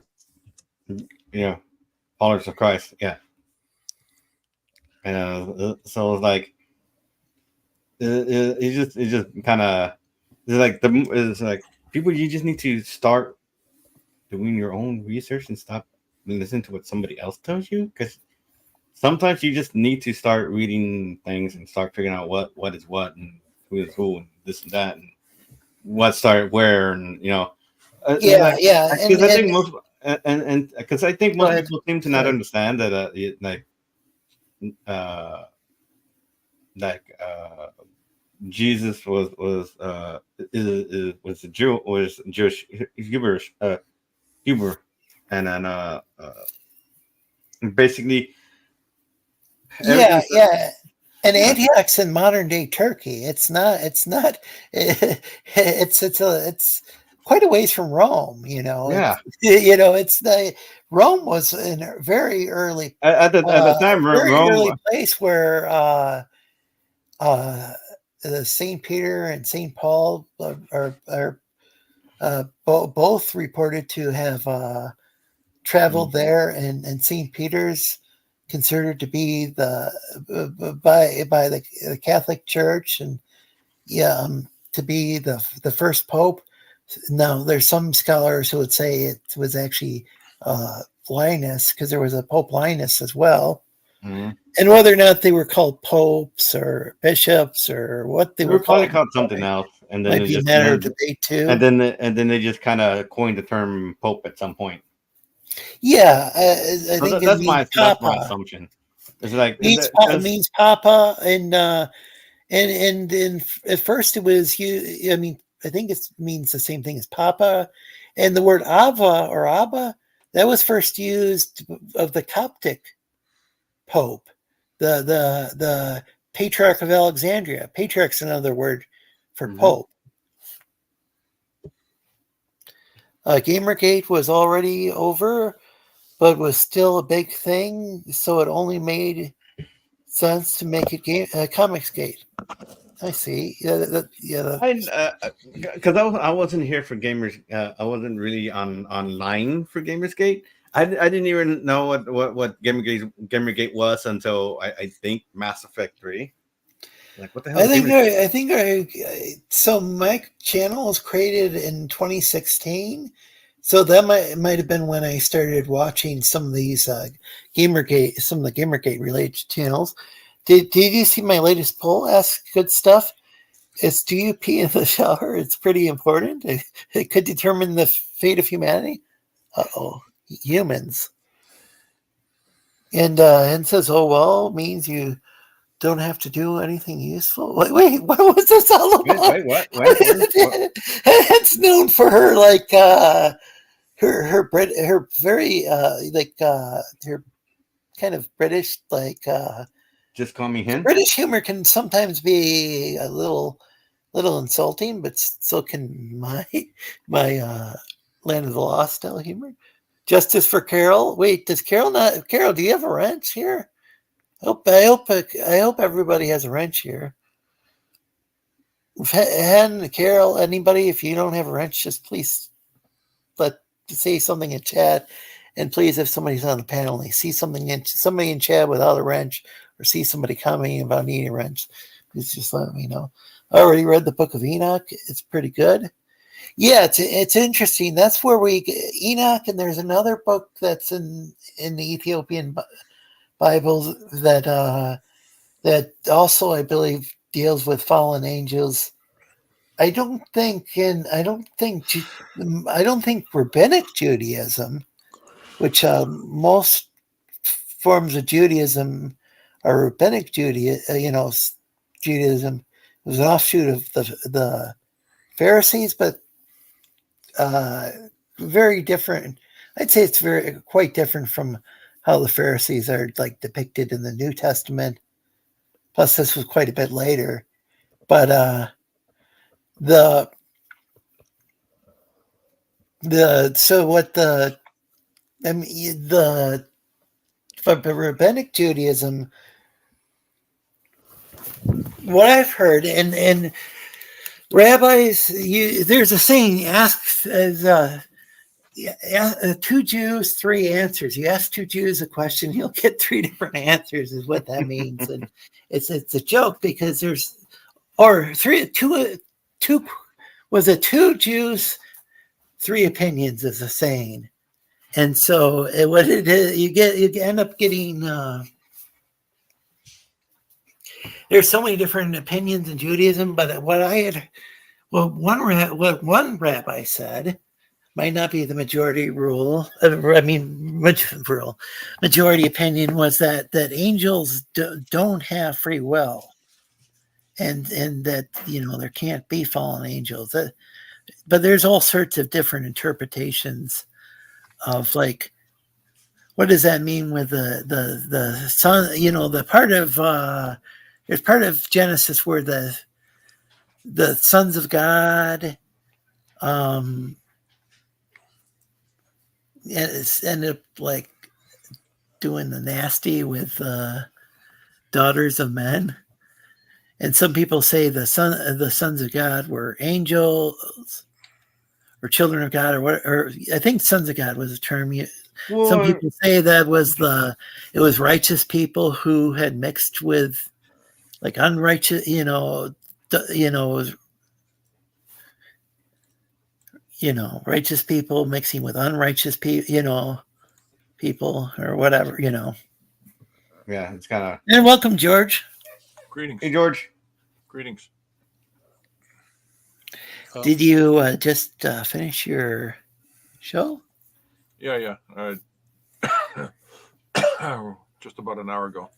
Followers of Christ. Yeah. So it's like it just kind of it's like people. You just need to start doing your own research and stop listening to what somebody else tells you, because sometimes you just need to start reading things and start figuring out what is what and who is who and this and that and what started where, and Yeah, yeah, because I think most and because I think most ahead. people seem to not understand that Jesus was a Jew, was Jewish Hebrew, and then basically Yeah, yeah. And Antioch's in modern day Turkey. It's not. It's not. It's quite a ways from Rome. Yeah. It's the Rome was in a very early at the time very Rome. early place where Saint Peter and Saint Paul are both reported to have traveled there, and Saint Peter's considered to be by the Catholic Church, and to be the first pope. Now, there's some scholars who would say it was actually Linus, because there was a Pope Linus as well. Mm-hmm. And whether or not they were called popes or bishops or what they were probably called something else, and then might be a matter of debate too. And then they just kind of coined the term pope at some point. Yeah, I think that's my assumption. It's like it means Papa, and at first it was I mean, I think it means the same thing as Papa, and the word Ava or Abba, that was first used of the Coptic Pope, the Patriarch of Alexandria. Patriarch's another word for Pope. Gamergate was already over, but was still a big thing, so it only made sense to make it Comicsgate. I see. Because I wasn't here for Gamers. I wasn't really online for Gamersgate. I didn't even know what Gamergate was until I think Mass Effect 3. Like, what the hell? I think so my channel was created in 2016. So that might have been when I started watching some of these some of the Gamergate related channels. Did you see my latest poll? Ask good stuff. It's, do you pee in the shower? It's pretty important. It could determine the fate of humanity. Humans. And says, oh, well, means you don't have to do anything useful. Wait, what was this all about? Wait, what? It's known for her, like, her very, her kind of British, like, just call me him. British humor can sometimes be a little insulting, but so can my Land of the Lost style humor. Justice for Carol. Wait, does Carol not? Carol, do you have a wrench here? I hope everybody has a wrench here. And Carol, anybody, if you don't have a wrench, just please say something in chat. And please, if somebody's on the panel and they see somebody in chat without a wrench, or see somebody commenting about needing a wrench, please just let me know. I already read the Book of Enoch. It's pretty good. Yeah, it's interesting. That's where we Enoch, and there's another book that's in the Ethiopian Bibles that also, I believe, deals with fallen angels. I don't think rabbinic Judaism, which most forms of Judaism are rabbinic Judaism. Judaism was an offshoot of the Pharisees, but very different. I'd say it's quite different from how the Pharisees are like depicted in the New Testament. Plus, this was quite a bit later. But rabbinic Judaism, what I've heard, and rabbis, there's a saying: two Jews, three answers. You ask two Jews a question, you'll get three different answers. Is what that means, and it's a joke because two Jews, three opinions is a saying, and so what it is, you end up getting. There's so many different opinions in Judaism, but what one rabbi said might not be the majority rule. Majority opinion was that angels don't have free will, and that there can't be fallen angels. But there's all sorts of different interpretations of like, what does that mean with the sun? The part of there's part of Genesis where the sons of God ended up like doing the nasty with daughters of men, and some people say the sons of God were angels or children of God, or I think sons of God was a term. Some people say that it was righteous people who had mixed with like unrighteous, righteous people mixing with unrighteous people, people or whatever, Yeah, it's kind of. And welcome, George. Greetings. Hey, George. Greetings. Did you just finish your show? Yeah. Just about an hour ago.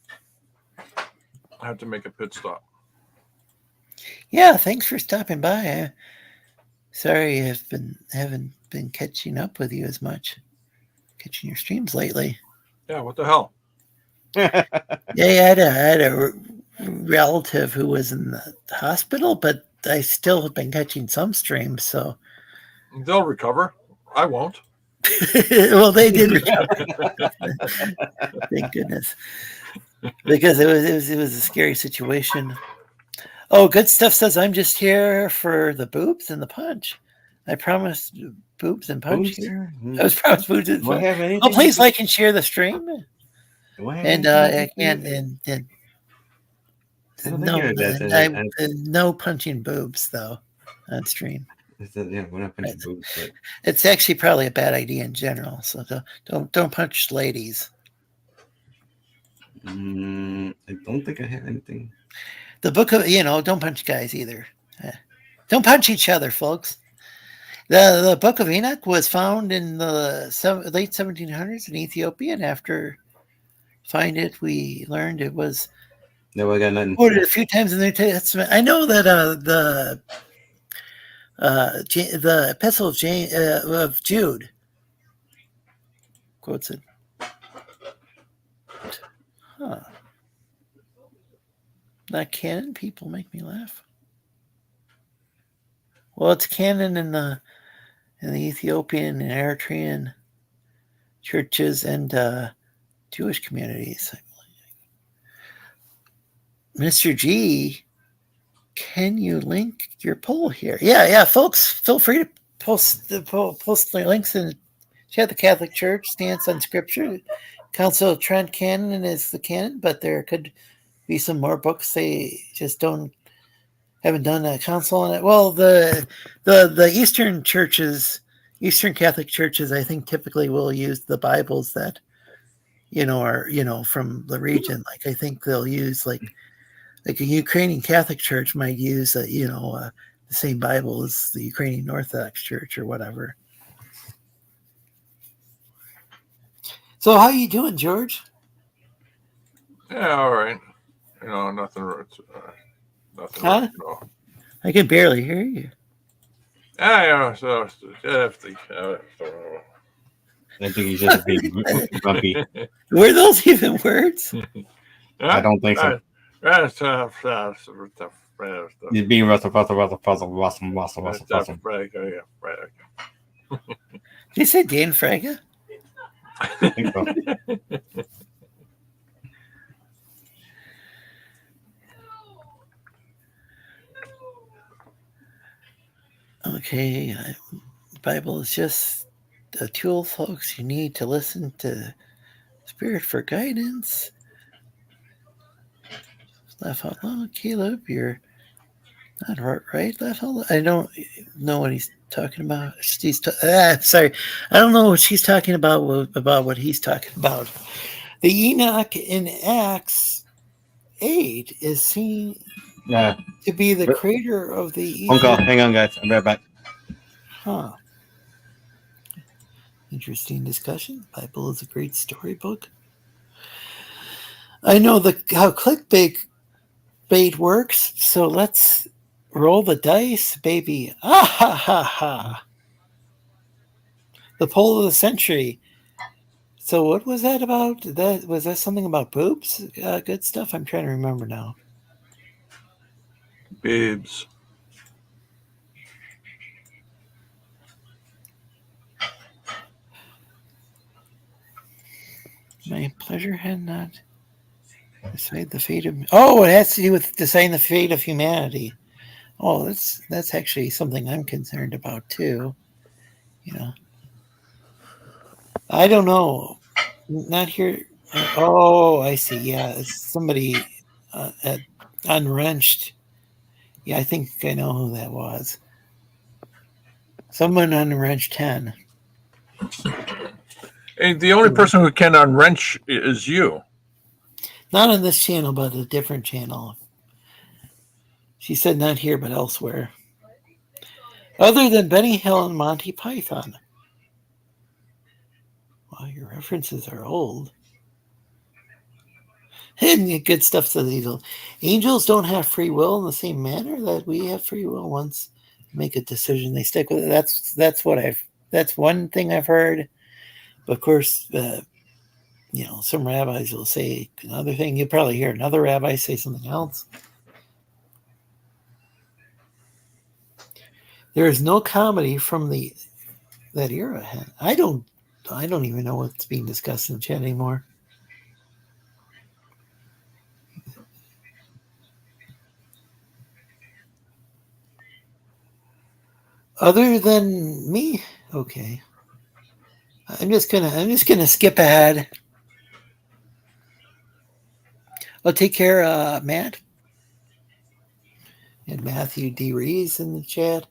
I had to make a pit stop. Yeah, thanks for stopping by. Sorry I haven't been catching up with you as much. Catching your streams lately. Yeah, what the hell? Yeah, I had a relative who was in the hospital, but I still have been catching some streams, so They'll recover. I won't. Well, they did recover. Thank goodness. Because it was a scary situation. Oh, Good Stuff says I'm just here for the boobs and the punch. I promised boobs and punch here. I was promised boobs and punch. Oh, please like and share the stream. And I can't and no punching boobs though on stream. Yeah, we're not punching boobs, but it's actually probably a bad idea in general. So don't punch ladies. I don't think I have anything. The book of don't punch guys either. Don't punch each other, folks. The Book of Enoch was found in the late 1700s in Ethiopia, and after we learned it was No, I got nothing. quoted a few times in the New Testament. I know that the Epistle of Jude quotes it. Huh. Not canon. People make me laugh. Well, it's canon in the Ethiopian and Eritrean churches and Jewish communities. Mr. G, can you link your poll here? Yeah, folks, feel free to post the links in the chat. The Catholic Church stance on Scripture. Council of Trent canon is the canon, but there could be some more books they just haven't done a council on it. Well, the Eastern churches, Eastern Catholic churches, I think typically will use the Bibles that are from the region. Like I think they'll use like a Ukrainian Catholic church might use the same Bible as the Ukrainian Orthodox Church or whatever. So how you doing, George? Yeah, all right. Nothing. Nothing. Huh? I can barely hear you. Yeah. So I think he's just being grumpy. Were those even words? I don't think so. He's being Russell. Did you say Dan Fraga? I think so. Okay, the Bible is just a tool, folks. You need to listen to Spirit for guidance. Laugh out loud, Caleb. You're not right. Laugh out loud. I don't know what he's talking about. Sorry, I don't know what she's talking about what he's talking about. The Enoch in Acts 8 is seen to be the creator of the. Hang on, guys. I'll be right back. Huh. Interesting discussion. Bible is a great storybook. I know how clickbait works, so let's roll the dice, baby. Ah ha ha ha. The poll of the century. So what was that about? Was that something about boobs? Good stuff. I'm trying to remember now. Babes. My pleasure had not decided the fate of. Oh, it has to do with deciding the fate of humanity. Oh, that's actually something I'm concerned about too. I don't know. Not here. Oh, I see. Yeah, it's somebody at Unwrenched. Yeah, I think I know who that was. Someone on Wrench 10. Hey, the only person who can unwrench is you. Not on this channel, but a different channel. She said not here, but elsewhere. Other than Benny Hill and Monty Python. Wow, your references are old. And good stuff to the angels don't have free will in the same manner that we have free will. Once they make a decision, they stick with it. That's one thing I've heard. But of course, some rabbis will say another thing. You'll probably hear another rabbi say something else. There is no comedy from that era. I don't even know what's being discussed in the chat anymore. Other than me, okay. I'm just gonna skip ahead. I'll take care, Matt. And Matthew D. Rees in the chat.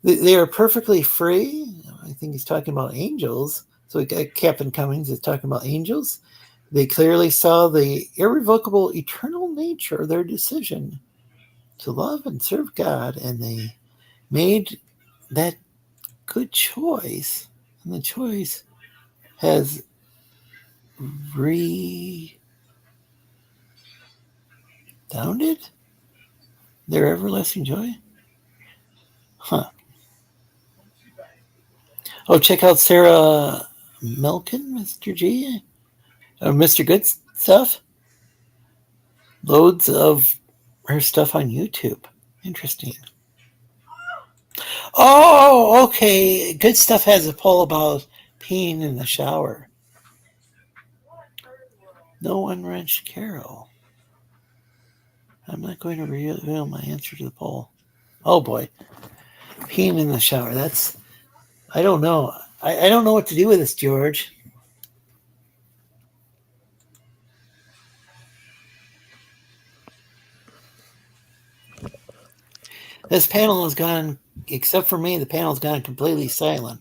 They are perfectly free. I think he's talking about angels. So Captain Cummings is talking about angels. They clearly saw the irrevocable eternal nature of their decision to love and serve God, and they made that good choice. And the choice has redounded their everlasting joy. Huh. Oh, check out Sarah Milken, Mr. G. Mr. Good Stuff. Loads of her stuff on YouTube. Interesting. Oh, okay. Good Stuff has a poll about peeing in the shower. No unwrenched Carol. I'm not going to reveal my answer to the poll. Oh boy. Peeing in the shower. That's, I don't know. I don't know what to do with this, George. This panel has gone, except for me, the panel's gone completely silent.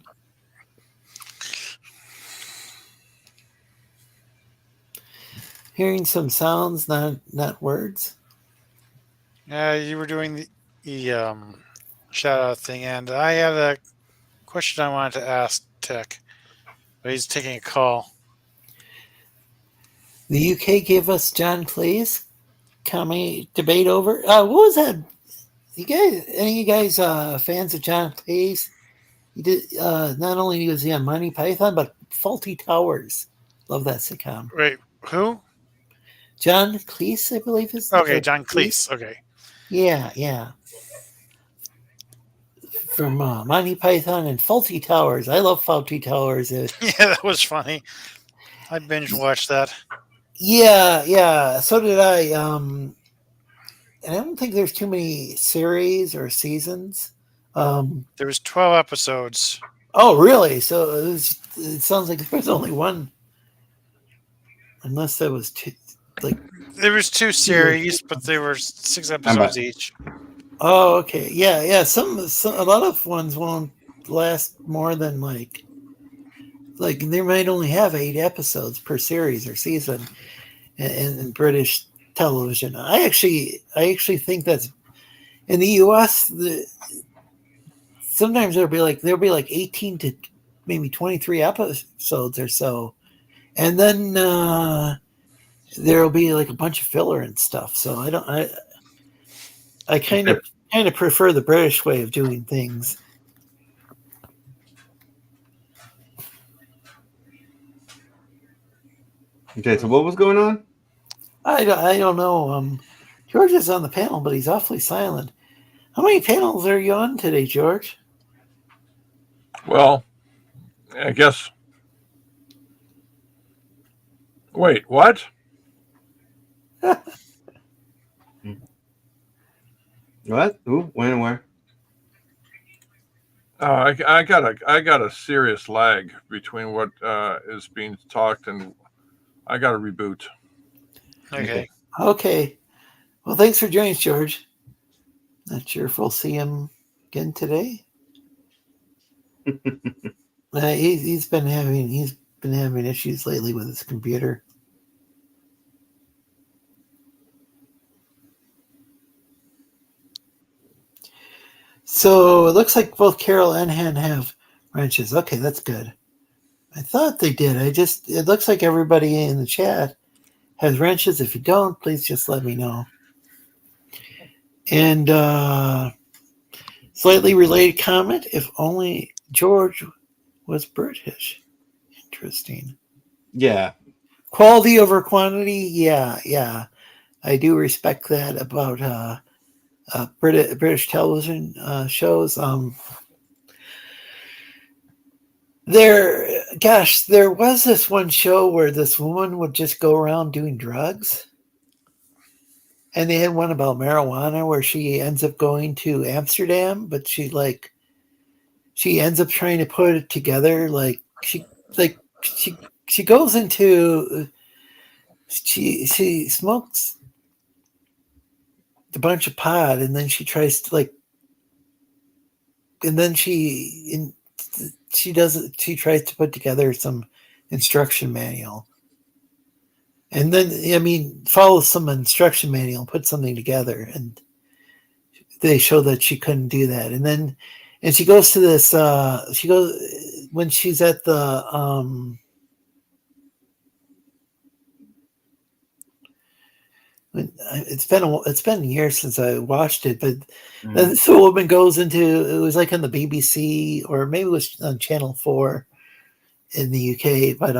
Hearing some sounds, not words. You were doing the shout out thing, and I had a question I wanted to ask Tech, but he's taking a call. The UK gave us John Cleese. Comedy debate over. What was that? You guys, any of you guys fans of John Cleese? He did. Not only was he on Monty Python, but Faulty Towers. Love that sitcom. Wait, who? John Cleese, I believe is. Okay, John Cleese. Okay. Yeah. From Monty Python and Faulty Towers. I love Faulty Towers. Yeah, that was funny. I binge watched that. Yeah. So did I. And I don't think there's too many series or seasons. There was 12 episodes. Oh, really? So it sounds like there was only one. Unless there was two. Like there was 2 series, but there were 6 episodes each. Oh, okay. Yeah. Some a lot of ones won't last more than like they might only have 8 episodes per series or season in British television. I actually think that's in the US. Sometimes there'll be like 18 to maybe 23 episodes or so, and then there'll be like a bunch of filler and stuff. So I kind of prefer the British way of doing things. Okay, so what was going on? I don't know. George is on the panel, but he's awfully silent. How many panels are you on today, George? Well, I guess. Wait, what? What? Who? When and where? I got a serious lag between what is being talked and I got to reboot. Okay. Well, thanks for joining us, George. Not sure if we'll see him again today. He's been having issues lately with his computer. So it looks like both Carol and Han have wrenches. Okay, that's good. I thought they did. It looks like everybody in the chat has wrenches. If you don't, please just let me know. And slightly related comment, if only George was British. Interesting. Yeah. Quality over quantity. Yeah. I do respect that about British television shows. There was this one show where this woman would just go around doing drugs. And they had one about marijuana where she ends up going to Amsterdam, but she ends up trying to put it together. She goes into, she smokes a bunch of pot, and then she tries to she tries to put together some instruction manual. And then, follows some instruction manual, put something together, and they show that she couldn't do that. And she goes to this, when she's at the, it's been years since I watched it, but this woman goes into, it was like on the BBC, or maybe it was on Channel 4 in the UK, but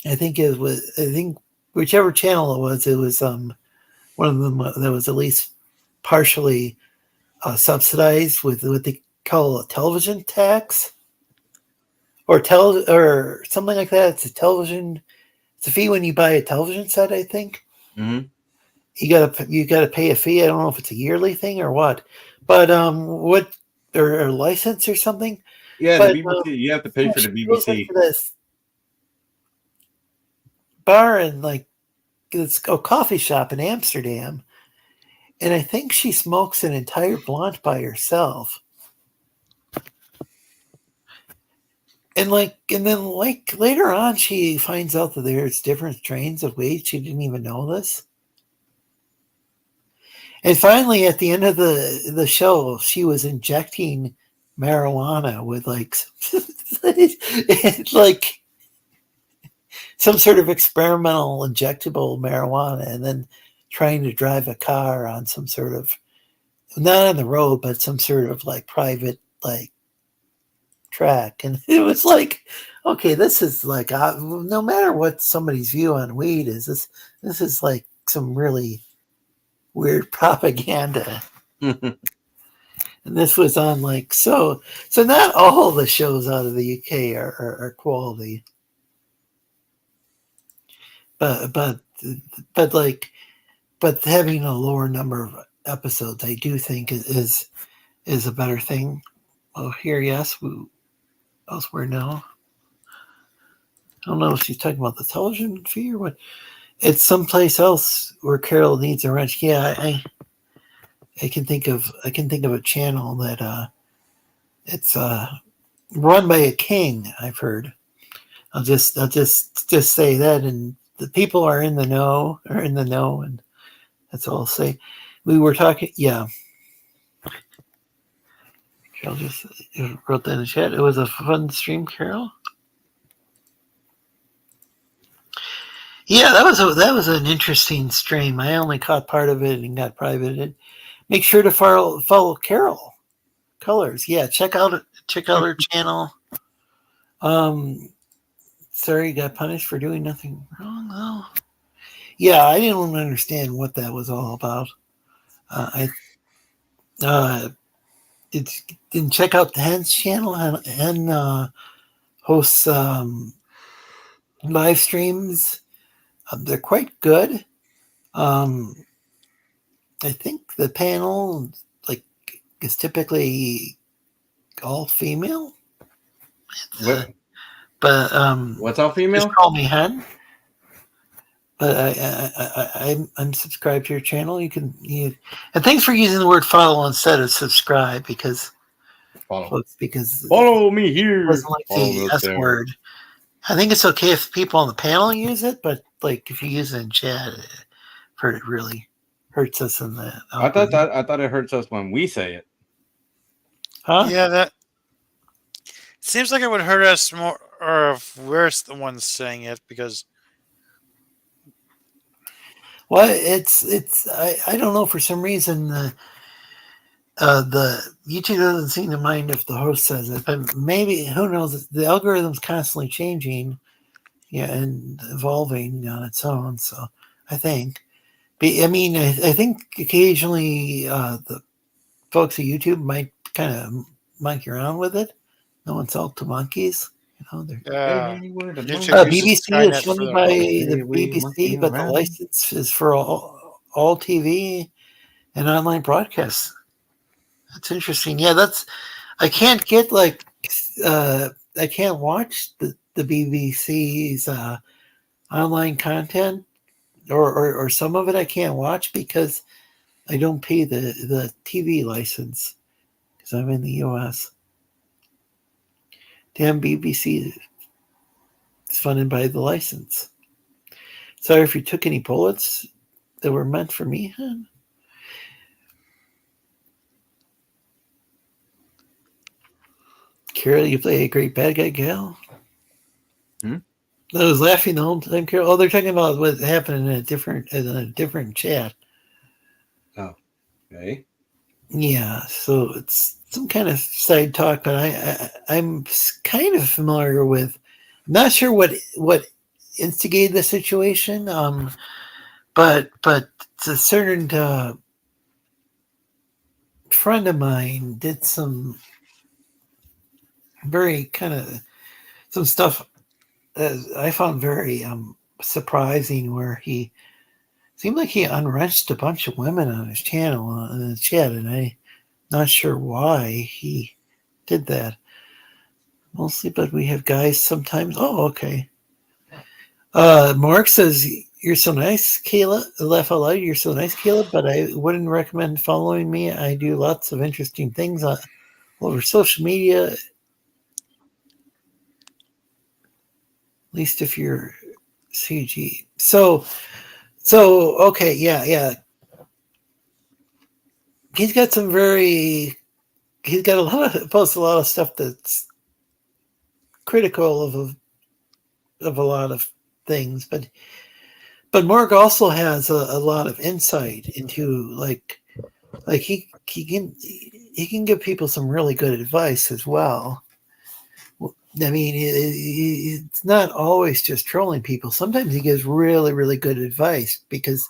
I think whichever channel it was one of them that was at least partially subsidized with what they call a television tax, or something like that. It's a television. It's a fee when you buy a television set, I think. Mm-hmm. You gotta pay a fee. I don't know if it's a yearly thing or what, but what or license or something. Yeah, But the BBC. You have to pay for the she goes BBC. into this bar and like it's a coffee shop in Amsterdam, and I think she smokes an entire blunt by herself. And then later on, she finds out that there's different strains of weed. She didn't even know this. And finally, at the end of the show, she was injecting marijuana with like like some sort of experimental injectable marijuana, and then trying to drive a car on some sort of not on the road, but some sort of like private like track. And it was like, okay, this is like no matter what somebody's view on weed is, this is like some really weird propaganda. Mm-hmm. And this was on like so not all the shows out of the UK are quality, but like but having a lower number of episodes I do think is a better thing. Oh, here, yes, elsewhere, no. I don't know if she's talking about the television fee or what. It's someplace else where Carol needs a wrench. Yeah, I can think of a channel that it's run by a king. I've heard. I'll just say that, and the people are in the know, and that's all I'll say. We were talking, yeah. Carol just wrote that in the chat. It was a fun stream, Carol. Yeah, that was an interesting stream. I only caught part of it and got privated. Make sure to follow Carol Colors. Yeah, check out her channel. Sorry, you got punished for doing nothing wrong. Oh, yeah, I didn't understand what that was all about. Didn't check out the Hen's channel and hosts live streams. They're quite good. I think the panel like is typically all female. What? But What's all female? just call me Hen. But I'm subscribed to your channel. And thanks for using the word follow instead of subscribe because Follow me here. It doesn't like the S word. I think it's okay if people on the panel use it, but like if you use it in chat, I've heard it really hurts us in the. I thought it hurts us when we say it. Huh? Yeah, that seems like it would hurt us more, or if we're the ones saying it, because. Well, I don't know, for some reason the YouTube doesn't seem to mind if the host says it, but maybe, who knows, the algorithm's constantly changing, and evolving on its own. So I think, I think occasionally the folks at YouTube might kind of monkey around with it. No insult to monkeys. BBC is funded by the BBC, but the license is for all TV and online broadcasts. That's interesting. Yeah, I can't get I can't watch the BBC's online content or some of it I can't watch because I don't pay the TV license because I'm in the US. Damn, BBC is funded by the license. Sorry if you took any bullets that were meant for me, huh? Carol, you play a great bad guy, Gal. I was laughing the whole time, Carol. Oh, they're talking about what happened in a different chat. Oh, okay. Yeah, so it's some kind of side talk, but I'm kind of familiar with. I'm not sure what instigated the situation, but a certain friend of mine did some very kind of some stuff I found very surprising, where he seemed like he unwrenched a bunch of women on his channel in the chat, and I'm not sure why he did that. Mostly, but we have guys sometimes. Oh, okay. Mark says, "You're so nice, Kayla." Laugh out loud. You're so nice, Kayla, but I wouldn't recommend following me. I do lots of interesting things all over social media. At least if you're CG. So okay, yeah. He's got some very. He's got posts a lot of stuff that's critical of a lot of things, but Mark also has a lot of insight into like he can give people some really good advice as well. I mean, it's not always just trolling people. Sometimes he gives really, really good advice because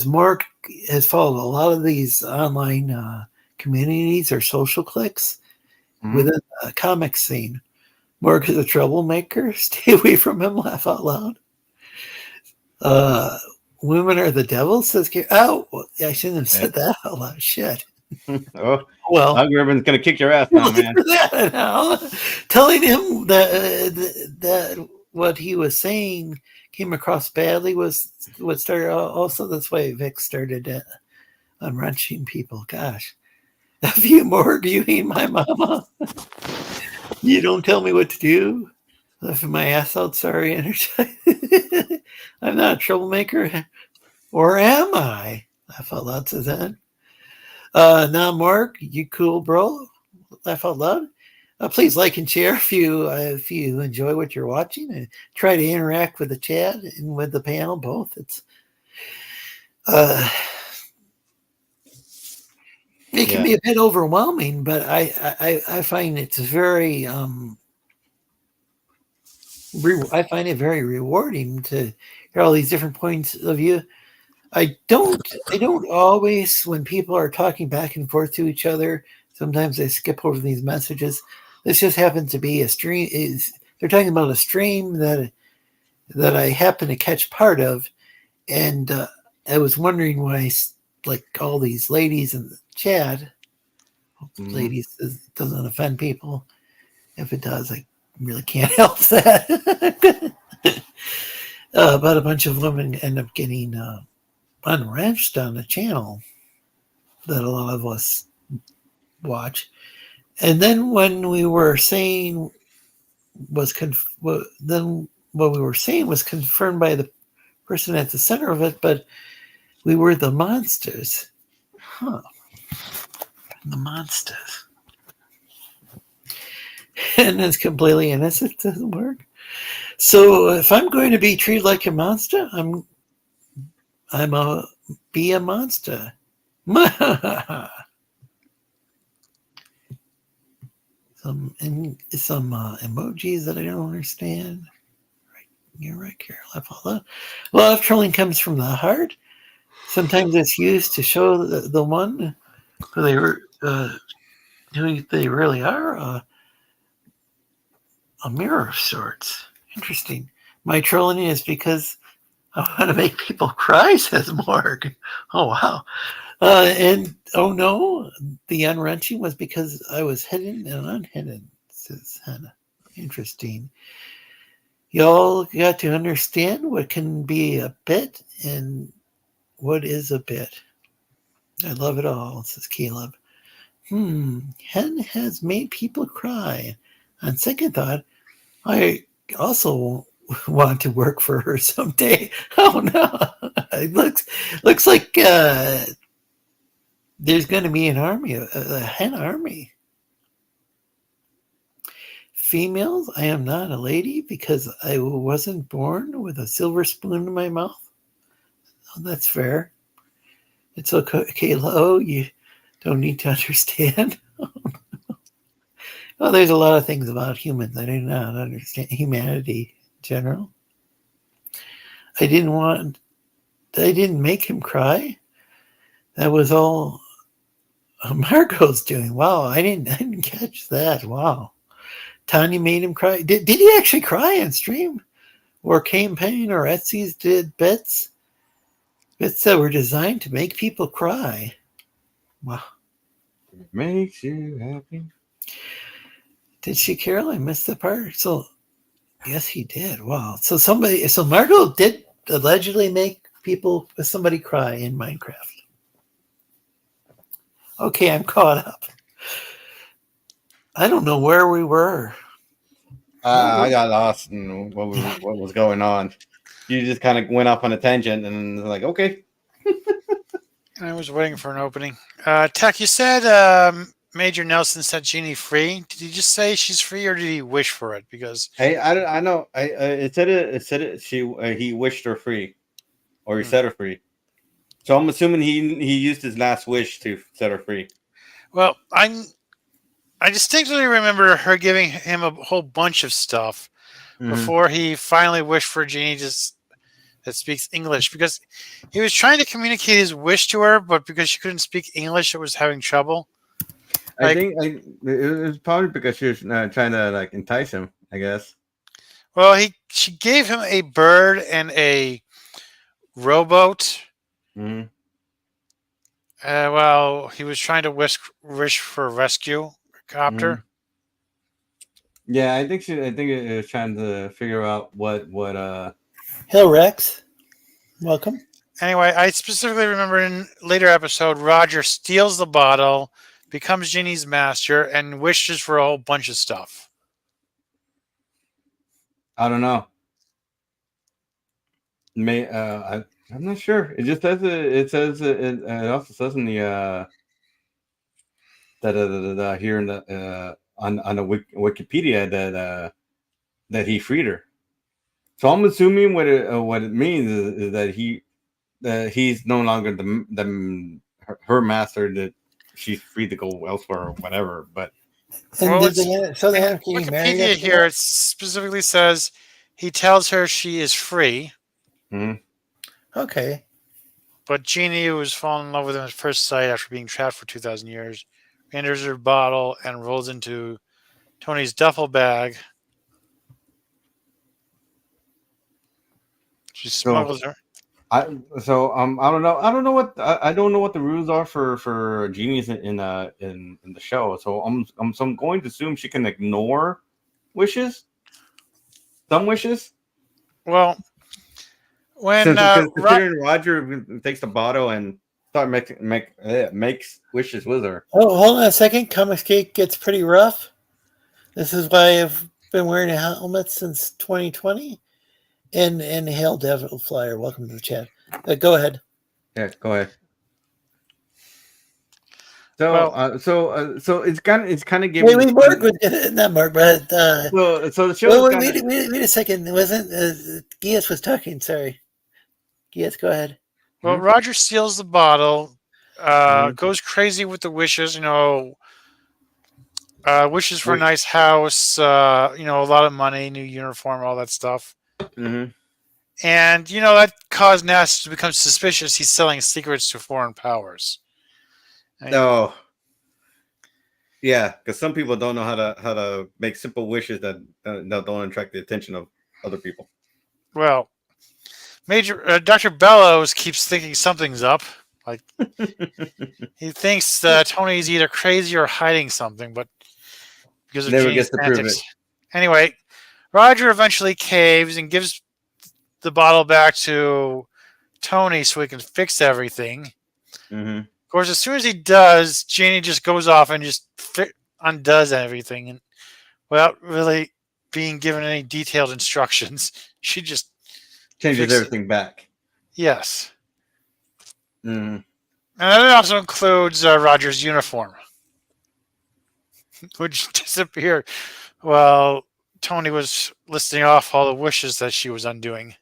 Mark has followed a lot of these online communities or social cliques within the comic scene. Mark is a troublemaker. Stay away from him. Laugh out loud. Women are the devil, says Gary. Oh, I shouldn't have said that out loud. Shit. Oh, well, algorithm's gonna kick your ass now, man. Now. Telling him that what he was saying came across badly was what started. Also, that's why Vic started unwrenching people. Gosh, a few more viewing my mama. You don't tell me what to do. Laughing my ass out. Sorry, energized. I'm not a troublemaker, or am I? Laugh out loud, says that. Now, Mark, you cool, bro? Laugh out loud. Please like and share if you enjoy what you're watching, and try to interact with the chat and with the panel both. It's it can be a bit overwhelming, but I find it's very I find it very rewarding to hear all these different points of view. I don't always, when people are talking back and forth to each other, sometimes I skip over these messages. This just happens to be a stream. They're talking about a stream that I happen to catch part of, and I was wondering why, like, all these ladies in the chat, ladies doesn't offend people. If it does, I really can't help that. But a bunch of women end up getting unwrenched on the channel that a lot of us watch. And then when we were saying then what we were saying was confirmed by the person at the center of it, but we were the monsters. Huh. The monsters. And it's completely innocent. It doesn't work. So if I'm going to be treated like a monster, be a monster. some emojis that I don't understand. Right, you're right, Carol. Love trolling comes from the heart. Sometimes it's used to show the one who they really are. A mirror of sorts. Interesting. My trolling is because I want to make people cry, says Mark. Oh, wow. And oh no, the unwrenching was because I was hidden and unhidden, says Hannah. Interesting. Y'all got to understand what can be a bit and what is a bit. I love it all, says Caleb. Hen has made people cry. On second thought, I also want to work for her someday. Oh no! It looks like there's going to be an army, a hen army. Females, I am not a lady because I wasn't born with a silver spoon in my mouth. Oh, that's fair. It's okay, Kayla. You don't need to understand. Well, there's a lot of things about humans I do not understand. Humanity in general. I didn't make him cry. That was all Marco's doing. Wow, I didn't catch that. Wow. Tanya made him cry. Did he actually cry on stream? Or campaign or Etsy's did bits? Bits that were designed to make people cry. Wow. Makes you happy. Did she, Carol? I missed the part. So, yes, he did. Wow. So Margot did allegedly make somebody cry in Minecraft. Okay, I'm caught up. I don't know where we were. I got lost in what was going on. You just kind of went off on a tangent and like, okay. I was waiting for an opening. Tech, you said Major Nelson set Jeannie free. Did he just say she's free, or did he wish for it? Because Hey, I know. It said it. He wished her free, or he set her free. So I'm assuming he used his last wish to set her free. Well, I distinctly remember her giving him a whole bunch of stuff before he finally wished for Jeannie that speaks English, because he was trying to communicate his wish to her, but because she couldn't speak English, it was having trouble. I think it was probably because she was trying to like entice him, I guess. Well, she gave him a bird and a rowboat. Mm-hmm. Well, he was trying to wish for a rescue copter. Mm-hmm. Yeah, I think it was trying to figure out what Hill Rex, welcome. Anyway, I specifically remember in later episode, Roger steals the bottle, becomes Ginny's master, and wishes for a whole bunch of stuff. I don't know. I'm not sure. It just says it also says in the that here in the on the Wikipedia that he freed her. So I'm assuming what it means is that he's no longer her master, that she's free to go elsewhere or whatever. But Wikipedia here, it specifically says he tells her she is free. Mm-hmm. Okay. But Jeannie, who was falling in love with him at first sight after being trapped for 2,000 years, enters her bottle and rolls into Tony's duffel bag. She smuggles her. I don't know. I don't know what the rules are for genies in the show. So I'm going to assume she can ignore wishes. Some wishes. Well, when considering Roger takes the bottle and makes wishes with her. Oh, hold on a second. Comics Cake gets pretty rough. This is why I've been wearing a helmet since 2020. And Hail Devil Flyer, welcome to the chat. Go ahead. Yeah, go ahead. So so it's kind of giving. Wait, Mark was not Mark, but so the show. Wait a second. It wasn't Gias was talking. Sorry, Gias, go ahead. Well, Roger steals the bottle, goes crazy with the wishes. Wishes for a nice house. A lot of money, new uniform, all that stuff. Mm-hmm. And that caused NASA to become suspicious. He's selling secrets to foreign powers. No. Yeah, because some people don't know how to make simple wishes that don't attract the attention of other people. Well, Dr. Bellows keeps thinking something's up. Like he thinks Tony's either crazy or hiding something, but because of never Gene's gets to prove it. Anyway, Roger eventually caves and gives the bottle back to Tony so he can fix everything. Mm-hmm. Of course, as soon as he does, Jeannie just goes off and just undoes everything, and without really being given any detailed instructions, she just changes everything back. Yes. Mm-hmm. And that also includes Roger's uniform, which disappeared while Tony was listing off all the wishes that she was undoing.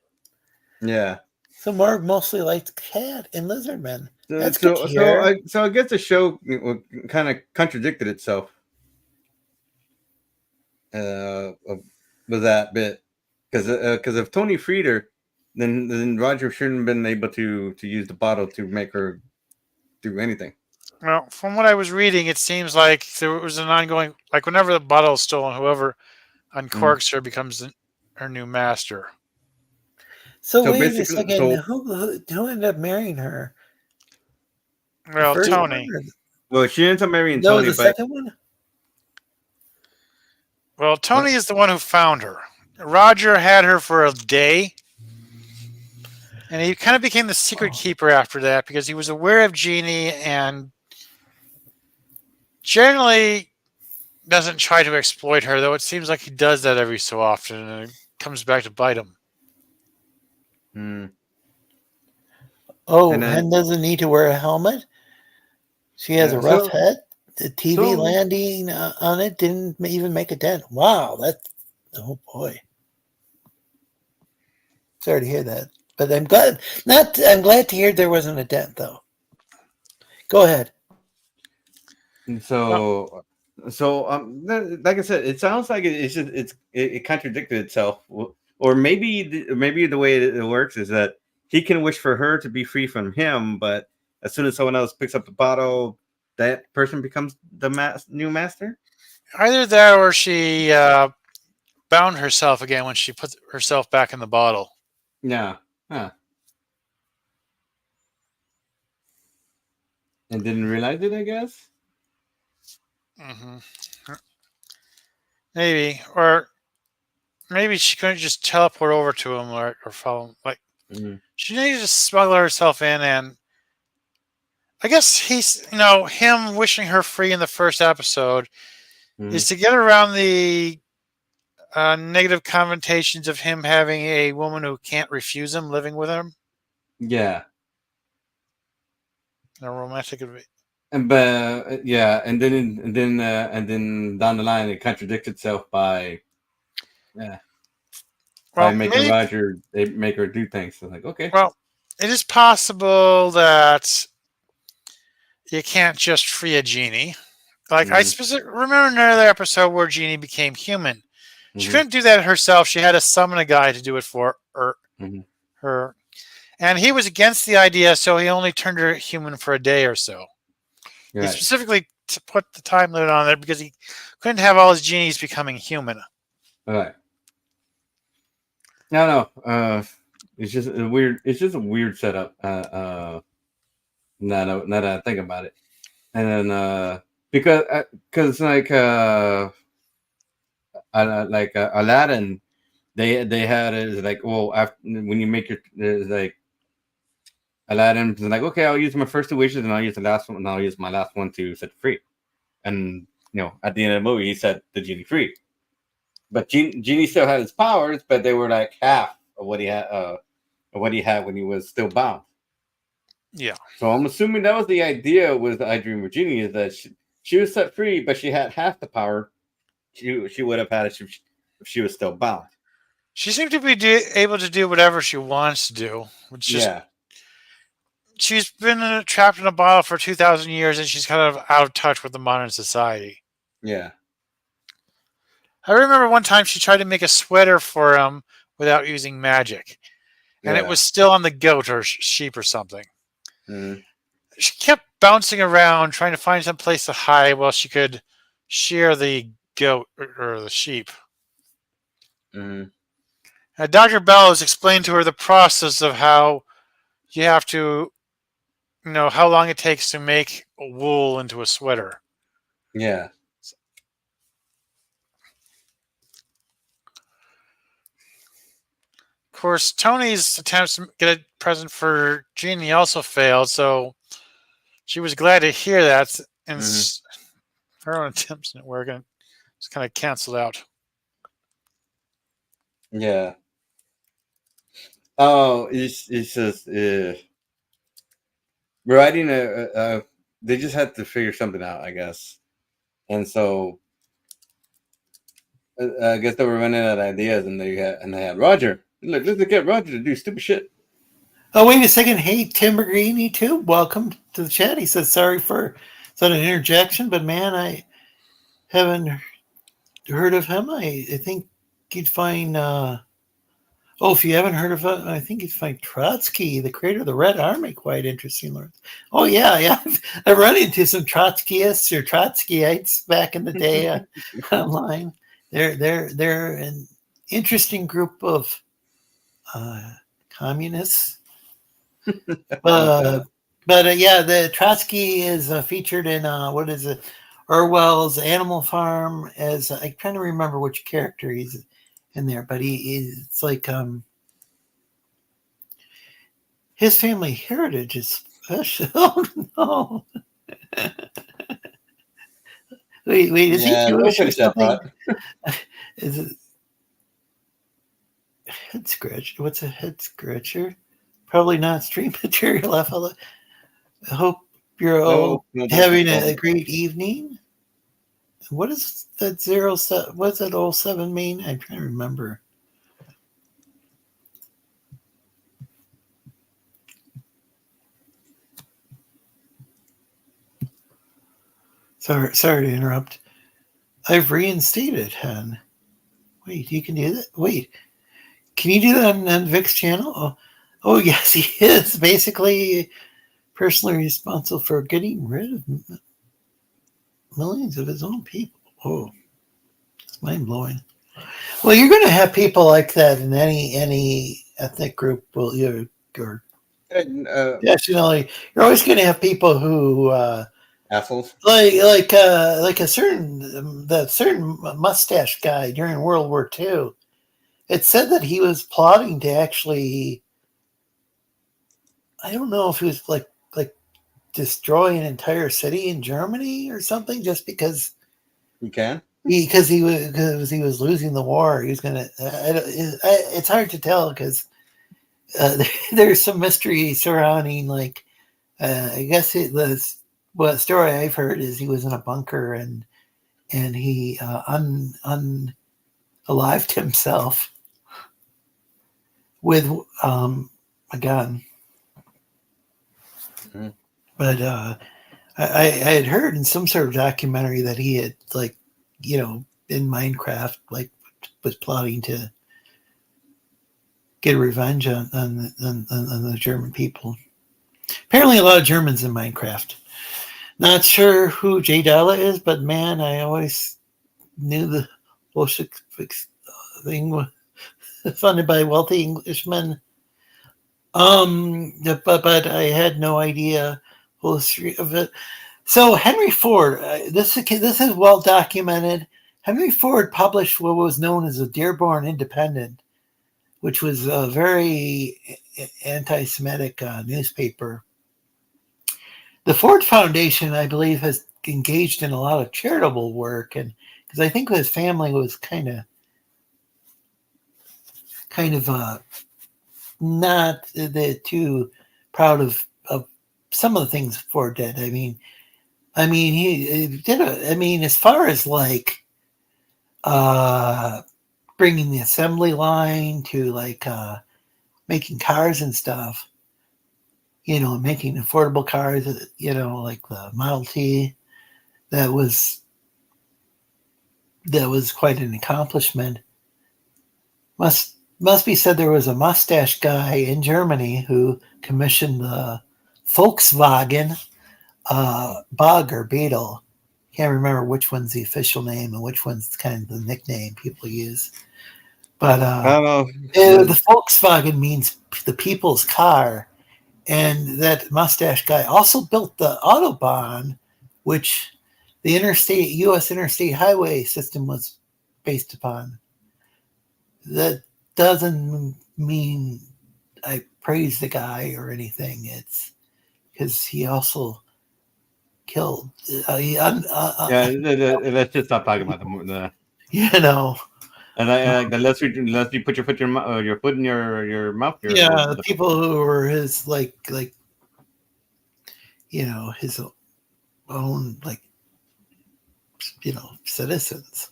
Yeah. So Mark mostly likes cat and lizard men. That's so good to hear. I guess the show kind of contradicted itself with that bit, because if Tony freed her, then Roger shouldn't have been able to use the bottle to make her do anything. Well, from what I was reading, it seems like there was an ongoing, like whenever the bottle is stolen, whoever uncorks her, becomes her new master. So, So wait a basically, second. so Who ended up marrying her? The Well, first Tony. one? well, she ends up marrying No, Tony, the but second one? Well, Tony is the one who found her. Roger had her for a day, and he kind of became the secret keeper after that because he was aware of Jeannie and generally doesn't try to exploit her, though it seems like he does that every so often, and it comes back to bite him. Oh, and Hen then doesn't need to wear a helmet? She has a rough so head? The TV so landing on it didn't even make a dent. Wow, that's... Oh, boy. Sorry to hear that. But I'm glad... I'm glad to hear there wasn't a dent, though. Go ahead. so like I said, it sounds like it contradicted itself, or maybe the way it works is that he can wish for her to be free from him, but as soon as someone else picks up the bottle, that person becomes the new master. Either that or she bound herself again when she put herself back in the bottle. Yeah. Huh. And didn't realize it, I guess. Mm-hmm. Maybe. Or maybe she couldn't just teleport over to him or follow him. Like, she needed to smuggle herself in, and I guess he's, him wishing her free in the first episode is to get around the negative connotations of him having a woman who can't refuse him living with him. Yeah. A romantic. And then down the line it contradicts itself by making Roger make her do things. So like, okay. Well, it is possible that you can't just free a genie. Like I remember another episode where Jeannie became human. She couldn't do that herself. She had to summon a guy to do it for her. And he was against the idea, so he only turned her human for a day or so. Right. He specifically put the time limit on there because he couldn't have all his genies becoming human. All right. No. It's just a weird. It's just a weird setup. Now that I think about it, and then because like Aladdin, they had it like, well, after when you make your like Aladdin's like, okay, I'll use my first 2 wishes and I'll use the last one and I'll use my last one to set free. And at the end of the movie, he set the genie free. But Genie still had his powers, but they were like half of what he had when he was still bound. Yeah. So I'm assuming that was the idea with I Dream of Genie, is that she was set free, but she had half the power she would have had if she was still bound. She seemed to be able to do whatever she wants to do. She's been trapped in a bottle for 2,000 years, and she's kind of out of touch with the modern society. Yeah. I remember one time she tried to make a sweater for him without using magic. And it was still on the goat or sheep or something. She kept bouncing around, trying to find some place to hide while she could shear the goat or the sheep. Dr. Bellows explained to her the process of how you have to, how long it takes to make wool into a sweater. Yeah. Of course, Tony's attempts to get a present for Jeannie also failed, so she was glad to hear that, and her own attempts didn't work, and it's kind of canceled out. Yeah. Oh, it's just writing they just had to figure something out, I guess, and so I guess they were running out of ideas, and they had Roger. Look, let's get Roger to do stupid shit. Oh, wait a second. Hey, Tim Bergrini, too. Welcome to the chat. He says, sorry for that interjection, but man, I haven't heard of him. I think you'd find, if you haven't heard of him, I think you'd find Trotsky, the creator of the Red Army, quite interesting. Oh, yeah. I've run into some Trotskyists or Trotskyites back in the day online. they're an interesting group of communists. But yeah, the Trotsky is featured in what is it? Orwell's Animal Farm. As I'm trying to remember which character he's in there, but it's like his family heritage is special. Oh no! Wait, is he Jewish or something? Is it head scratch? What's a head scratcher? Probably not stream material. I hope you're all having a great evening. What is that 07? What's that 07 mean? I'm trying to remember. Sorry to interrupt. I've reinstated Hen. Wait, you can do that? Wait, can you do that on Vic's channel? Oh yes, he is basically personally responsible for getting rid of millions of his own people. Oh, it's mind blowing. Well, you're going to have people like that in any ethnic group. Well, you're nationally, you're always going to have people who assholes like a certain mustache guy during World War II. It said that he was plotting to actually, I don't know if he was like destroy an entire city in Germany or something, just because you can. Because he was losing the war. He was gonna. It's hard to tell because there's some mystery surrounding. Like, I guess what story I've heard is he was in a bunker and he unalived himself with a gun. Mm-hmm. But I had heard in some sort of documentary that he had in Minecraft, was plotting to get revenge on the German people. Apparently, a lot of Germans in Minecraft. Not sure who Jay Dalla is, but man, I always knew the Bolshevik thing was funded by wealthy Englishmen. But I had no idea the history of it. So Henry Ford, this is well documented. Henry Ford published what was known as the Dearborn Independent, which was a very anti-Semitic newspaper. The Ford Foundation, I believe, has engaged in a lot of charitable work, and because I think his family was kind of not too proud of some of the things Ford did. I mean, he did. As far as bringing the assembly line to making cars and stuff, making affordable cars, like the Model T, that was quite an accomplishment. Must be said there was a mustache guy in Germany who commissioned the Volkswagen bug or beetle. Can't remember which one's the official name and which one's kind of the nickname people use. But the Volkswagen means the people's car. And that mustache guy also built the Autobahn, which the U.S. interstate highway system was based upon. That doesn't mean I praise the guy or anything. It's because he also killed. Let's just stop talking about the. And unless you put your foot in your mouth. The people who were his his own citizens.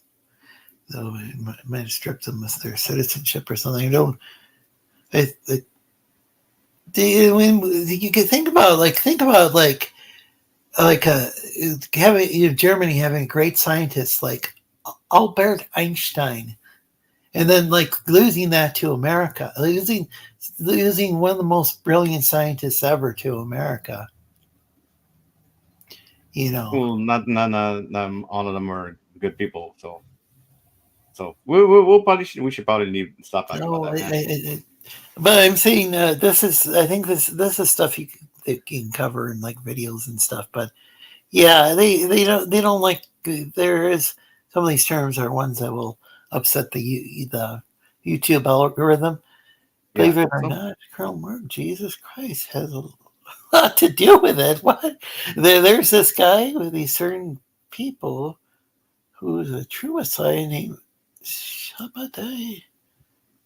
Though it might have stripped them of their citizenship or something. When you can think about having Germany having great scientists like Albert Einstein, and then losing that to America, losing one of the most brilliant scientists ever to America. Well, not all of them are good people. So So we'll probably should probably need to stop talking No, about that. Man. but I'm saying this is. I think this is stuff you can cover in like videos and stuff. But yeah, they don't like. There is some of these terms are ones that will upset the YouTube algorithm. Believe it or not, Colonel Mark, Jesus Christ, has a lot to do with it. What? There's this guy with these certain people who's a true Messiah named Shabbatai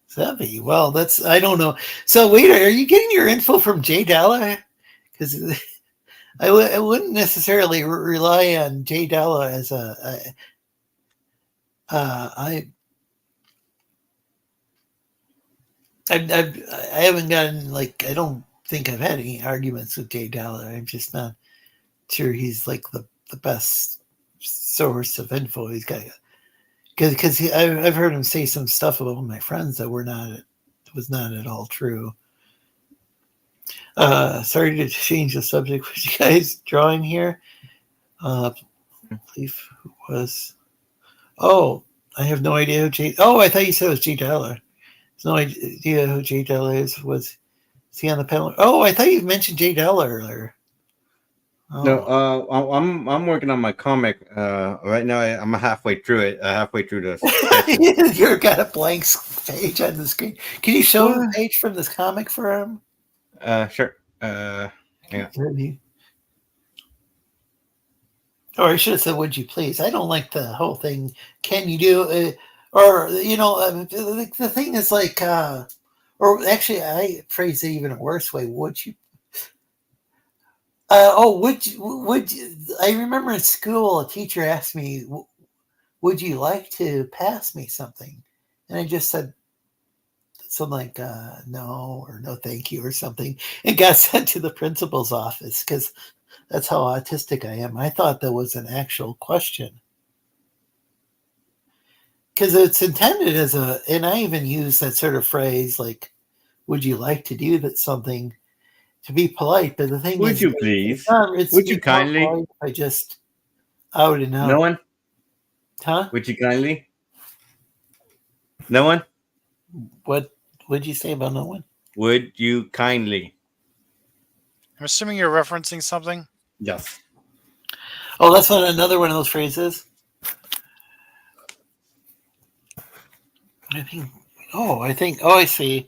Zevi. Well, that's, I don't know. So wait, are you getting your info from Jay Dalla? Because I wouldn't necessarily rely on Jay Dalla as I haven't gotten, like, I don't think I've had any arguments with Jay Dalla. I'm just not sure he's like the best source of info. He's got, because I've heard him say some stuff about my friends that was not at all true. Sorry to change the subject. Was you guys drawing here? I believe who was. Oh, I have no idea who Jay. Oh, I thought you said it was Jay Dalla. There's no idea who Jay Dalla is. Was he on the panel? Oh, I thought you mentioned Jay Dalla earlier. Oh. No, I'm working on my comic right now. I'm halfway through it. Halfway through the. You've got a blank page on the screen. Can you show the page from this comic for him? Sure. Yeah. Or I should have said, "Would you please?" I don't like the whole thing. Can you do? Or the thing is like, or actually, I phrase it even a worse way. Would you? Would you? I remember in school, a teacher asked me, "Would you like to pass me something?" And I just said something like, "No," or "No, thank you," or something, and got sent to the principal's office because that's how autistic I am. I thought that was an actual question. Because it's intended as and I even use that sort of phrase like, "Would you like to do that something?" to be polite. But the thing Would is, you please? it's Would you kindly? I just out and out. No one? Huh? Would you kindly? No one? What would you say about no one? Would you kindly? I'm assuming you're referencing something. Yes. Oh, that's another one of those phrases. I think. Oh, I see.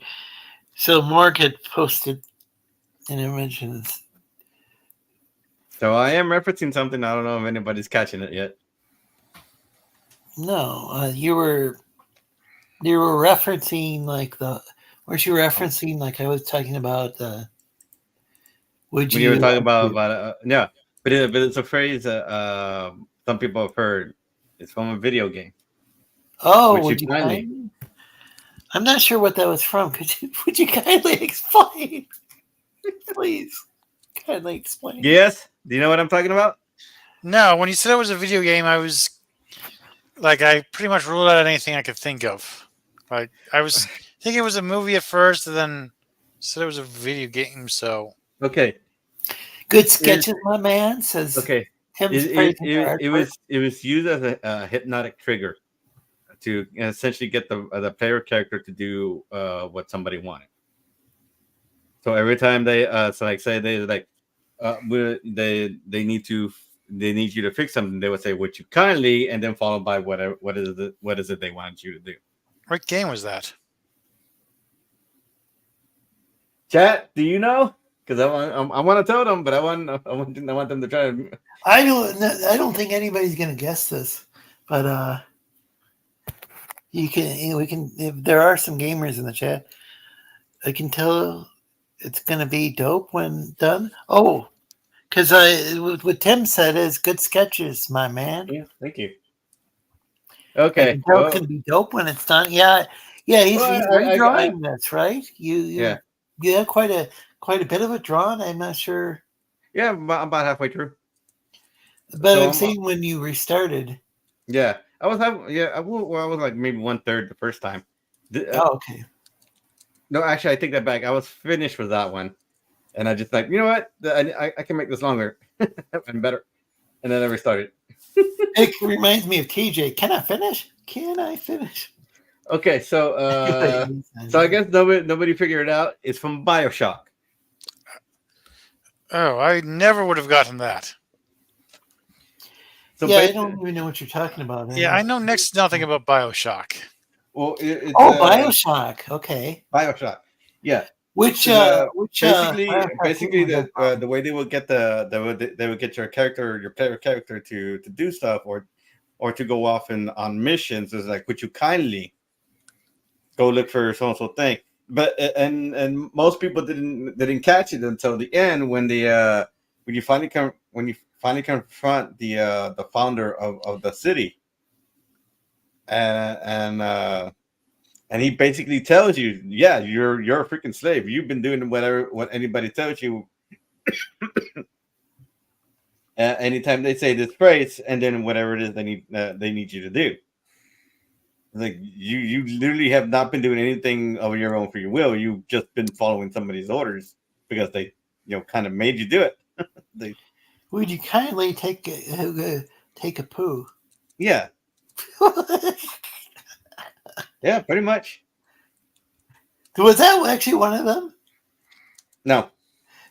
So Morg had posted an image, and So I am referencing something. I don't know if anybody's catching it yet. no, you were referencing like weren't you referencing like I was talking about? Would you? When you were talking about yeah, but it's a phrase that some people have heard. It's from a video game. Oh, would you kindly? I'm not sure what that was from. Would you kindly explain? Please, kindly explain. Yes. Do you know what I'm talking about? No, when you said it was a video game, I was like, I pretty much ruled out anything I could think of. Like, I was thinking it was a movie at first, and then said it was a video game. So okay, good sketches, my man. Says okay. It was used as a hypnotic trigger to essentially get the player character to do what somebody wanted. So every time they say they need you to fix something, they would say, "Would you kindly?" and then followed by what is it they wanted you to do. What game was that? Chat, do you know? Because I want to tell them, but I want them to try. I don't think anybody's gonna guess this, but we can. If there are some gamers in the chat, I can tell it's gonna be dope when done. Oh, because what Tim said is good sketches, my man. Yeah, thank you. Okay, it's gonna be dope when it's done. Yeah. He's redrawing this, right? You had quite a bit of it drawn. I'm not sure. Yeah, I'm about halfway through. But I'm saying when you restarted. Yeah, I was like maybe 1/3 the first time. Okay. No, actually, I take that back. I was finished with that one, and I just like, you know what, I can make this longer and better, and then I restarted. It reminds me of TJ. Can I finish? Can I finish? Okay, so I guess nobody figured it out. It's from BioShock. Oh, I never would have gotten that. So I don't even know what you're talking about. Yeah, I know next to nothing about Bioshock. Well, it's BioShock. Okay. BioShock. Yeah. Which basically BioShock game was that from? the way they would get they would get your player character to do stuff or to go off on missions is like, would you kindly go look for so and so thing? But and most people didn't catch it until the end when you finally confront the founder of the city, and he basically tells you, yeah, you're a freaking slave. You've been doing what anybody tells you. Anytime they say this phrase, and then whatever it is they need you to do. Like you literally have not been doing anything of your own free will. You've just been following somebody's orders because they, kind of made you do it. Would you kindly take a poo? Yeah. Yeah, pretty much. Was that actually one of them? No.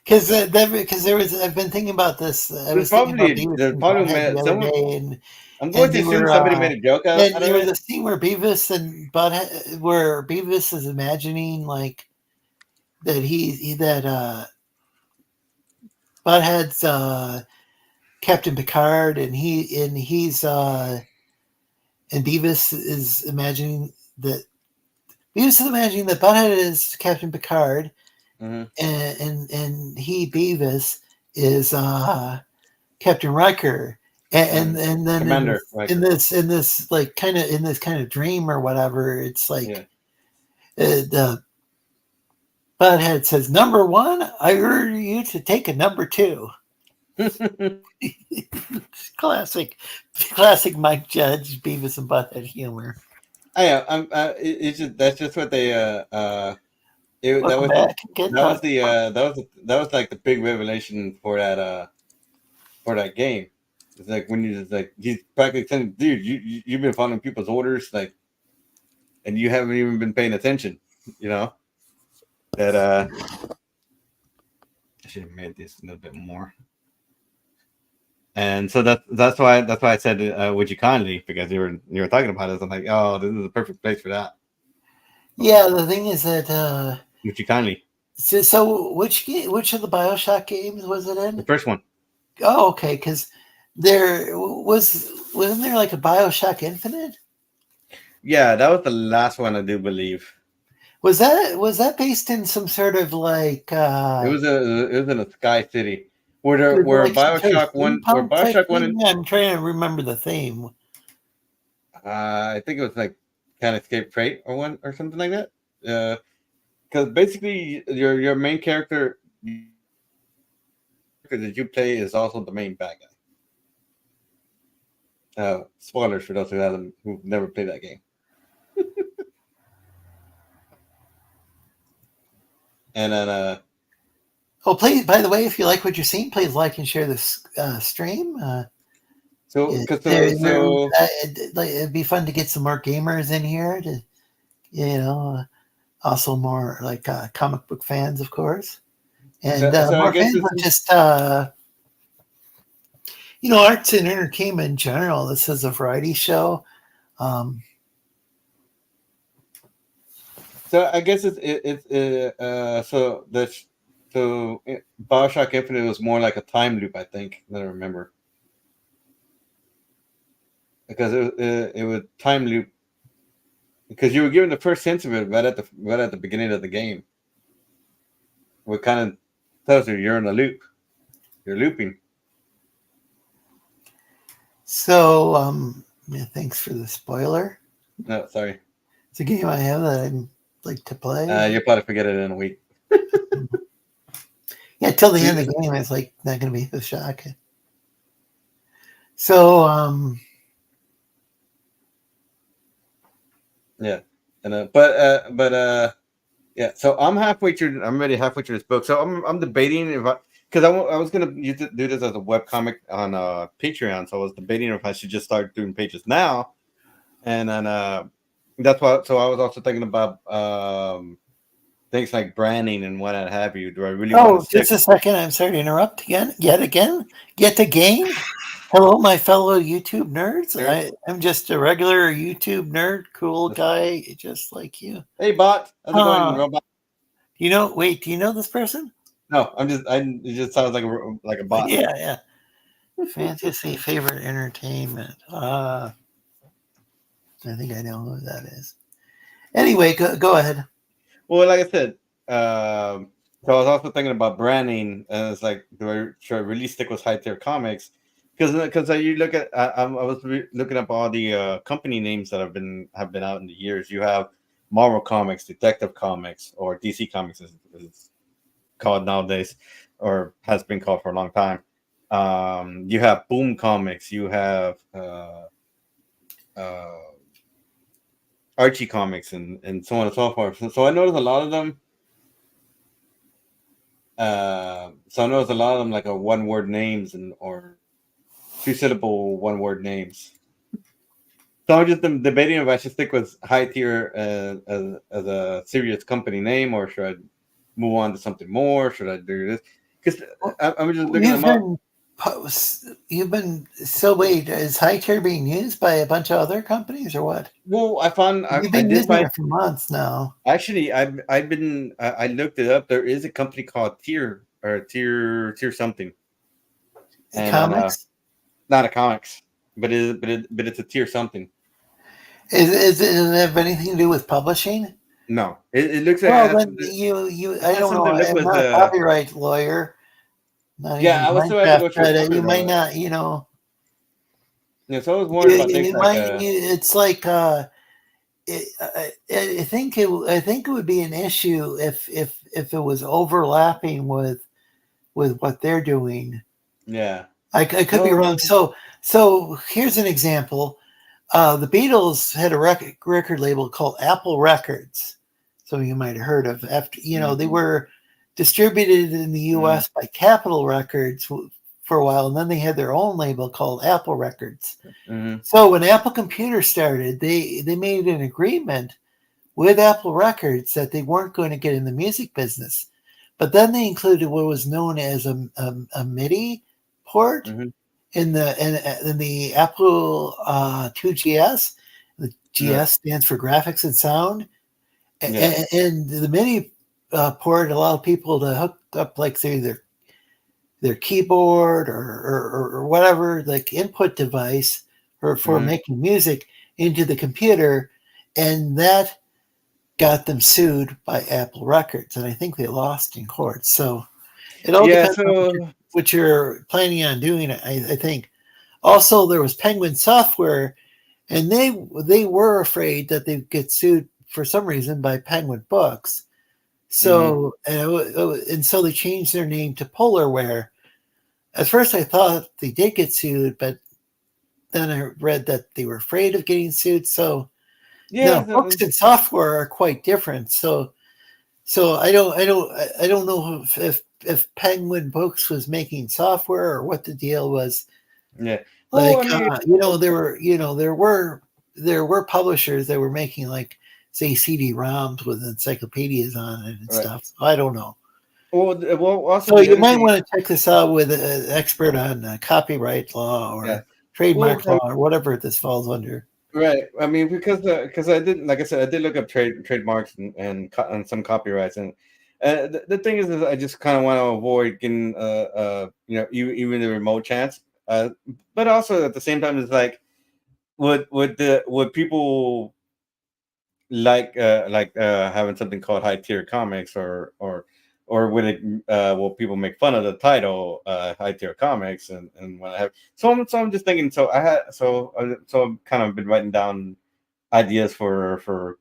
Because there was. I've been thinking about this. I was thinking about Beavis and Butthead the other day, and I'm going to assume somebody made a joke out of it. There was a scene where Beavis and Butthead, where Beavis is imagining like that Butthead's Captain Picard, and he's and Beavis is imagining that Butthead is Captain Picard. Mm-hmm. And he Beavis is Captain Riker, and then Commander in this like kind of dream or whatever, it's like the Butthead says, "Number 1, I order you to take a number 2." classic Mike Judge Beavis and Butthead humor. That's just what they that was like the big revelation for that game. It's like when he's practically telling, dude, you've been following people's orders, like, and you haven't even been paying attention. That I should have made this a little bit more. And so that's why I said, would you kindly, because you were talking about it. I'm like, oh, this is a perfect place for that. Yeah, the thing is that would you kindly. So which of the BioShock games was it in? The first one. Oh, okay, because there wasn't there like a BioShock Infinite? Yeah, that was the last one, I do believe. Was that based in some sort of like? It was in a sky city where like BioShock one. I'm trying to remember the theme. I think it was like Can't Escape Fate or something like that. Because basically, your main character that you play is also the main bad guy. Spoilers for those who've never played that game. And then, please, by the way, if you like what you're seeing, please like and share this stream. It'd be fun to get some more gamers in here to, also more like comic book fans, of course, and more fans of just arts and entertainment in general. This is a variety show. So I guess BioShock Infinite was more like a time loop, I think, that I remember, because it would time loop. Because you were given the first sense of it right at the beginning of the game. What kind of tells you you're in a loop. You're looping. So, thanks for the spoiler. No, sorry. It's a game I have that I'd like to play. You'll probably forget it in a week. Yeah, till the end of the game, it's like not going to be a shock. So, yeah, and yeah. So I'm halfway through. I'm already halfway through this book. So I'm debating because I was gonna do this as a webcomic on Patreon. So I was debating if I should just start doing pages now, and then that's why. So I was also thinking about things like branding and what have you. Do I really want to stick? Just a second. I'm sorry to interrupt again. Yet again. Hello, my fellow YouTube nerds. I'm just a regular YouTube nerd, cool guy, just like you. Hey, bot. How's it going, robot? Do you know this person? No, it just sounds like a bot. Yeah. Fantasy favorite entertainment. I think I know who that is. Anyway, go ahead. Well, like I said, so I was also thinking about branding, and it's like, should I really stick with high tier comics? Because you look at, I was looking up all the company names that have been out in the years. You have Marvel Comics, Detective Comics, or DC Comics, as it's called nowadays, or has been called for a long time. You have Boom Comics, you have Archie Comics, and so on and so forth. So I noticed a lot of them. So I noticed a lot of them like a one-word names or two-syllable one-word names. So I'm just debating if I should stick with high tier as a serious company name, or should I move on to something more? Should I do this? Because I'm just looking them up. You've been so wait, is high tier being used by a bunch of other companies or what? Well, I found you've been using it for months now. Actually, I've been I looked it up. There is a company called Tier something. And, comics? Not a comics, but it's a Tier something. Does it have anything to do with publishing? No, it looks like. Well, then I don't know. I'm not a copyright lawyer. I was still have to go through. You might not, Yeah, so I was worried about things it's like I think it would be an issue if it was overlapping with what they're doing. Yeah, I could be wrong. So here's an example. The Beatles had a record label called Apple Records. Some of you might have heard of. After they were distributed in the U.S. by Capitol Records for a while, and then they had their own label called Apple Records. So when Apple Computer started, they made an agreement with Apple Records that they weren't going to get in the music business, but then they included what was known as a MIDI port in the Apple 2GS. The GS stands for graphics and sound, and the MIDI port allowed people to hook up like say their keyboard or whatever like input device for making music into the computer, and that got them sued by Apple Records, and I think they lost in court. So it all depends on what you're planning on doing, I think. Also, there was Penguin Software, and they were afraid that they'd get sued for some reason by Penguin Books. So and so they changed their name to Polarware. At first, I thought they did get sued, but then I read that they were afraid of getting sued. So books and software are quite different. So I don't know if Penguin Books was making software or what the deal was. Yeah. Like there were publishers that were making like say CD-ROMs with encyclopedias on it and stuff. So I don't know. So you might want to check this out with an expert on copyright law or trademark law or whatever this falls under. Right. I mean, because I did, like I said, I did look up trademarks and some copyrights, and the thing is I just kind of want to avoid getting even the remote chance. But also at the same time, it's like would people like having something called high tier comics or would it will people make fun of the title high tier comics and what I have? So I'm just thinking. So I've kind of been writing down ideas for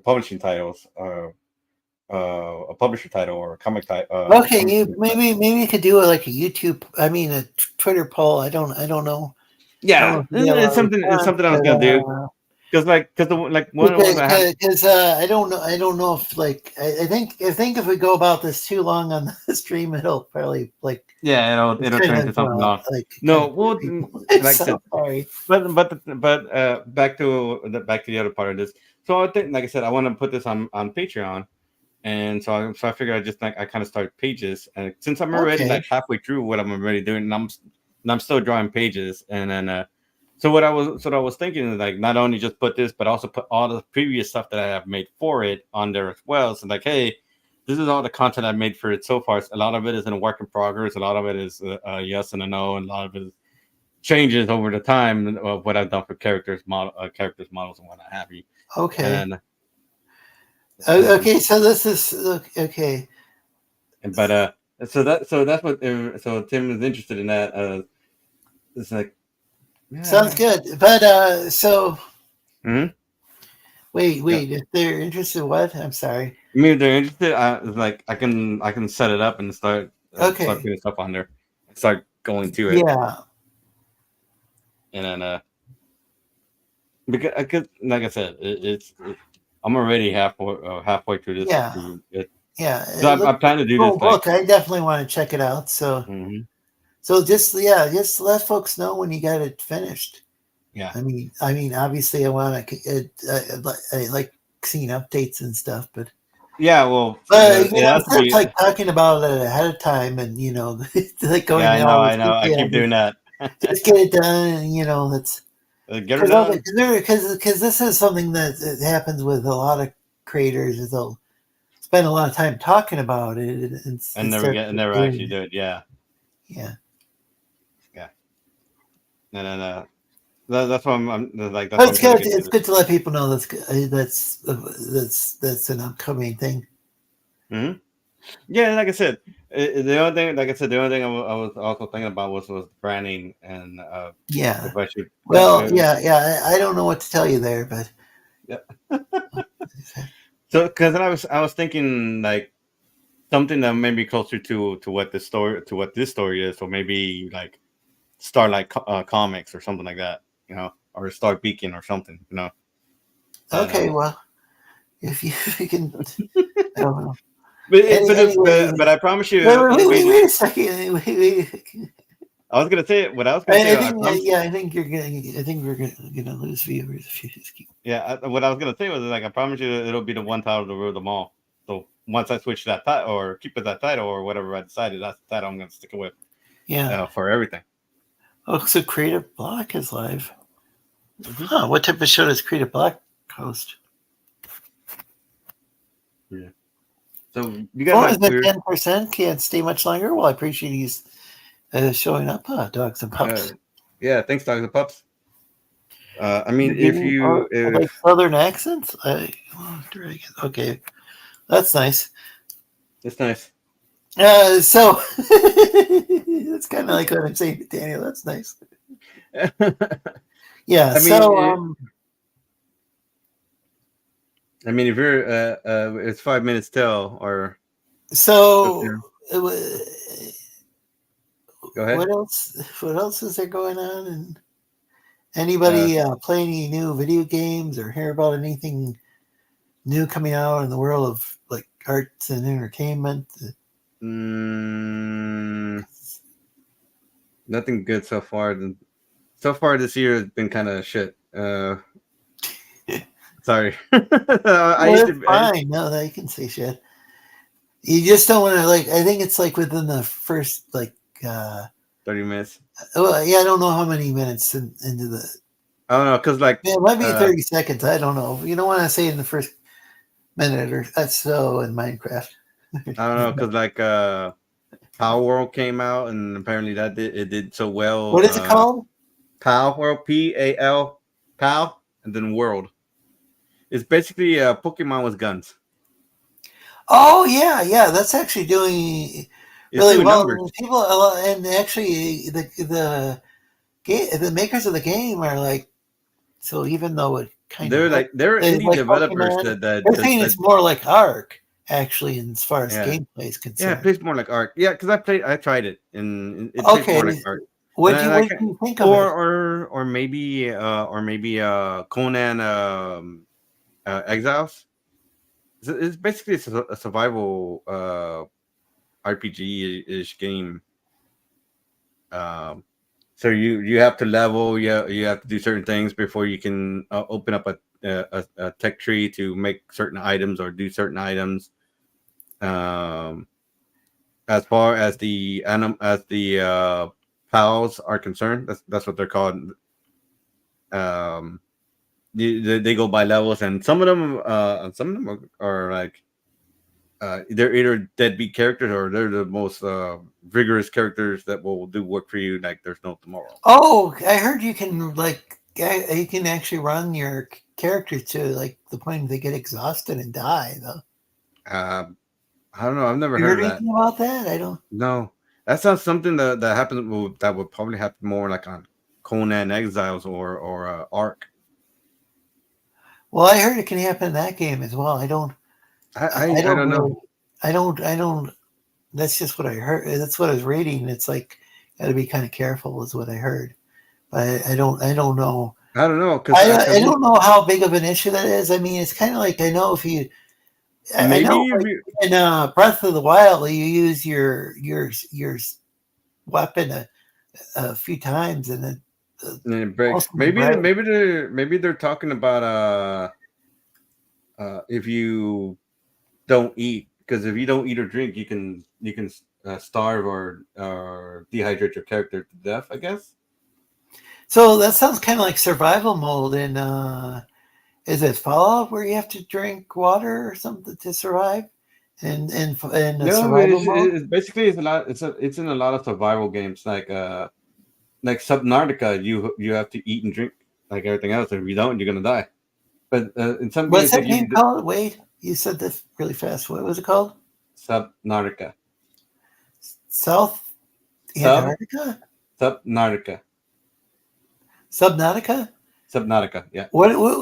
publishing titles, a publisher title or a comic title. Okay, maybe you could do like a YouTube. I mean, a Twitter poll. I don't know. Yeah, it's something I was gonna do. because one of the ones I have. Because I don't know if like I think if we go about this too long on the stream, it'll probably like Yeah, it'll turn into something else. like No, well, like I so said, sorry. but back to the other part of this. So I think, like I said, I want to put this on Patreon, and so I figured I just I kind of start pages, and since I'm already like halfway through what I'm already doing, and I'm still drawing pages, and then so what I was thinking is like not only just put this, but also put all the previous stuff that I have made for it on there as well. So like, hey, this is all the content I made for it so far. A lot of it is in a work in progress. A lot of it is yes and a no, and a lot of it is changes over the time of what I've done for characters, models, and what have you. Okay. And, okay, so this is okay. But so that's what so Tim is interested in that. It's like sounds good, but so. Mm-hmm. Wait. If they're interested, what? I'm sorry. I mean, if they're interested, like I can set it up and start putting stuff on there, start going to it. Yeah. And then because like I said, I'm already halfway through this. Yeah. Yeah. So I plan to do this. Look, I definitely want to check it out. So. Mm-hmm. So just let folks know when you got it finished. Yeah. I mean, obviously, I want to. I like seeing updates and stuff, but yeah, well, it's like talking about it ahead of time, and like going. Yeah, I know. I keep doing that. Just get it done, and that's get it done. Because this is something that happens with a lot of creators. Is they'll spend a lot of time talking about it and never actually do it. Yeah. Yeah. And that's why I'm like. That's good. It's good to let people know that's an upcoming thing. Mm-hmm. Yeah, like I said, the only thing I was also thinking about was branding and yeah. If I should, I don't know what to tell you there, but yeah. So because I was thinking like something that may be closer to what this story is, so maybe like Starlight Comics or something like that, or Star Beacon or something, Okay, well, if you can, I don't know. But I promise you. Wait a second. Wait. I was gonna say what I was gonna say. I think we're gonna lose viewers if you just keep. Yeah, what I was gonna say was like I promise you it'll be the one title to rule them all. So once I switch that title or keep it that title or whatever I decided, that's the title I'm gonna stick with. Yeah. For everything. Oh, so Creative Block is live. Mm-hmm. Huh, what type of show does Creative Block host? Yeah. So you guys like 10% can't stay much longer. Well, I appreciate you showing up, Dogs and Pups. Yeah, thanks, Dogs and Pups. I mean, if you like Southern accents, okay, that's nice. It's nice. So it's kind of like what I'm saying to Daniel. That's nice. Yeah. I mean, if you're, it's 5 minutes till, or so. Go ahead. What else is there going on? And anybody play any new video games or hear about anything new coming out in the world of like arts and entertainment? Nothing good so far. So far this year has been kind of shit. Sorry. Fine. No, you can say shit. You just don't want to I think it's within the first 30 minutes. Well, yeah, I don't know how many minutes into the. I don't know, because it might be 30 seconds. I don't know. You don't want to say in the first minute or so in Minecraft. I don't know, because Power World came out and apparently it did so well. What is it called? Power World, PAL, PAL, and then World. It's basically Pokemon with guns. Oh yeah, that's actually doing really well. Numbers. People and actually the makers of the game are so even though it kind of they're indie developers Pokemon, they're saying it's more like Ark actually, as far as gameplay is concerned. Yeah, it plays more like Ark. Yeah, because I tried it and it plays more like Ark. What And do you I what can, do you think of it? or maybe Conan Exiles. It's basically a survival RPG ish game. Um, so you have to level, you have to do certain things before you can open up a tech tree to make certain items or do certain items. Um, as far as the pals are concerned, that's what they're called. Um, they go by levels, and some of them are like they're either deadbeat characters or they're the most vigorous characters that will do work for you like there's no tomorrow. Oh, I heard you can you can actually run your character to like the point they get exhausted and die. Though, Um, I don't know. I've never you heard heard of that. anything about that? I don't. No, that sounds something that happens. That would probably happen more like on Conan Exiles or Ark. Well, I heard it can happen in that game as well. I don't. I I don't don't know. really. I don't. I don't. That's just what I heard. That's what I was reading. It's like got to be kind of careful, is what I heard. But I don't. I don't know. I don't know because I don't know how big of an issue that is. I mean, it's kind of like I know if you. I maybe know if like you, in Breath of the Wild, you use your weapon a few times, and then it breaks. most of them break. Maybe they're talking about if you don't eat, because if you don't eat or drink, you can starve or dehydrate your character to death, I guess. So that sounds kind of like survival mode in is it Fallout where you have to drink water or something to survive? In a No, survival mode. it's basically it's in a lot of survival games like Subnautica. You have to eat and drink like everything else. If you don't, you're gonna die. But in some What's games they that give game you called? Wait, you said this really fast. What was it called? Subnautica. South Sub Antarctica? Subnautica. Subnautica? Subnautica. Yeah.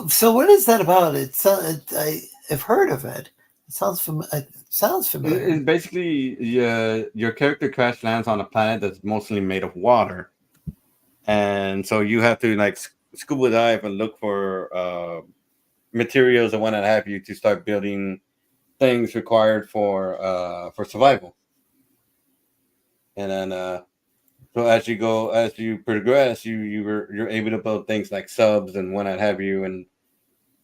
So what is that about? I've heard of it. It sounds familiar. It's basically your character crash lands on a planet that's mostly made of water, and so you have to like scuba dive and look for materials and what have you to start building things required for survival. And then so as you progress, you're able to build things like subs and what have you, and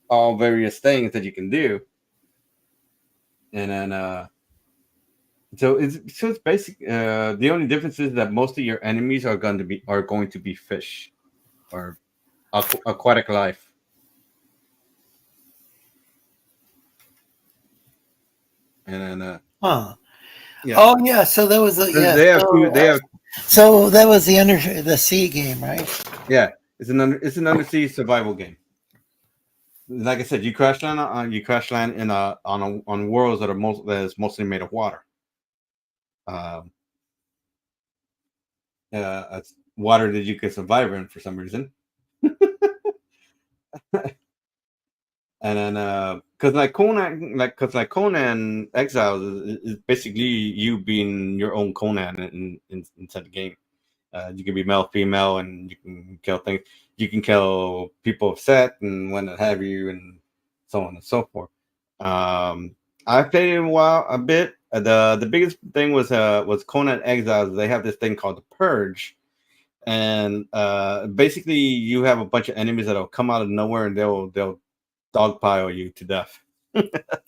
all various things that you can do. And then it's basic. The only difference is that most of your enemies are going to be fish or aquatic life. And then Huh. yeah, Oh yeah. So that was they have two. They have So that was the sea game, right? yeah. It's an undersea survival game. Like I said, you crash land in on worlds that is mostly made of water. Um, it's water that you can survive in for some reason. And then because like Conan Exiles is basically you being your own Conan inside the game. You can be male, female, and you can kill things. You can kill people upset and what have you, and so on and so forth. I played it a bit. The biggest thing was Conan Exiles. They have this thing called the Purge, and basically you have a bunch of enemies that'll come out of nowhere and they'll dogpile you to death.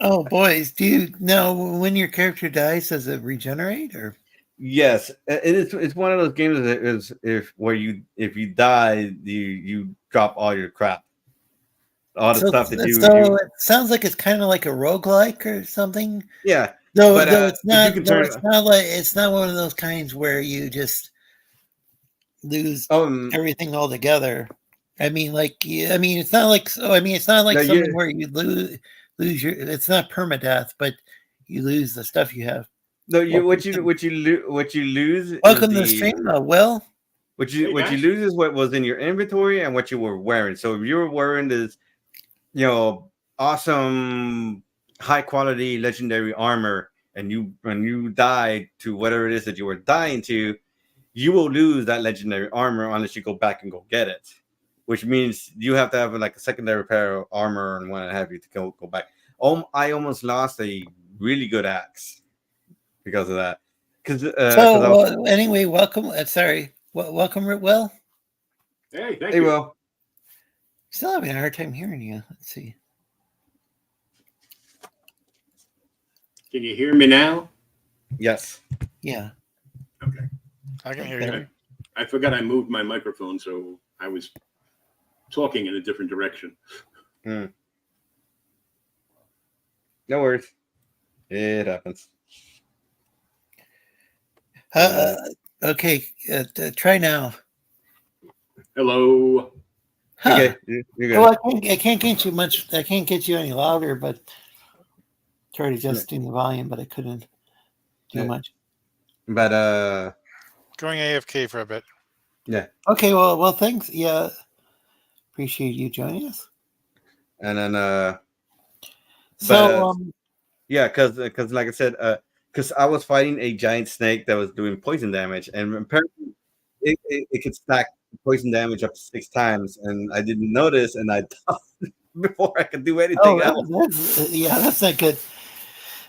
Oh boys, do you know when your character dies, does it regenerate or? Yes, it's one of those games that is if you die you drop all your crap, all the So, stuff that so it sounds like it's kind of like a roguelike or something. yeah. Though, But though it's if you not. can Though turn it's not like it's not one of those kinds where you just lose um everything altogether. I mean, I mean, it's not like. So, I mean, it's not like no, something where you lose your. It's not permadeath, but you lose the stuff you have. no you what you lose is Welcome to the stream, Will. what Hey, you guys. lose is what was in your inventory and what you were wearing. So if you were wearing this, awesome high quality legendary armor, and you when you died to whatever it is that you were dying to, you will lose that legendary armor unless you go back and go get it, which means you have to have like a secondary pair of armor and what have you to go back. I almost lost a really good axe because of that. Anyway, welcome. Welcome, Will. Hey, thank you. Will. Still having a hard time hearing you. Let's see. Can you hear me now? Yes. Yeah. Okay. I can hear you. I forgot I moved my microphone, so I was talking in a different direction. No worries. It happens. Okay. Try now. Hello. Huh. Okay. You're good. Well, I can't get you much. I can't get you any louder, but tried adjusting the volume, but I couldn't do much. But going AFK for a bit. Yeah. Okay. Well, thanks. Yeah. Appreciate you joining us. And then so yeah, because like I said, because I was fighting a giant snake that was doing poison damage, and apparently it could stack poison damage up to 6 times, and I didn't notice, and I died before I could do anything else. That's not good.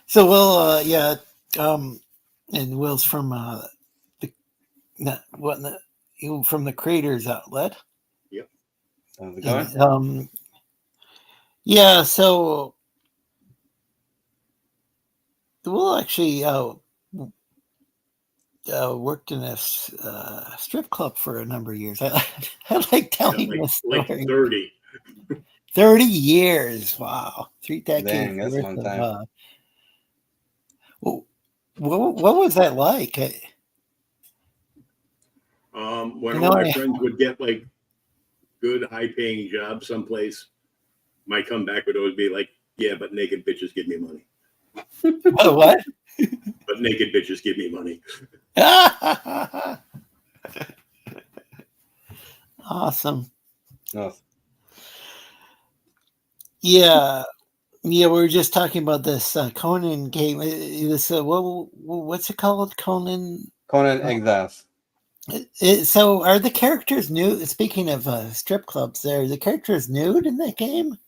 So Will, and Will's from from the Creators Outlet. Yep. How's it going? And, yeah. So Will actually worked in a strip club for a number of years. I like telling this story. Like 30. 30 years. Wow. 3 decades. Dang, that's a long time. What was that like? When all my friends would get like good, high-paying jobs someplace, my comeback would always be like, "Yeah, but naked bitches give me money." What? But naked bitches give me money. Awesome. Oh. Yeah. We were just talking about this Conan game. This what's it called? Conan Exiles. So are the characters nude? Speaking of strip clubs, are the characters nude in that game?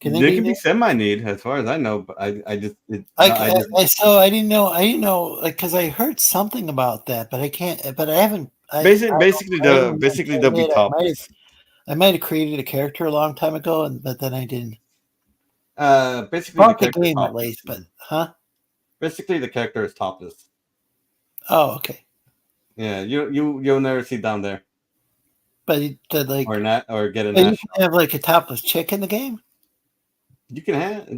They can be semi-nude, as far as I know. But I didn't know, like, because I heard something about that, but I can't. But I haven't. Basically, they'll be topless. I might have created a character a long time ago, but then I didn't. Basically, the game at least, but basically, the character is topless. Oh, okay. Yeah, you'll never see down there. But like or not or get a. You can have like a topless chick in the game. You can have.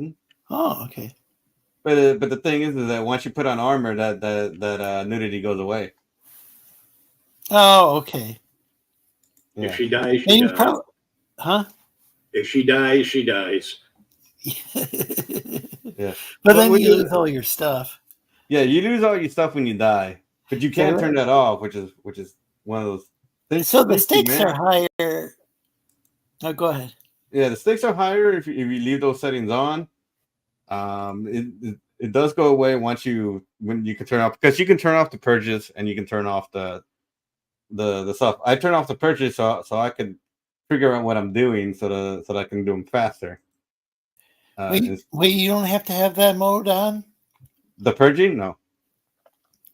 Oh, okay. But the thing is that once you put on armor, that nudity goes away. Oh, okay. Yeah. If she dies, she dies. If she dies, she dies. Yeah. But then you lose all your stuff. Yeah, you lose all your stuff when you die, but you can't turn that off, which is one of those things. So the stakes are higher. Oh, go ahead. Yeah, the stakes are higher if you leave those settings on. It does go away when you can turn off, because you can turn off the purges and you can turn off the stuff. I turn off the purges so I can figure out what I'm doing so that I can do them faster. Wait, you don't have to have that mode on? The purging? No.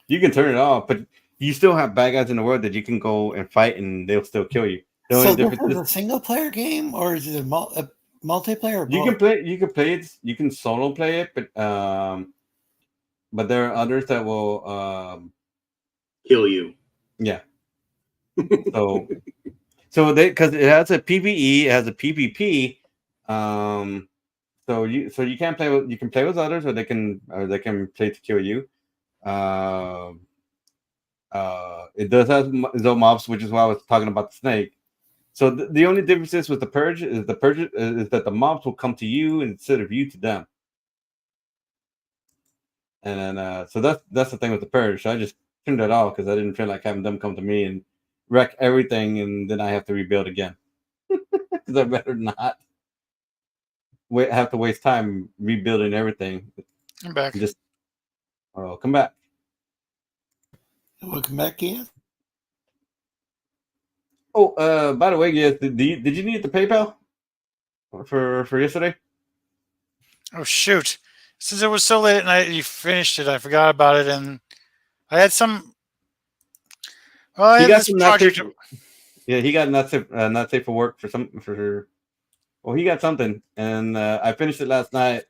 You can turn it off, but you still have bad guys in the world that you can go and fight and they'll still kill you. So this is a single player game, or is it a multiplayer? You can play it. You can solo play it, but there are others that will kill you. Yeah. So because it has a PvE, it has a PvP. So you can't play with, you can play with others, or they can play to kill you. It does have its own mobs, which is why I was talking about the snake. So the only difference is with the purge is that the mobs will come to you instead of you to them. And then so that's the thing with the purge. So I just turned it off because I didn't feel like having them come to me and wreck everything, and then I have to rebuild again. Because I better not have to waste time rebuilding everything. I'm back. Come back. Welcome back, Ian. Oh, by the way, yes. Did you need the PayPal for yesterday? Oh shoot! Since it was so late at night, you finished it. I forgot about it, and I had some. Well, I He had got this some not safe. project. Yeah, he got not safe for work for some for. Well, he got something, and I finished it last night.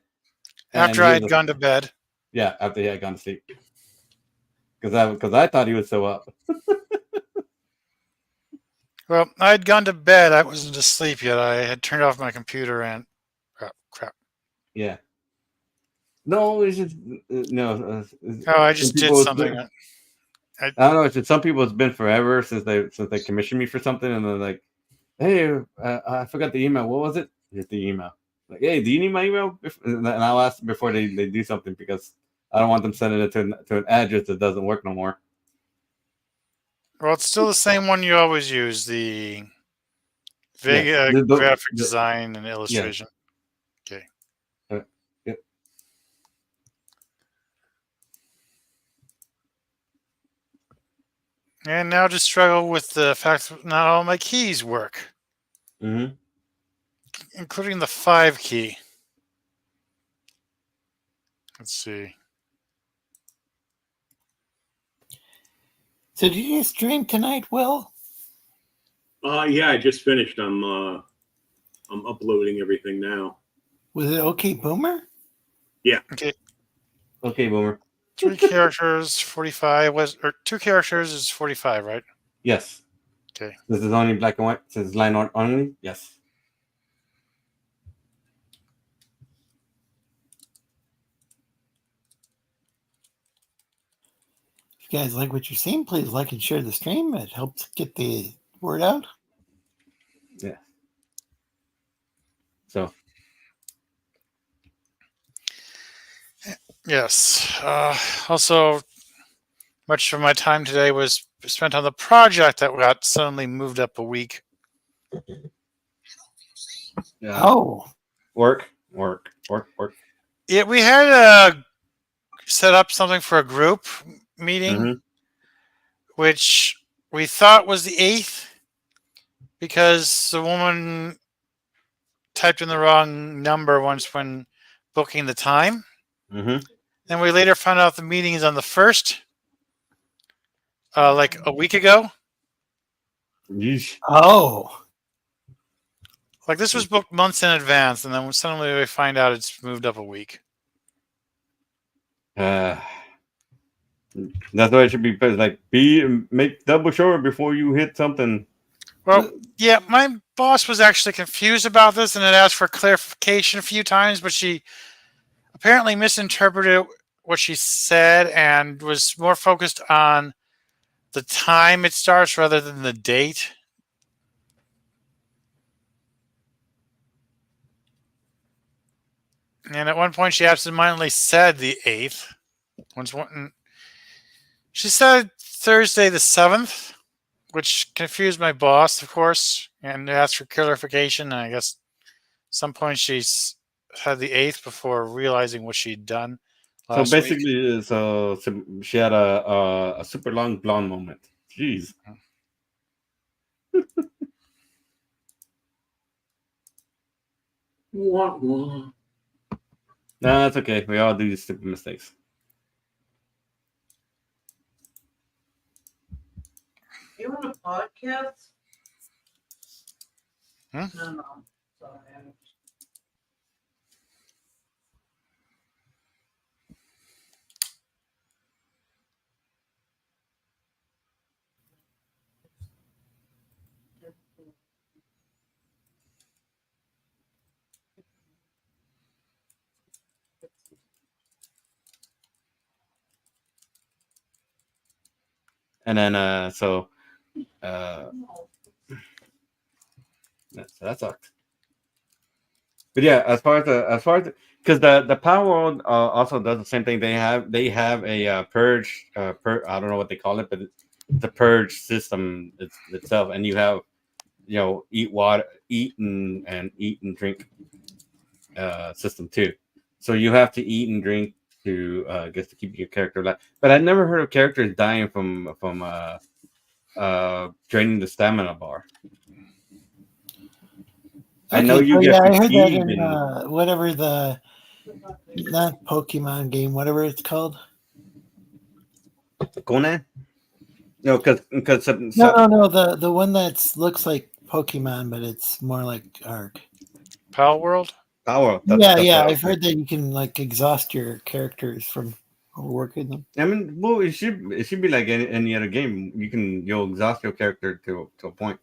And After I had gone to bed. Yeah, after he had gone to sleep. Because I thought he was so up. Well, I had gone to bed. I wasn't asleep yet. I had turned off my computer and crap. Yeah. No, it's just no. Oh, I just did something. I don't know. It's just, some people it's been forever since they commissioned me for something, and they're like, "Hey, I forgot the email. What was it?" Here's the email. Like, hey, do you need my email? And I'll ask before they do something because I don't want them sending it to an address that doesn't work no more. Well, it's still the same one you always use, the Vega graphic design and illustration. Yeah. Okay. Yep. And now just struggle with the fact that not all my keys work. Mm-hmm. Including the 5 key. Let's see. So did you stream tonight, Will? Yeah, I just finished. I'm uploading everything now. Was it okay, Boomer? Yeah. Okay, Boomer. 3 characters, 45 or 2 characters is 45, right? Yes. Okay. This is only black and white. This is line art only. Yes. If you guys like what you're seeing, please like and share the stream. It helps get the word out. Yeah. So. Yes. Also, much of my time today was spent on the project that got suddenly moved up a week. Yeah. Oh. Work. Yeah, we had set up something for a group meeting, which we thought was the 8th because the woman typed in the wrong number once when booking the time. Then we later found out the meeting is on the 1st, like a week ago. Yeesh. Oh. Like this was booked months in advance, and then suddenly we find out it's moved up a week. That's why it should be like make double sure before you hit something. Well, yeah, my boss was actually confused about this and had asked for clarification a few times, but she apparently misinterpreted what she said and was more focused on the time it starts rather than the date. And at one point, she absentmindedly said the 8th. She said Thursday the 7th, which confused my boss, of course, and asked for clarification. And I guess at some point she had the 8th before realizing what she'd done. So basically, so she had a super long blonde moment. Jeez. No, that's okay. We all do these stupid mistakes. You want a podcast? No. Sorry. And then so that sucked. But yeah, as far as because the Power World also does the same thing. They have a purge I don't know what they call it, but it's the purge system itself, and you have eat and drink system too. So you have to eat and drink to I guess to keep your character alive. But I never heard of characters dying from draining the stamina bar. Okay, I know you so get I heard that fatigue in whatever the not Pokemon game, whatever it's called. Conan. No, because No, the one that looks like Pokemon, but it's more like Arc. Pal World. Power. Yeah. I've heard that you can like exhaust your characters from overworking them. I mean, well, it should be like any other game. You'll exhaust your character to a point.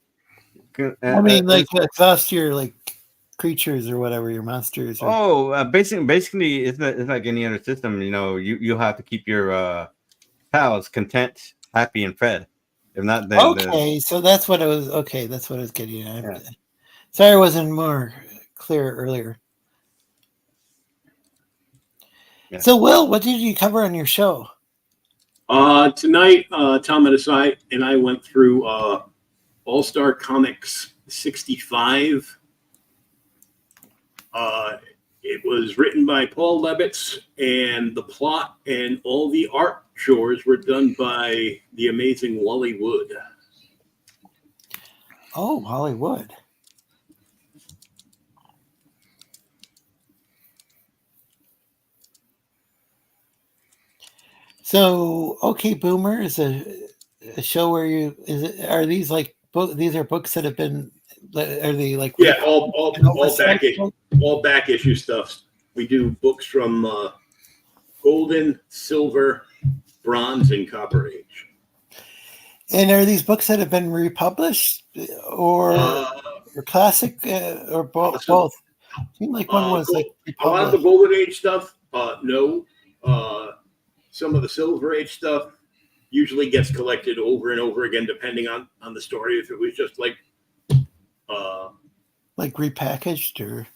I mean, like exhaust your like creatures or whatever, your monsters. Or... basically, it's like any other system. You have to keep your pals content, happy, and fed. If not, then okay, so that's what I was. Okay, that's what I was getting at. Yeah. Sorry, I wasn't more clear earlier. Yeah. So, Will, what did you cover on your show? Tonight, Tom and I went through All-Star Comics 65. It was written by Paul Levitz, and the plot and all the art chores were done by the amazing Wally Wood. Oh, Wally Wood. So, okay, Boomer is a show where are these like these are books that have been, are they like, all back issue stuff. We do books from Golden, Silver, Bronze, and Copper Age. And are these books that have been republished or classic or both? Seemed like one was like a lot of the Golden Age stuff. No. Some of the Silver Age stuff usually gets collected over and over again, depending on the story. If it was just like repackaged or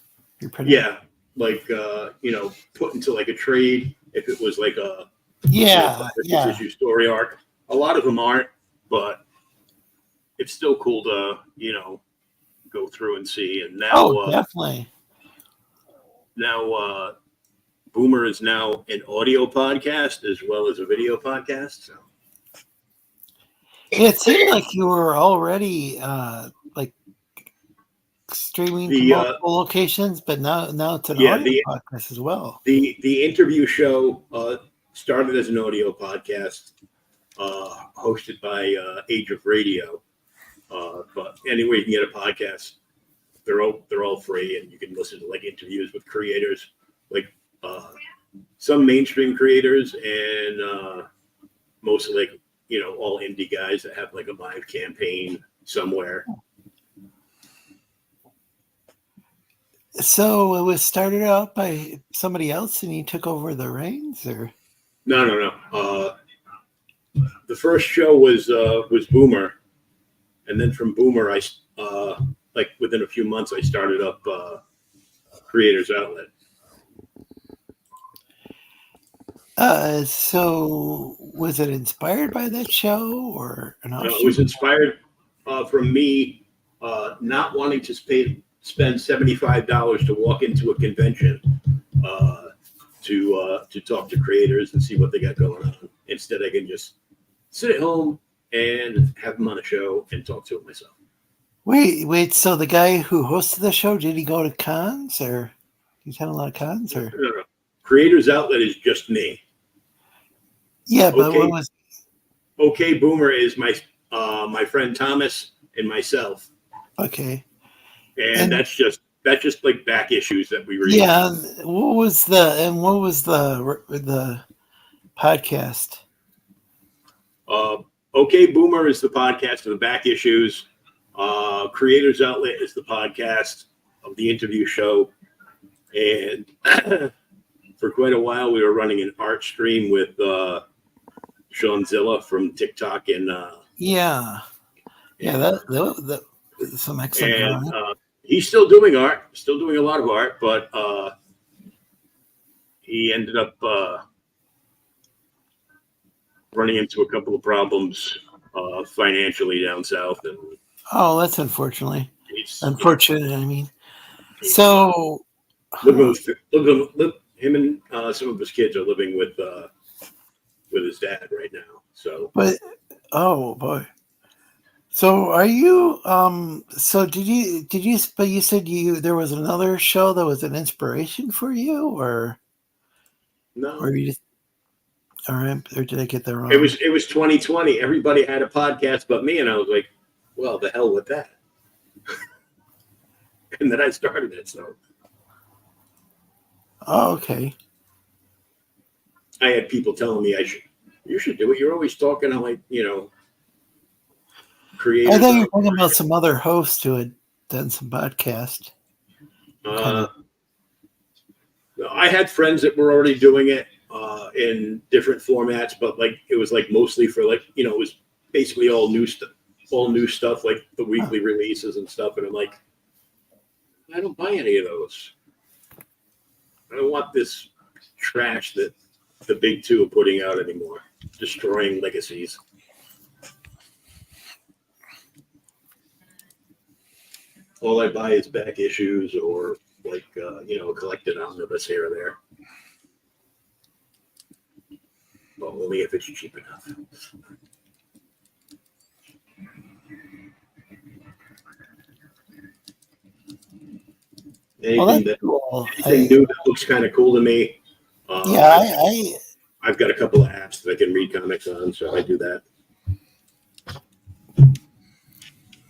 reprinted. Yeah, like put into like a trade. If it was like a issue story arc, a lot of them aren't, but it's still cool to go through and see. And now, definitely. Now, Boomer is now an audio podcast as well as a video podcast. So it seemed like you were already streaming to multiple locations, but now it's an audio podcast as well. The interview show started as an audio podcast, hosted by Age of Radio. But anyway, you can get a podcast. They're all free, and you can listen to like interviews with creators, like some mainstream creators, and mostly like all indie guys that have like a live campaign somewhere. So it was started out by somebody else, and he took over the reins, or no. The first show was Boomer, and then from Boomer, I like within a few months, I started up Creators Outlet. So was it inspired by that show, or an offshoot? No, it was inspired from me not wanting to spend $75 to walk into a convention to talk to creators and see what they got going on. Instead, I can just sit at home and have them on a show and talk to it myself. Wait. So the guy who hosted the show, did he go to cons, or he's had a lot of cons, or? No. Creators Outlet is just me. Yeah, but what was? Okay, Boomer is my friend Thomas and myself. Okay. And that's just like back issues that we read. Yeah. What was the podcast? Okay, Boomer is the podcast of the back issues. Creators Outlet is the podcast of the interview show. And for quite a while, we were running an art stream with Sean Zilla from TikTok and that some excellent. And he's still doing art, still doing a lot of art, but he ended up running into a couple of problems financially down south. And that's unfortunate. I mean, so him and some of his kids are living with his dad right now. So, but oh boy, So are you so did you but you said there was another show that was an inspiration for you or No, you just or did I get that wrong? it was 2020. Everybody had a podcast but me, and I was like, well, the hell with that. And then I started it. So Oh, okay. I had people telling me you should do it. You're always talking to like, creators. I thought you were talking about some other host who had done some podcast. I had friends that were already doing it in different formats, but like it was like mostly for like, it was basically all new stuff, like the weekly releases and stuff. And I'm like, I don't buy any of those. I don't want this trash that the big two are putting out anymore, destroying legacies. All I buy is back issues or like, collected omnibus here or there. But only if it's cheap enough. Anything new that looks kind of cool to me. I've got a couple of apps that I can read comics on, so I do that.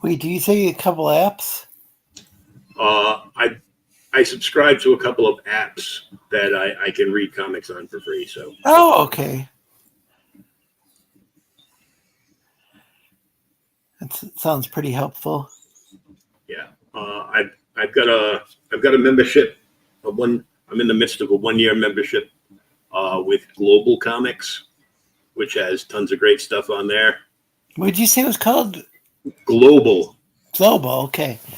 Wait, do you say a couple apps? I subscribe to a couple of apps that I can read comics on for free. So. Oh, okay. That sounds pretty helpful. Yeah, I've got a membership. I'm in the midst of a 1-year membership with Global Comics, which has tons of great stuff on there. What did you say it was called? Global. Global. Okay. I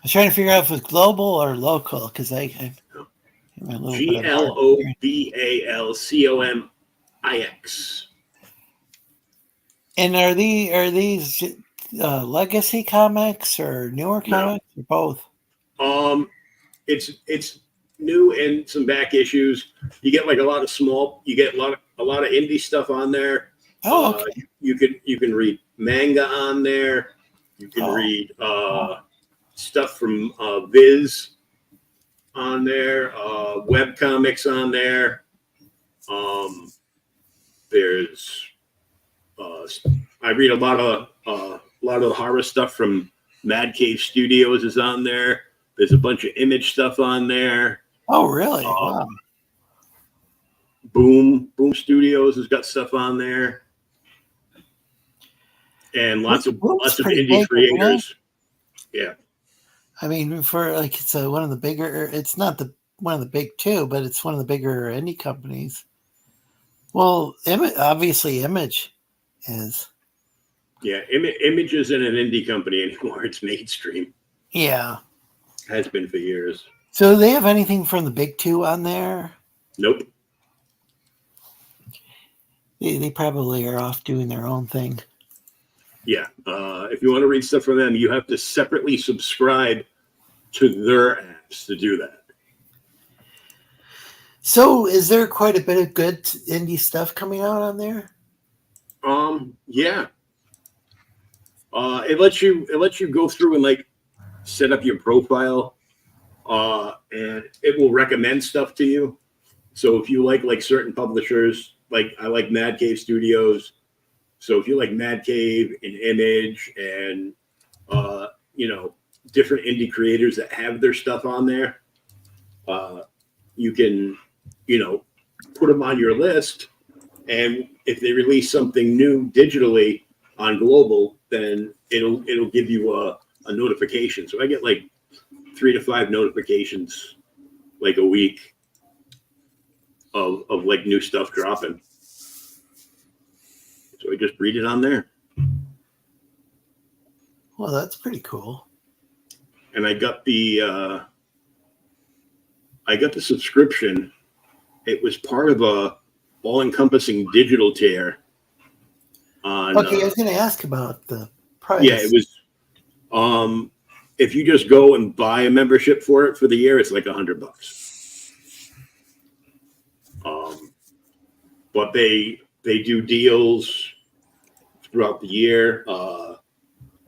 was trying to figure out if it was global or local because I GLOBALCOMIX. And are these legacy comics or newer comics or both? It's new and some back issues. You get like a lot of indie stuff on there. Oh, okay. You can read manga on there. You can read stuff from Viz on there, web comics on there. There's I read a lot of the horror stuff from Mad Cave Studios is on there. There's a bunch of Image stuff on there. Oh, really? Wow. Boom Studios has got stuff on there, and lots of indie creators. Yeah. I mean, for like it's one of the bigger. It's not one of the big two, but it's one of the bigger indie companies. Well, obviously, Image is. Yeah, Image isn't an indie company anymore. It's mainstream. Yeah. Has been for years. So do they have anything from the big two on there? Nope. They probably are off doing their own thing. Yeah. If you want to read stuff from them, you have to separately subscribe to their apps to do that. So is there quite a bit of good indie stuff coming out on there? Yeah. It lets you go through and like set up your profile, and it will recommend stuff to you. So if you like certain publishers, like I like Mad Cave Studios. So if you like Mad Cave and Image and different indie creators that have their stuff on there, you can put them on your list, and if they release something new digitally on Global, then it'll give you a notification. So I get like 3 to 5 notifications like a week of like new stuff dropping. So I just read it on there. Well, that's pretty cool. And I got the subscription. It was part of a all-encompassing digital tier. I was going to ask about the price. Yeah, it was. If you just go and buy a membership for it for the year, it's like $100. But they do deals throughout the year.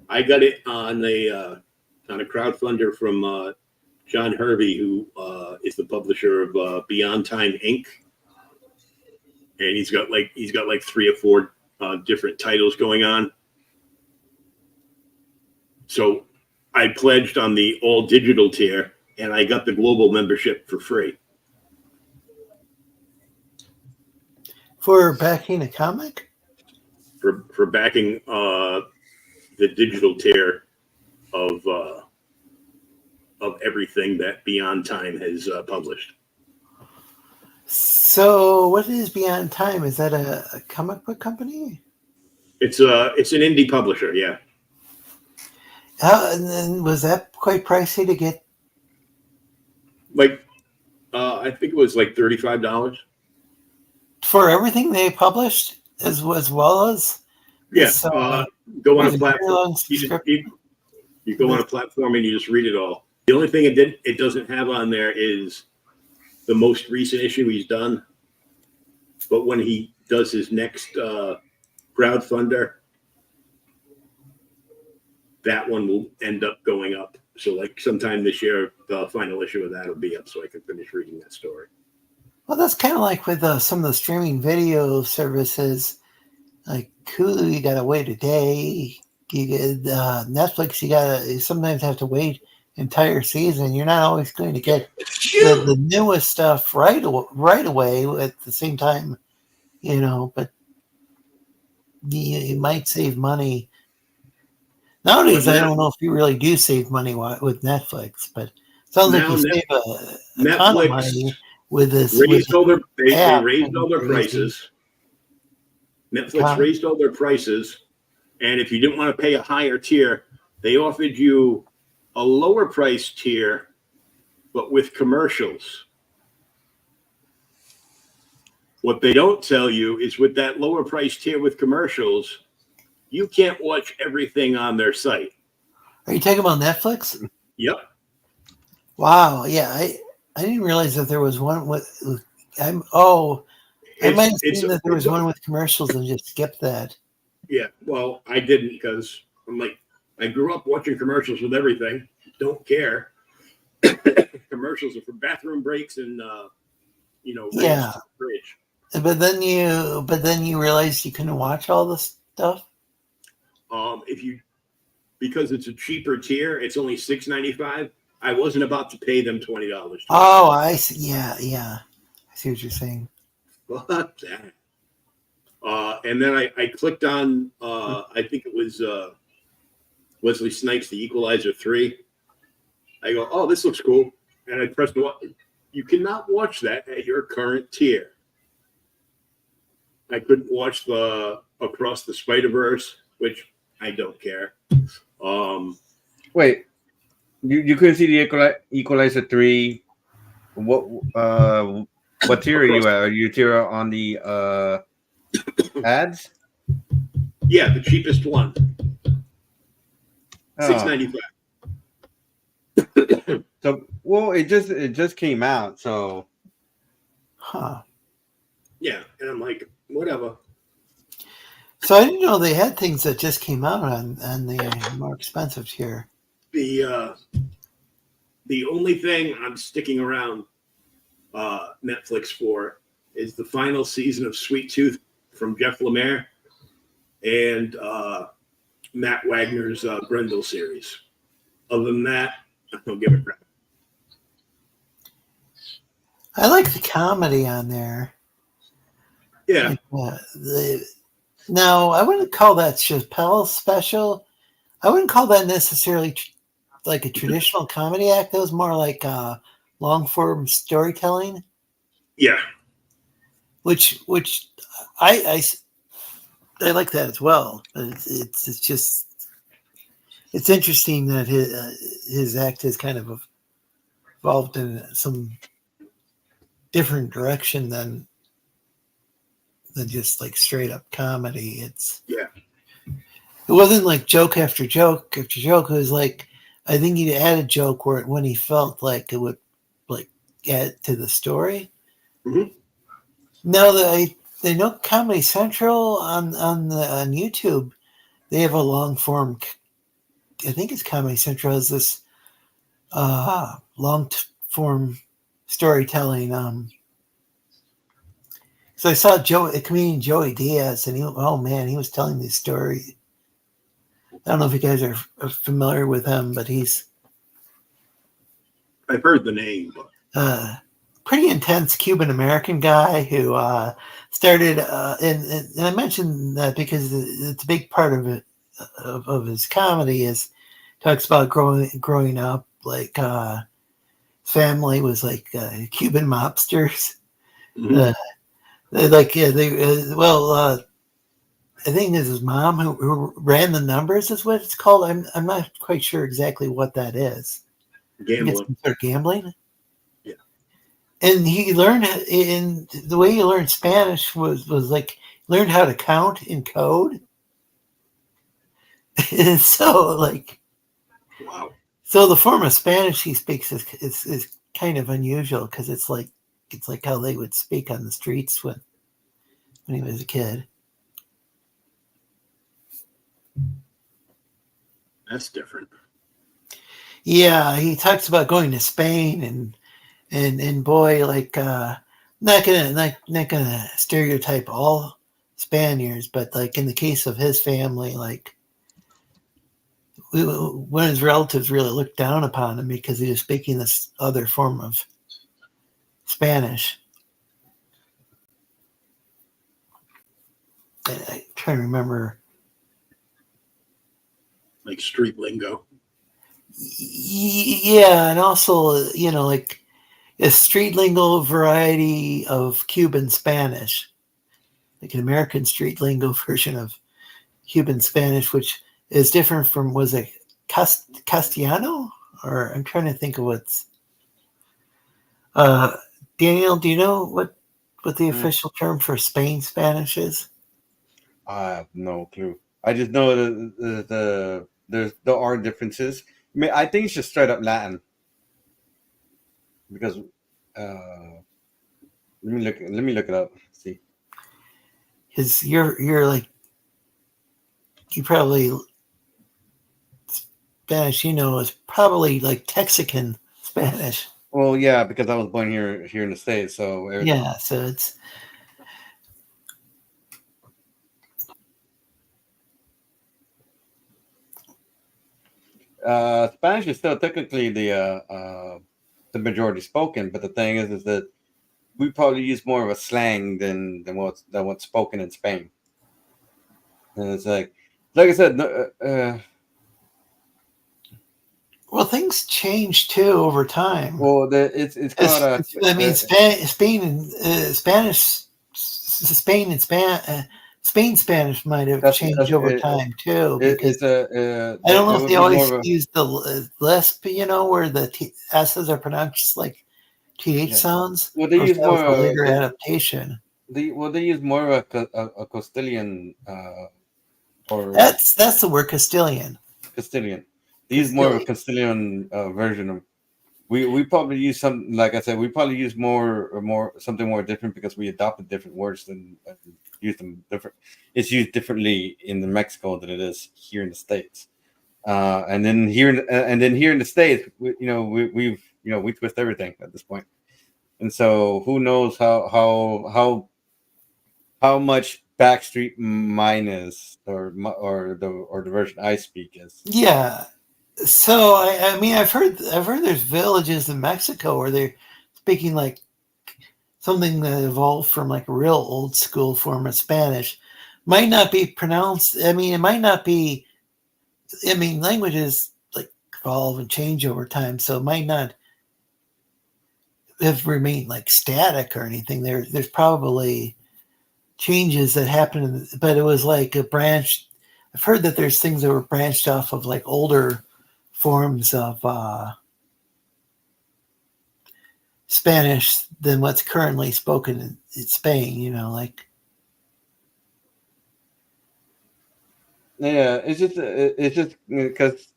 I got it on a crowdfunder from John Hervey, who is the publisher of Beyond Time Inc. And he's got like 3 or 4 different titles going on. So I pledged on the all digital tier, and I got the global membership for free. For backing a comic? For backing the digital tier of everything that Beyond Time has published. So, what is Beyond Time? Is that a comic book company? It's an indie publisher, yeah. And then was that quite pricey to get? Like, I think it was like $35 for everything they published, as well as this, go on a platform. You go on a platform and you just read it all. The only thing it doesn't have on there is the most recent issue he's done. But when he does his next crowdfunder, that one will end up going up. So like sometime this year, the final issue of that will be up so I can finish reading that story. Well, that's kind of like with some of the streaming video services. Like Hulu, you got to wait a day. You get Netflix, you sometimes have to wait entire season. You're not always going to get the newest stuff right away at the same time, but you might save money. Nowadays, I don't know if you really do save money with Netflix, but it sounds like you save a ton of money with this. They raised all their prices. Netflix raised all their prices, and if you didn't want to pay a higher tier, they offered you a lower price tier, but with commercials. What they don't tell you is with that lower price tier with commercials, you can't watch everything on their site. Are you talking about Netflix? Yep. Wow. Yeah, I didn't realize that there was one with. I might have seen that there was one with commercials and just skipped that. Yeah. Well, I didn't because I'm like, I grew up watching commercials with everything. Don't care. Commercials are for bathroom breaks and yeah. Fridge. But then you realized you couldn't watch all this stuff. Because it's a cheaper tier, it's only $6.95. I wasn't about to pay them $20. Oh, I see. Yeah. I see what you're saying. Fuck that. And then I clicked on I think it was Wesley Snipes' The Equalizer 3. I go, oh, this looks cool. And I pressed the button. You cannot watch that at your current tier. I couldn't watch the Across the Spider-Verse, which I don't care. Wait, you couldn't see the Equalizer 3. What tier are you at? Are you tier on the ads? Yeah, the cheapest one. $6.95. So, well, it just came out, so. Huh. Yeah, and I'm like, whatever. So I didn't know they had things that just came out on the more expensive tier. The only thing I'm sticking around Netflix for is the final season of Sweet Tooth from Jeff Lemire and Matt Wagner's Grendel series. Other than that, I don't give a crap. I like the comedy on there. Yeah. Now, I wouldn't call that Chappelle special. I wouldn't call that necessarily like a traditional comedy act. That was more like long form storytelling. Yeah. Which I like that as well. It's just it's interesting that his act has kind of evolved in some different direction than just like straight up comedy. It wasn't like joke after joke after joke. It was like I think he'd add a joke when he felt like it would like add to the story. Mm-hmm. Now that they know Comedy Central on YouTube, they have a long form I think it's Comedy Central has this long form storytelling. So I saw comedian Joey Diaz, and he was telling this story. I don't know if you guys are familiar with him, but I've heard the name, but pretty intense Cuban American guy who started, and I mentioned that because it's a big part of it of his comedy is talks about growing up like family was like Cuban mobsters. Mhm. I think it's his mom who ran the numbers is what it's called. I'm not quite sure exactly what that is. Gambling. Gambling. Yeah. And he learned in the way he learned Spanish was like learned how to count in code. And so like Wow. So the form of Spanish he speaks is kind of unusual because it's like how they would speak on the streets when he was a kid. That's different. Yeah, he talks about going to Spain and boy, like not gonna stereotype all Spaniards, but like in the case of his family, like one of his relatives really looked down upon him because he was speaking this other form of Spanish. I try to remember. Like street lingo. Yeah, and also, like a street lingo variety of Cuban Spanish, like an American street lingo version of Cuban Spanish, which is different from, was it Castellano? Or I'm trying to think of what's. Daniel, do you know what the official term for Spain Spanish is? I have no clue. I just know that there are differences. I mean, I think it's just straight up Latin because let me look it up. See, Because you're like you probably Spanish is probably like Texican Spanish. well, yeah, because I was born here in the States, so Yeah, so it's Spanish is still technically the majority spoken, but the thing is that we probably use more of a slang than what's spoken in Spain. And it's like I said, well, things change too over time. well, it's called Spain and Spanish, Spain and Spain Spanish might have changed over time too. Because I don't know if they always use the lisp, where the S's are pronounced like TH sounds. Well, they use more a later adaptation. They use more of a Castilian or that's the word Castilian. Castilian. They use more of a Castilian version of. We probably use some, like I said, we probably use more something more different because we adopted different words and use them different. It's used differently in Mexico than it is here in the States. And then here in the States, we twist everything at this point. And so who knows how much Backstreet mine is or the version I speak is. Yeah. So I mean I've heard there's villages in Mexico where they're speaking like something that evolved from like a real old school form of Spanish. Might not be pronounced. I mean, it might not be. I mean, languages like evolve and change over time, so it might not have remained like static or anything. There's probably changes that happened, but it was like a branch. I've heard that there's things that were branched off of like older forms of Spanish than what's currently spoken in Spain. Like. Yeah, it's just because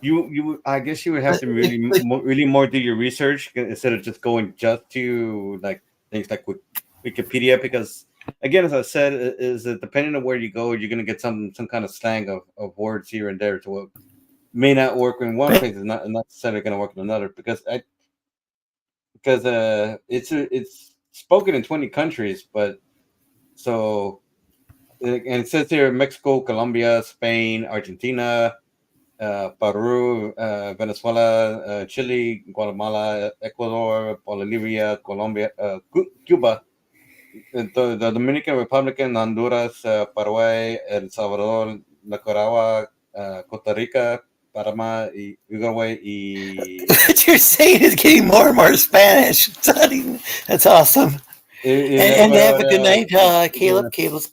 you I guess you would have to really more do your research instead of just going just to like things like Wikipedia, because again, as I said, is that depending on where you go, you're gonna get some kind of slang of words here and there to may not work in one place is not necessarily going to work in another because it's spoken in 20 countries, but so and it says here Mexico, Colombia, Spain, Argentina, Peru, Venezuela, Chile, Guatemala, Ecuador, Bolivia, Colombia, Cuba, the Dominican Republic, Honduras, Paraguay, El Salvador, Nicaragua, Costa Rica, Panama, Uruguay, What you're saying is getting more and more Spanish. That's awesome. And have a good night, Caleb. Caleb's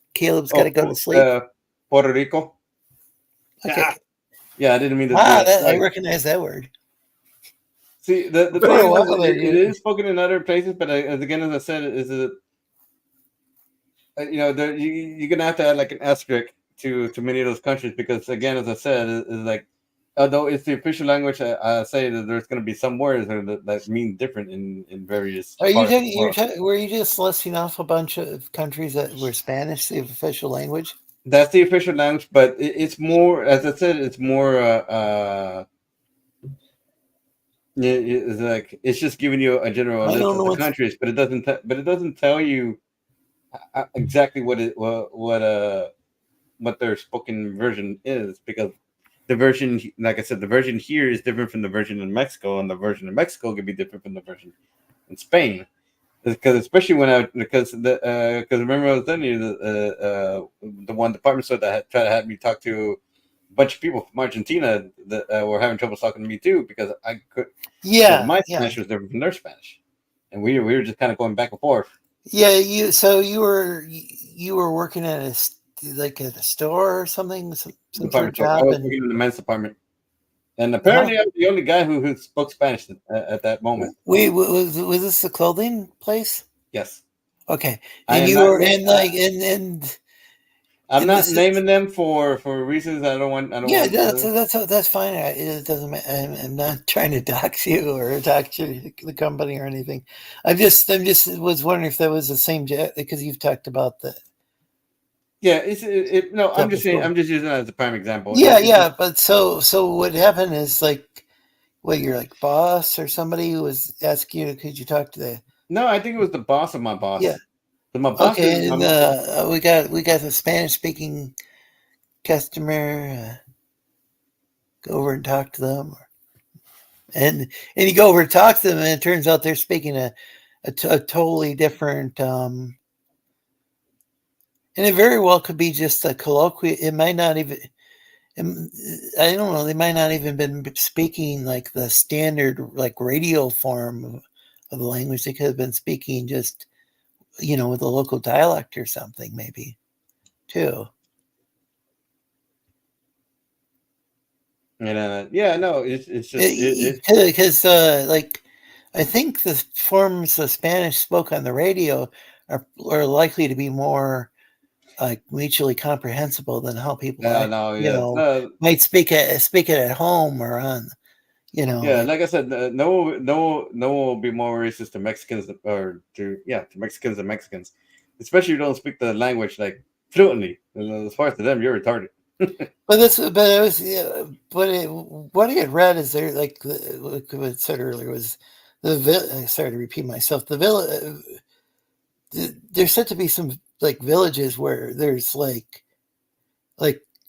got to go to sleep. Puerto Rico. Okay. Yeah, I didn't mean to. I recognize that word. See, the thing is, it is spoken in other places, but again, as I said, you're gonna have to add like an asterisk to many of those countries because, again, as I said, is like although it's the official language, I say that there's going to be some words that mean different in various. Were you just listing off a bunch of countries that were Spanish, the official language? That's the official language, but it's more, as I said, it's more. It's like it's just giving you a general list of the countries, but it doesn't tell you exactly what their spoken version is because the version, like I said, the version here is different from the version in Mexico, and the version in Mexico could be different from the version in Spain. Because especially because remember I was telling you the one department store that had tried to have me talk to a bunch of people from Argentina that were having trouble talking to me too because I could my Spanish was different from their Spanish, and we were just kind of going back and forth. Yeah, you were working at a store or something, some sort of job. I was working in the men's department. And apparently, I was the only guy who spoke Spanish at that moment. Wait, was this the clothing place? Yes. Okay, and you were and I'm not naming them for reasons I don't want. That's fine. It doesn't matter. I'm not trying to dox you or dox the company or anything. I just was wondering if that was the same because you've talked about the. Yeah, I'm just saying. I'm just using that as a prime example. But so what happened is you're like boss or somebody who was asking you, could you talk to the? No, I think it was the boss of my boss. Yeah. So my boss. Okay, and we got a Spanish speaking customer. Go over and talk to them, and you go over and talk to them, and it turns out they're speaking a totally different. And it very well could be just a colloquial. It might not even. I don't know. They might not even been speaking like the standard radio form of the language. They could have been speaking just, with a local dialect or something, maybe, too. And it's just because I think the forms of Spanish spoke on the radio are likely to be more mutually comprehensible than how people might speak it at home or on, like I said, no one will be more racist to Mexicans to Mexicans than Mexicans, especially if you don't speak the language fluently. As far as to them, you're retarded. What I had read is there like I said earlier was sorry to repeat myself. There's said to be some villages where there's like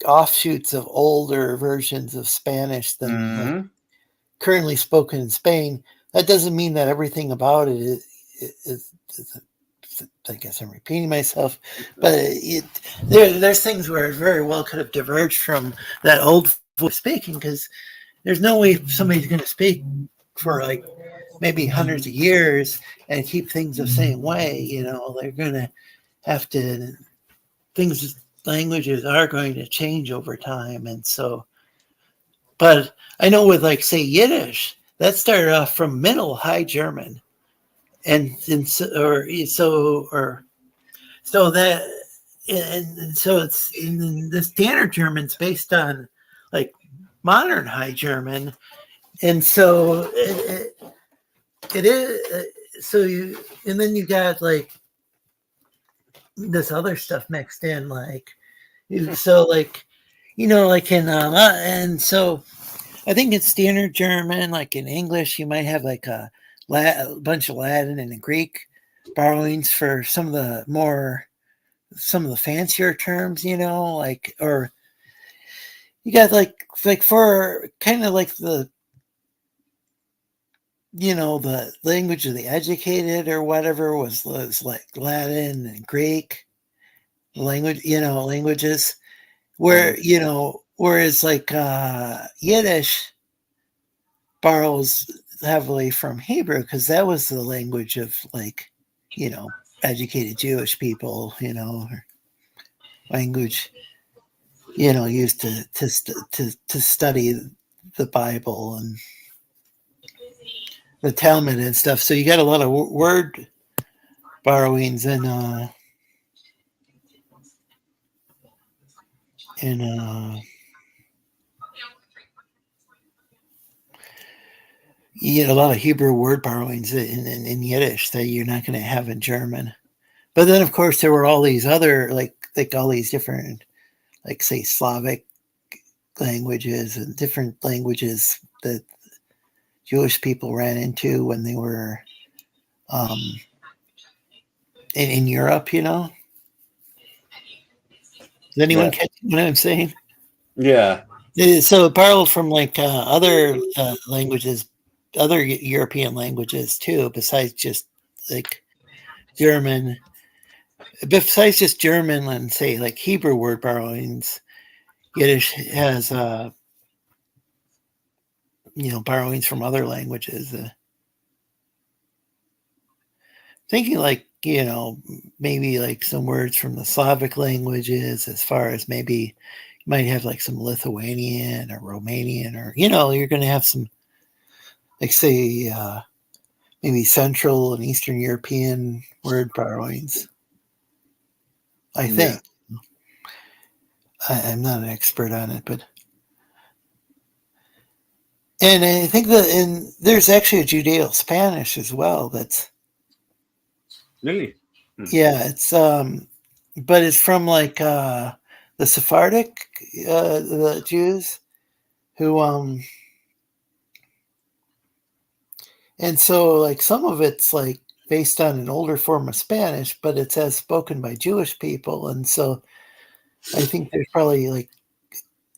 offshoots of older versions of Spanish than currently spoken in Spain. That doesn't mean that everything about it is I guess I'm repeating myself, but there's things where it very well could have diverged from that old voice speaking because there's no way somebody's going to speak for maybe hundreds of years and keep things the same way. They're going to have to languages are going to change over time, and so. But I know with say Yiddish, that started off from Middle High German. And so it's in the standard German's based on modern High German, and so it is. And then you got this other stuff mixed in, and so I think in standard German, like in English, you might have like a bunch of Latin and Greek borrowings for some of the fancier terms, like, or you got like for kind of like the the language of the educated or whatever was like Latin and Greek languages where whereas like Yiddish borrows heavily from Hebrew because that was the language of like educated Jewish people, or language used to study the Bible and the Talmud and stuff. So you got a lot of word borrowings in you get a lot of Hebrew word borrowings in Yiddish that you're not going to have in German. But then, of course, there were all these other like all these different, like say Slavic languages and different languages that Jewish people ran into when they were in Europe. Does anyone catch what I'm saying? Yeah. So it borrowed from like other languages, other European languages too, besides just like German. Besides just German and say like Hebrew word borrowings, Yiddish has borrowings from other languages. Thinking like maybe like some words from the Slavic languages, as far as maybe you might have like some Lithuanian or Romanian, or you're going to have some like say maybe Central and Eastern European word borrowings. I think. I'm not an expert on it, but and I think there's actually a Judeo-Spanish as well. That's really, yeah. It's but it's from like the Sephardic the Jews who and so like some of it's like based on an older form of Spanish, but it's as spoken by Jewish people, and so I think there's probably like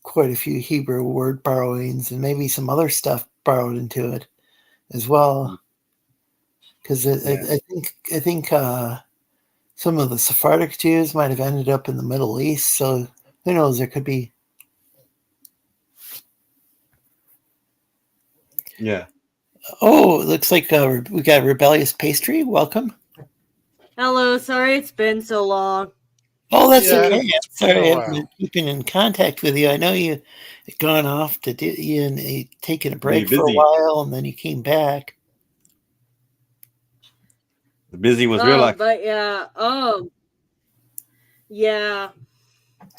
quite a few Hebrew word borrowings and maybe some other stuff borrowed into it as well. Because I think some of the Sephardic Jews might have ended up in the Middle East. So who knows? There could be. Yeah. Oh, it looks like we got Rebellious Pastry. Welcome. Hello. Sorry it's been so long. Oh, that's okay. I'm sorry I've been keeping in contact with you. I know you had gone off to taking a break for a while, and then you came back. The busy was real life. But yeah. Yeah.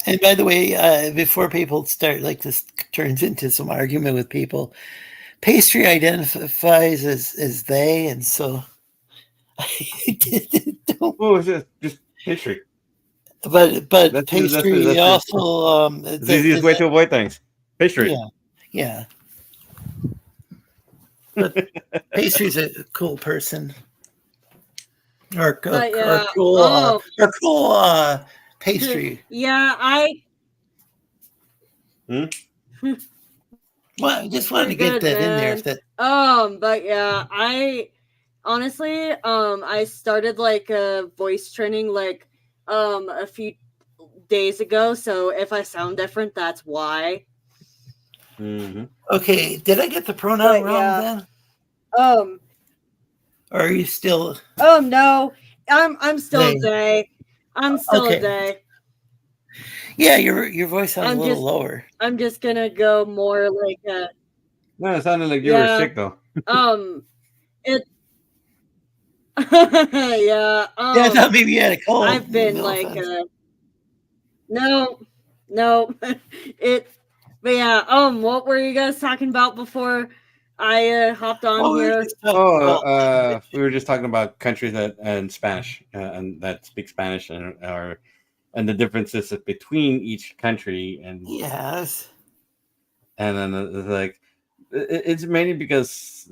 And by the way, before people start, like this turns into some argument with people, Pastry identifies as they, and so don't. Oh, it's just Pastry. But Pastry that's also it's the easiest way to avoid things. Pastry. Yeah. But Pastry's a cool person. Or cool Pastry. Yeah, Well, I just wanted to get that in there. But yeah, I honestly, I started like a voice training like a few days ago. So if I sound different, that's why. Okay, did I get the pronoun wrong then? Or are you still? No, I'm still they. I'm still a they. Yeah, your voice sounds a little lower. I'm just gonna go more like a. No, it sounded like you were sick though. It. Yeah. Yeah, I thought maybe you had a cold. I've been like no. It. But yeah. What were you guys talking about before I hopped on here? We were just talking about countries that and Spanish and that speak Spanish and the differences between each country and yes. And then it's like it's mainly because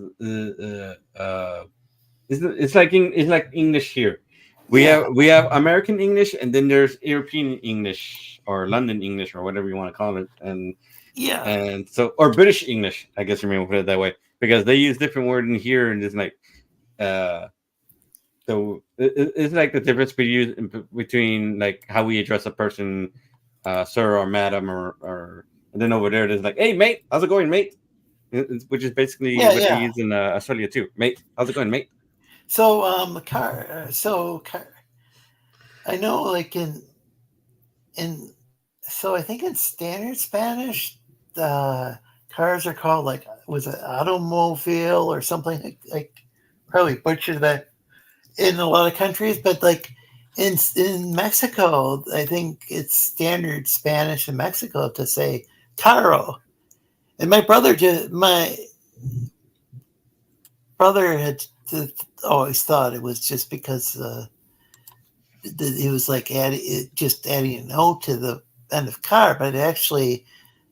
it's like English here. We have American English, and then there's European English or London English or whatever you want to call it, and so or British English, I guess you may put it that way, because they use different words in here, and it's like so it's like the difference between like how we address a person, sir or madam, or and then over there there's like, hey mate, how's it going, mate? Which is basically what they use in Australia too, mate. How's it going, mate? So I know, like so I think in standard Spanish, cars are called like, was it automobile or something, like probably butchered that in a lot of countries, but like in Mexico, I think it's standard Spanish in Mexico to say carro. And my brother had always thought it was just because it was like just adding an O to the end of car, but actually,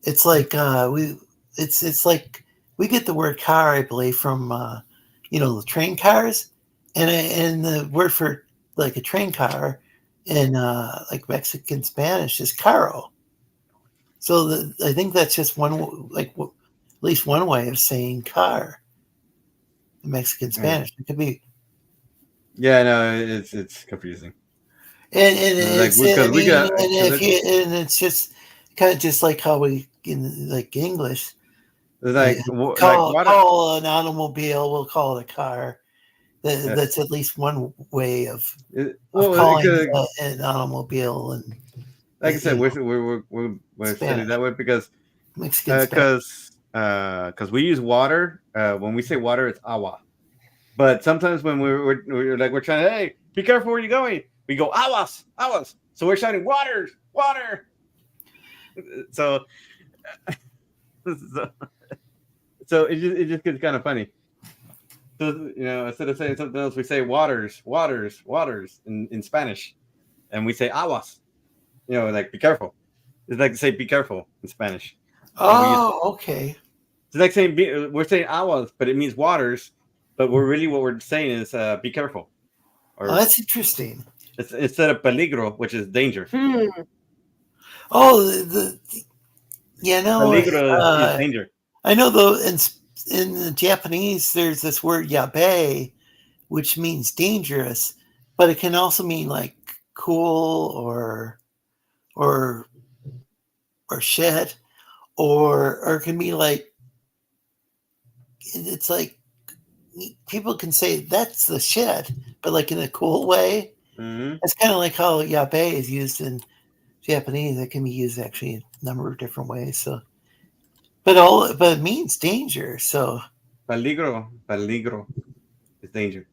it's like it's like we get the word car, I believe, from the train cars, and the word for like a train car in like Mexican Spanish is carro. So I think that's just one, like at least one way of saying car in Mexican Spanish. It could be. Yeah, no, it's confusing. And it's just kind of just like how we in like English, like call an automobile, we'll call it a car. That's at least one way of calling an automobile. And like I said, we're studying that way because we use water. When we say water, it's agua. But sometimes when we're trying to, hey, be careful where you're going, we go aguas. So we're shouting water. So it just gets kind of funny. So instead of saying something else, we say waters in Spanish, and we say aguas. Like be careful. It's like to say be careful in Spanish. Oh, okay. It's like saying we're saying aguas, but it means waters. But what we're saying is be careful. That's interesting. It's instead of peligro, which is danger. Oh, peligro is danger. I know though in the Japanese there's this word yabe, which means dangerous, but it can also mean like cool or shit, or it can be like, it's like people can say that's the shit, but like in a cool way. Mm-hmm. It's kind of like how yabe is used in Japanese. It can be used actually in a number of different ways. So, but it means danger. So peligro is danger.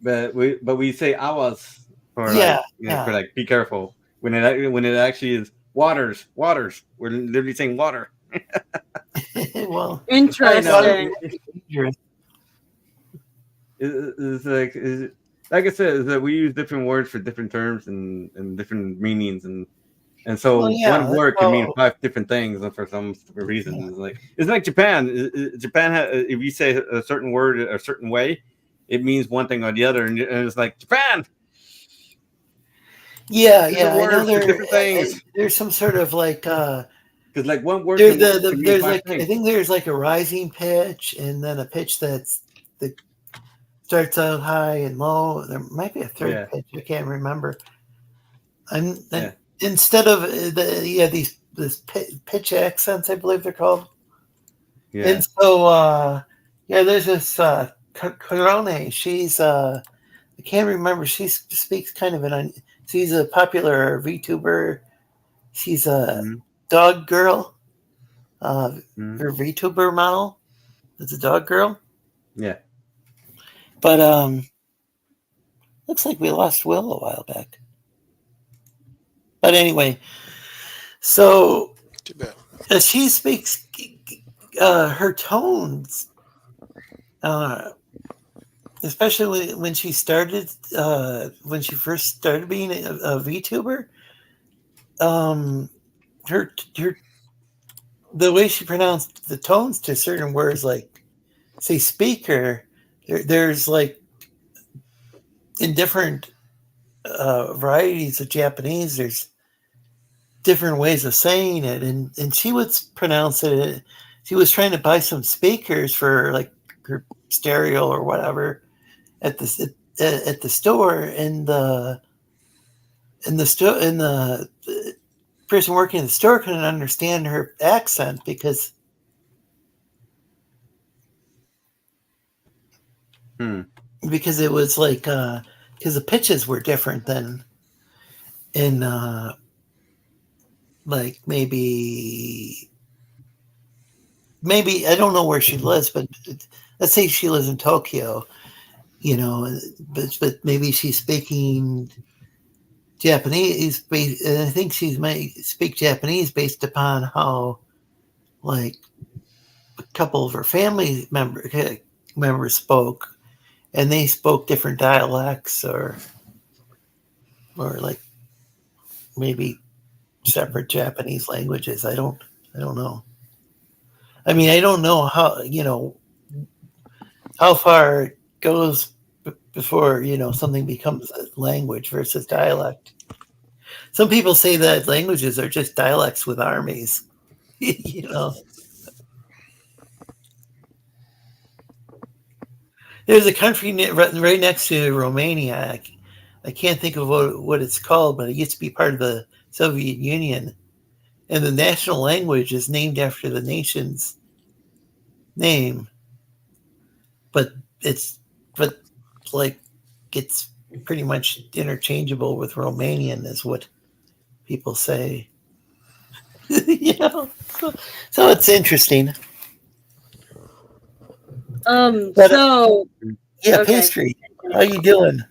But we say aguas for for like be careful when it actually is waters. We're literally saying water. Well, interesting. It's like I said, is that we use different words for different terms and different meanings, and so one word can mean 5 different things for some reason. It's like Japan. Japan if you say a certain word a certain way, it means one thing or the other, and it's like Japan. Yeah, I know different things. There's some sort of like because like one word there's like things. I think there's like a rising pitch and then a pitch that starts out high and low. There might be a third pitch. I can't remember. And instead of these pitch accents, I believe they're called. Yeah. And so there's this Corone. She's I can't remember. She speaks kind of she's a popular VTuber. She's a dog girl. Her VTuber model is a dog girl. Yeah. But looks like we lost Will a while back. But anyway, so too bad. As she speaks, her tones, especially when she started, when she first started being a VTuber, her the way she pronounced the tones to certain words, like say speaker, there's like in different varieties of Japanese, there's different ways of saying it, and she would pronounce it. She was trying to buy some speakers for like her stereo or whatever at the store, and the person working in the store couldn't understand her accent because it was like because the pitches were different than in like maybe I don't know where she lives, but let's say she lives in Tokyo, but maybe she's speaking Japanese. And I think she might speak Japanese based upon how, like, a couple of her family members spoke, and they spoke different dialects, or like maybe separate Japanese languages. I don't know. I mean, I don't know how far it goes before something becomes a language versus dialect. Some people say that languages are just dialects with armies. There's a country right next to Romania. I can't think of what it's called, but it used to be part of the Soviet Union, and the national language is named after the nation's name, but it's pretty much interchangeable with Romanian, is what people say. So it's interesting. So yeah, okay. Pastry, how you doing?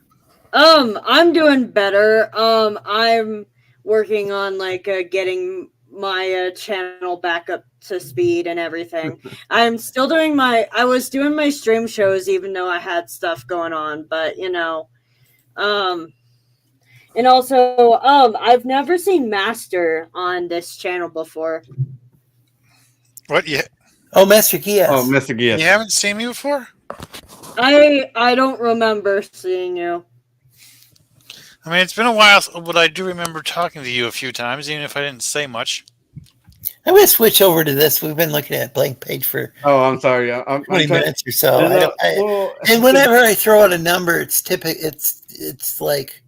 I'm doing better. I'm working on like getting my channel back up to speed and everything. I'm still doing I was doing my stream shows even though I had stuff going on, but and also I've never seen Master on this channel before. What? Yeah. Oh, Master Gias. Oh, Mr. Gias. You haven't seen me before? I don't remember seeing you. I mean, it's been a while, but I do remember talking to you a few times, even if I didn't say much. I'm going to switch over to this. We've been looking at blank page for I'm sorry. 20 minutes or so. And whenever I throw out a number, it's typical. It's like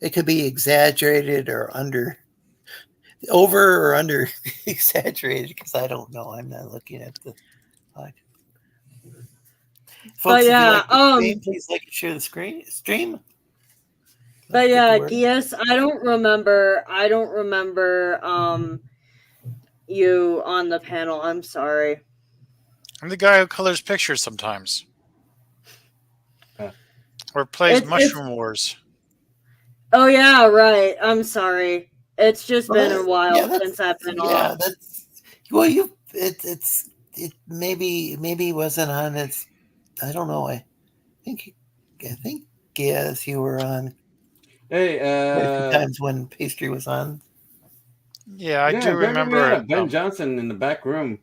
it could be exaggerated or over or under exaggerated, because I don't know. I'm not looking at the folks. If you like the stream, please like and share the stream. But yeah, Gias, I don't remember you on the panel. I'm sorry. I'm the guy who colors pictures sometimes. Or plays Mushroom Wars. Oh yeah, right. I'm sorry. It's just been a while since I've been on. Yeah, it maybe wasn't on. I don't know. I think yes, you were on. Hey, a few times when Pastry was on. Yeah, I do remember Ben Johnson in the back room.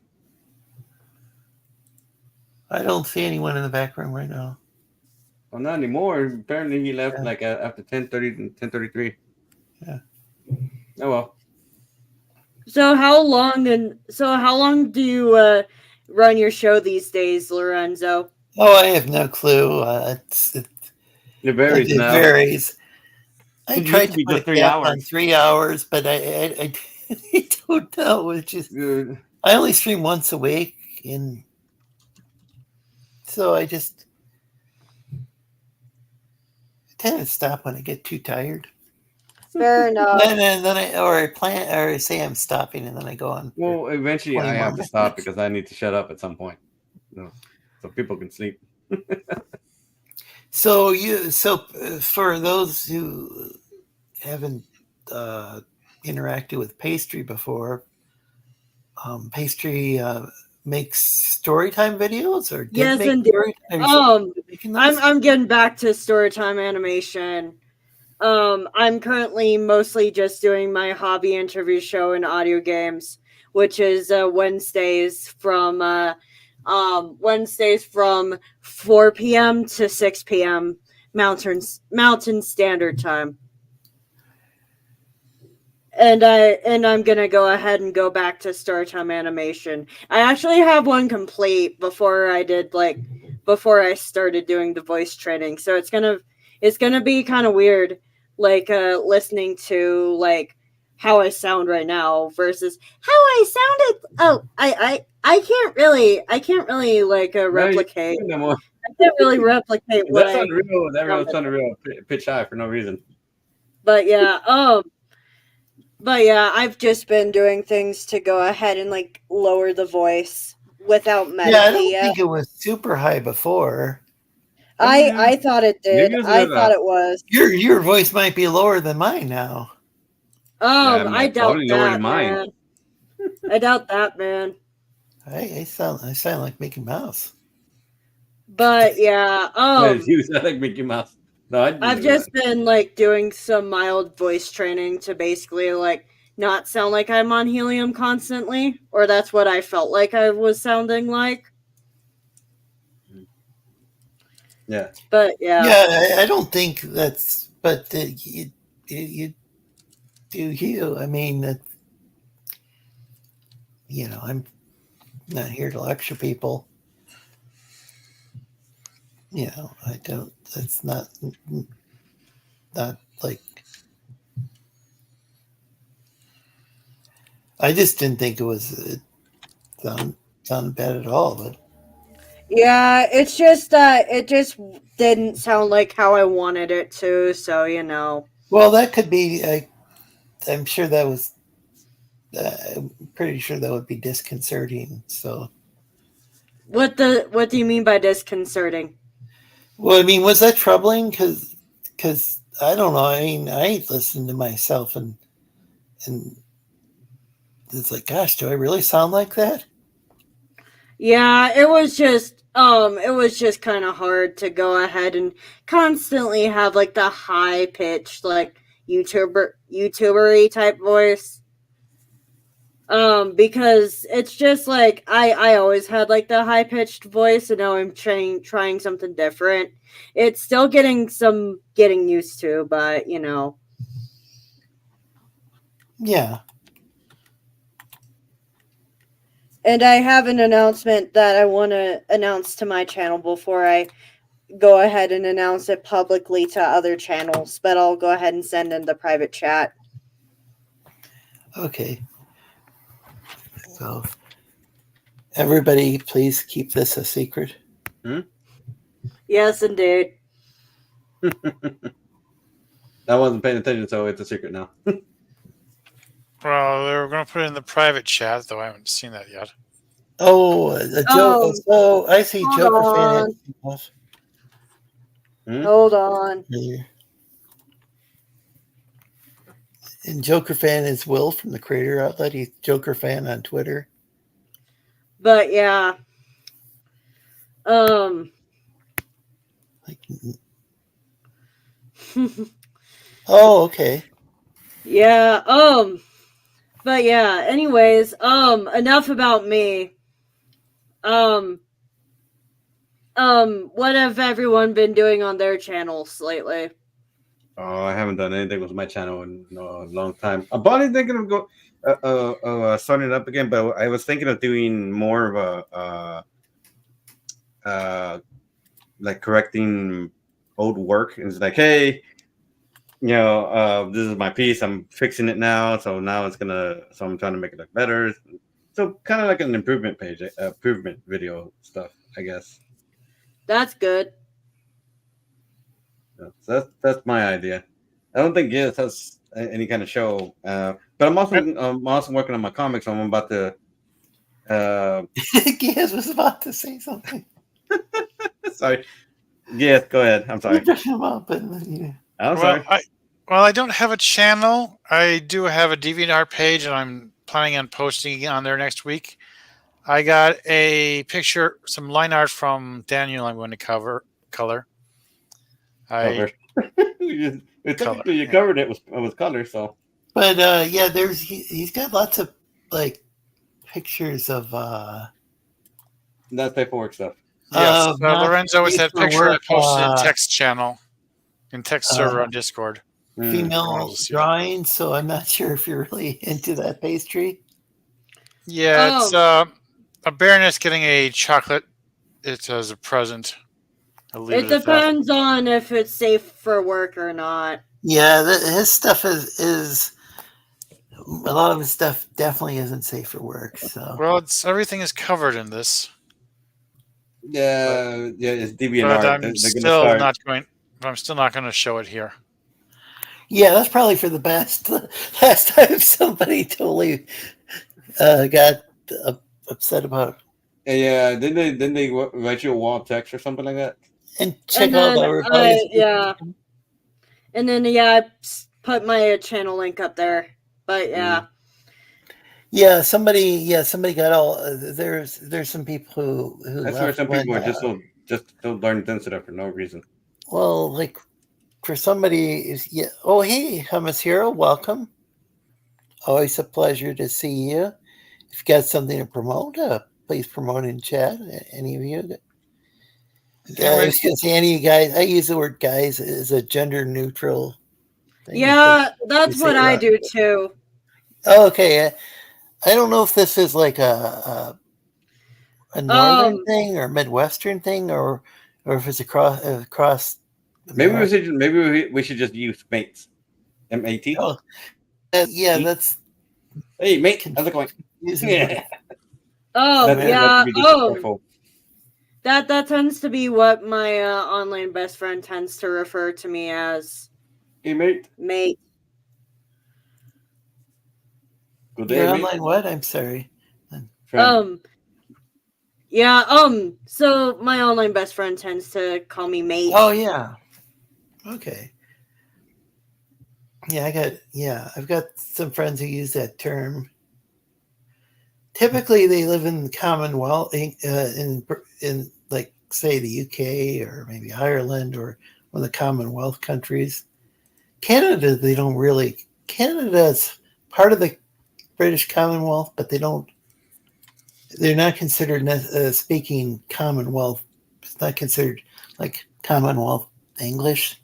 I don't see anyone in the back room right now. Well, not anymore. Apparently, he left like after 10:30 and 10:33. Yeah. Oh well. So how long do you run your show these days, Lorenzo? Oh, I have no clue. It varies now. It varies. I tried to put a cap on 3 hours, but I don't know. I only stream once a week, and so I just tend to stop when I get too tired. Fair enough. And then I say I'm stopping, and then I go on. Well, eventually I have to stop because I need to shut up at some point, so people can sleep. So for those who haven't interacted with Pastry before, Pastry makes storytime videos, or yes, indeed. I'm getting back to storytime animation. I'm currently mostly just doing my hobby interview show and audio games, which is Wednesdays from 4 p.m. to 6 p.m. Mountain Standard Time. And I'm gonna go ahead and go back to Startime Animation. I actually have one complete before I started doing the voice training. So it's gonna be kind of weird, like listening to like how I sound right now versus how I sounded. Oh, I can't really like replicate. I can't really replicate what That sounded real. That sounded real pitch high for no reason. But yeah, I've just been doing things to go ahead and like lower the voice without medicating. Yeah, I don't think it was super high before. I thought it did. I thought it was. Your voice might be lower than mine now. I doubt that, man. I doubt that, man. I sound like Mickey Mouse. But yeah, you sound like Mickey Mouse. No, I've just been like doing some mild voice training to basically like not sound like I'm on helium constantly, or that's what I felt like I was sounding like. Yeah. But yeah. Yeah, I don't think that's. But you do you? I mean, I'm not here to lecture people. I don't. That's not like. I just didn't think it sounded bad at all, but. Yeah, it's just that it just didn't sound like how I wanted it to, so Well, that could be. I'm sure that was. I'm pretty sure that would be disconcerting. So. What do you mean by disconcerting? Well, I mean, was that troubling? Because I don't know. I mean, I listened to myself and it's like, gosh, do I really sound like that? Yeah, it was just kind of hard to go ahead and constantly have like the high pitched like YouTuber-y type voice. Because it's just like I always had like the high pitched voice, and now I'm trying something different. It's still getting used to, but Yeah. And I have an announcement that I want to announce to my channel before I go ahead and announce it publicly to other channels, but I'll go ahead and send in the private chat. Okay. So, everybody, please keep this a secret. Yes, indeed. I wasn't paying attention, so it's a secret now. Well, they were going to put it in the private chat, though I haven't seen that yet. Oh, so I see Joker fan. Hold on. And Joker fan is Will from the Creator Outlet. He's Joker fan on Twitter. But yeah. Oh, okay. Yeah, but yeah, anyways, enough about me. What have everyone been doing on their channels lately? Oh, I haven't done anything with my channel in a long time. I'm probably thinking of starting it up again, but I was thinking of doing more of like correcting old work. And it's like, hey, this is my piece. I'm fixing it now, so now so I'm trying to make it look better. So kind of like an improvement page, improvement video stuff, I guess. That's good. So that's my idea. I don't think Giz has any kind of show, but I'm also working on my comics. So I'm about to. Giz was about to say something. Sorry, Giz, go ahead. I'm sorry. I'm sorry. I don't have a channel. I do have a DeviantArt page, and I'm planning on posting on there next week. I got a picture, some line art from Daniel. I'm going to color. Technically, you covered it with color, so. But yeah, he's got lots of like pictures of That's paperwork stuff. Yes, not Lorenzo was safe that for picture I work, posted in text channel, in text server on Discord. female drawings. So I'm not sure if you're really into that pastry. Yeah, it's a baroness getting a chocolate. It's as a present. It depends on if it's safe for work or not. Yeah, his stuff is a lot of his stuff definitely isn't safe for work. So well, everything is covered in this. Yeah, it's DeviantArt. But I'm They're still gonna not going. I'm still not going to show it here. yeah, that's probably for the best. Last time somebody totally got upset about. Yeah, didn't they write you a wall of text or something like that? And check out everybody's. And then I put my channel link up there. But yeah. Yeah, somebody got all. There's some people who. That's where some people are just so darn sensitive for no reason. Well, like for somebody, yeah. Oh, hey, Hamasiro, welcome. Always a pleasure to see you. If you got something to promote, please promote in chat. Any of you. I was gonna say any of you guys. I use the word "guys" as a gender neutral thing. Yeah, that's what I do too. Oh, okay. I don't know if this is like a northern thing or Midwestern thing, or if it's across. Maybe we should just use mates. M-A-T. Oh, yeah, that's. Hey, mate, how's it going? Yeah. That tends to be what my online best friend tends to refer to me as. Hey, mate. Mate. Good day, Your mate. online what? I'm sorry. So my online best friend tends to call me mate. Oh yeah. Okay. Yeah, I've got some friends who use that term. Typically, they live in the Commonwealth, in like say the UK or maybe Ireland or one of the Commonwealth countries. Canada, they don't really. Canada's part of the British Commonwealth, but they're not considered speaking Commonwealth. It's not considered like Commonwealth English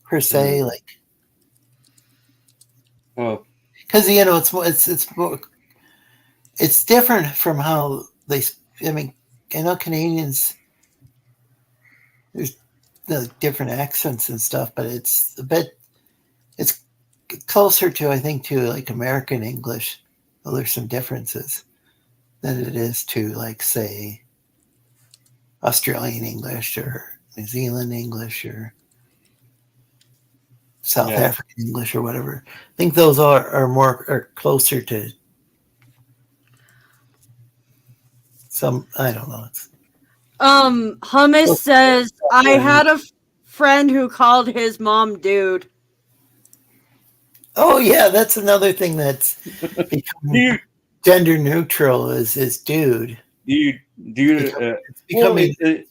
per se. Like, well, because it's different from how they. I mean, I know Canadians. There's the different accents and stuff, but it's a bit. It's closer to, I think, to like American English. Well, there's some differences than it is to, like, say, Australian English or New Zealand English or South African English or whatever. I think those are closer to some. I don't know. Hummus says I had a friend who called his mom dude. Oh yeah, that's another thing that's become gender neutral is dude. Dude. It's becoming. It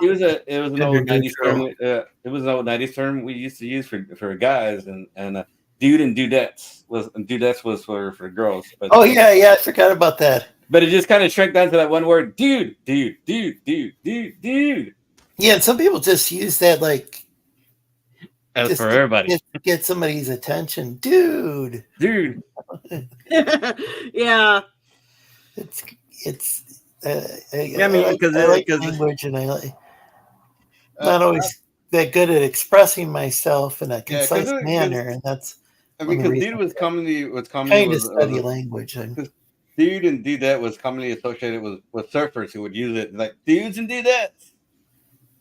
was an old 90s term. It was an old 90s term we used to use for guys, and dude and dudettes was for girls. But, I forgot about that. But it just kind of shrank down to that one word, dude. Yeah, and some people just use that like. As for everybody. Get somebody's attention. Dude. Yeah. It's I mean, because language, and I like not always that good at expressing myself in a concise manner, and that's. I mean, because dude was commonly study language. Dude and dudette was commonly associated with surfers who would use it like dudes and dudettes.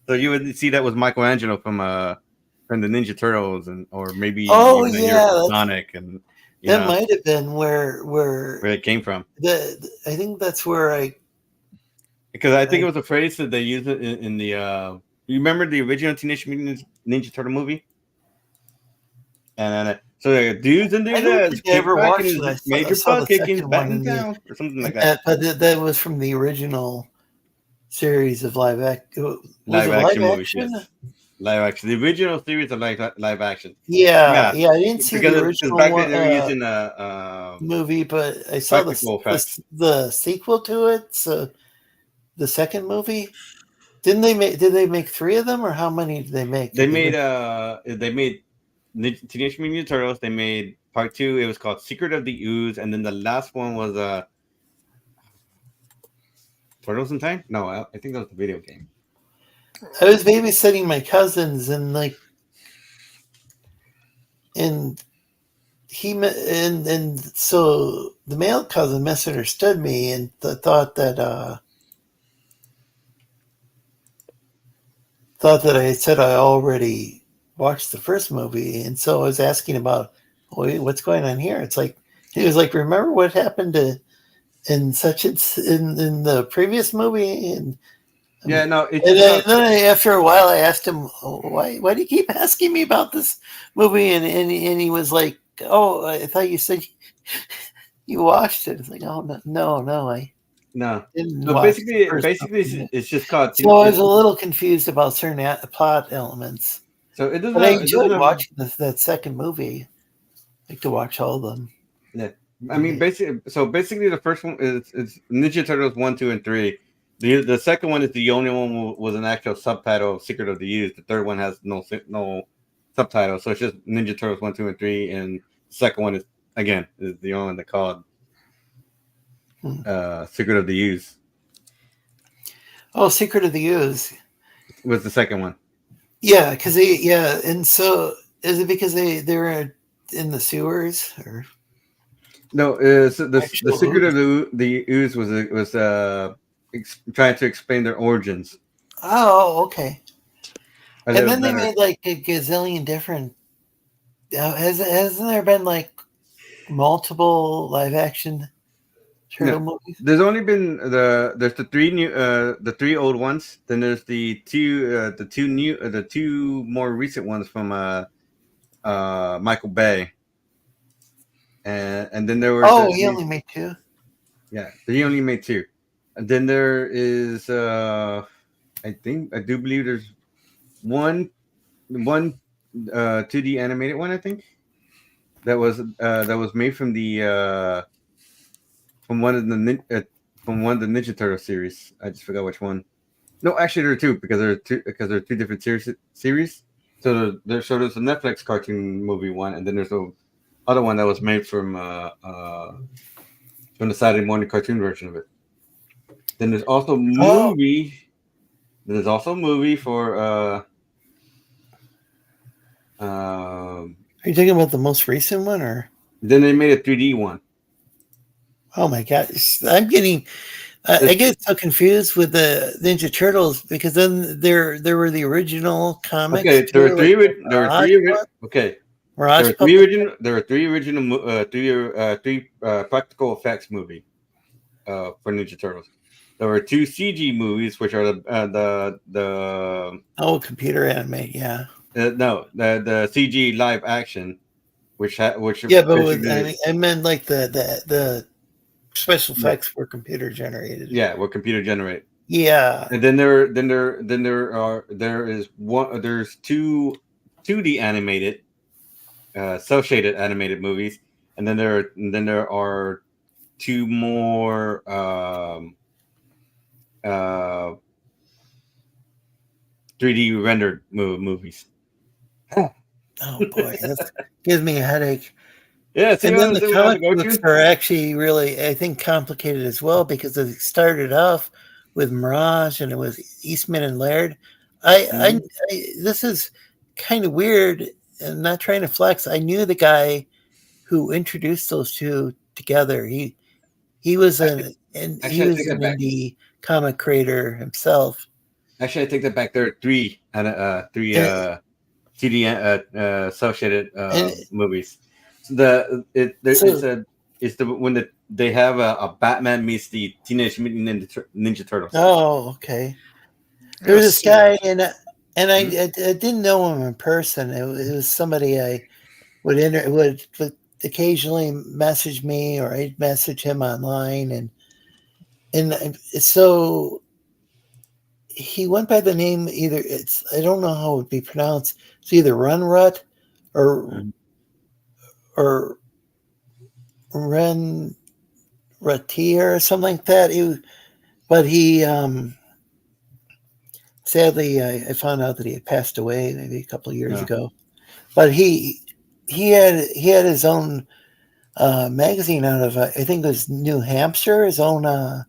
So you would see that was Michelangelo from the Ninja Turtles, or maybe Sonic, and that might have been where it came from. I think that's where because I think it was a phrase that they used it in the. You remember the original Teenage Mutant Ninja Turtle movie? And so dudes and dudettes, ever watched it. major butt kicking, batting down, or something like that. But that was from the original series of live action movies. Yes. Live action. The original series of live action. Yeah. I didn't see the Because original back then they were using movie, but I saw practical effects. the sequel to it. So the second movie. Did they make 3 of them, or how many did they make? They made Teenage Mutant Ninja Turtles. They made part 2. It was called Secret of the Ooze, and then the last one was Turtles in Time. No, I think that was the video game. I was babysitting my cousins, and so the male cousin misunderstood me and thought that I said I already watched the first movie, and so I was asking about, what's going on here. It's like he was like, remember what happened in the previous movie, and yeah, no. And then after a while, I asked him, why do you keep asking me about this movie? And he was like, oh, I thought you said you watched it. It's like, oh, no, I didn't. So basically, it's just called. So I was a little confused about certain plot elements. So it doesn't. But I enjoyed watching that second movie. I like to watch all of them. Yeah, I mean, basically, the first one is Ninja Turtles 1, 2, and 3. The second one is the only one with an actual subtitle, Secret of the Ooze. The third one has no subtitle, so it's just Ninja Turtles 1, 2, and 3. And the second one is the only one they called Secret of the Ooze. Oh, Secret of the Ooze was the second one. Yeah, because and so is it because they were in the sewers or? No, so the Secret of the Ooze was trying to explain their origins. Oh, okay. And then they made like a gazillion different. Hasn't there been like multiple live action turtle movies? There's only been the 3 new the 3 old ones. Then there's the two more recent ones from Michael Bay. And then there were he only made 2. Yeah, he only made 2. And then there is I do believe there's one 2D animated one, I think. That was made from the from one of the Ninja Turtle series. I just forgot which one. No, actually there are 2 because there are 2 different series. So there's a Netflix cartoon movie one, and then there's a other one that was made from the Saturday morning cartoon version of it. Then there's also movie. There's also a movie for. Are you talking about the most recent one, or? Then they made a 3D one. Oh my gosh, I'm getting. I get so confused with the Ninja Turtles because then there were the original comics. Okay, there were 3. Okay. There are 3 original 3 practical effects movie for Ninja Turtles. There were 2 CG movies, which are the computer animate, yeah. No, the CG live action, which but I meant like the special effects were computer generated. Yeah, were computer generated. Yeah, and then there's 2 2D animated. Cell shaded animated movies, and then there are 2 more 3D rendered movies. Oh boy, that gives me a headache. Yeah, and then the comic books are actually really, I think, complicated as well because it started off with Mirage and it was Eastman and Laird. This is kind of weird. I'm not trying to flex. I knew the guy who introduced those 2 together. He was an indie comic creator himself. Actually, I take that back. There are 3 2D associated movies. When they have a Batman meets the Teenage Mutant Ninja Turtles. Oh, okay. There was this guy and I didn't know him in person. It was somebody I would occasionally message me, or I'd message him online, and so he went by the name either. I don't know how it would be pronounced. It's either Run Rut or Ren Ratier or something like that. But he sadly, I found out that he had passed away maybe a couple of years ago. But he had his own magazine out of I think it was New Hampshire. His own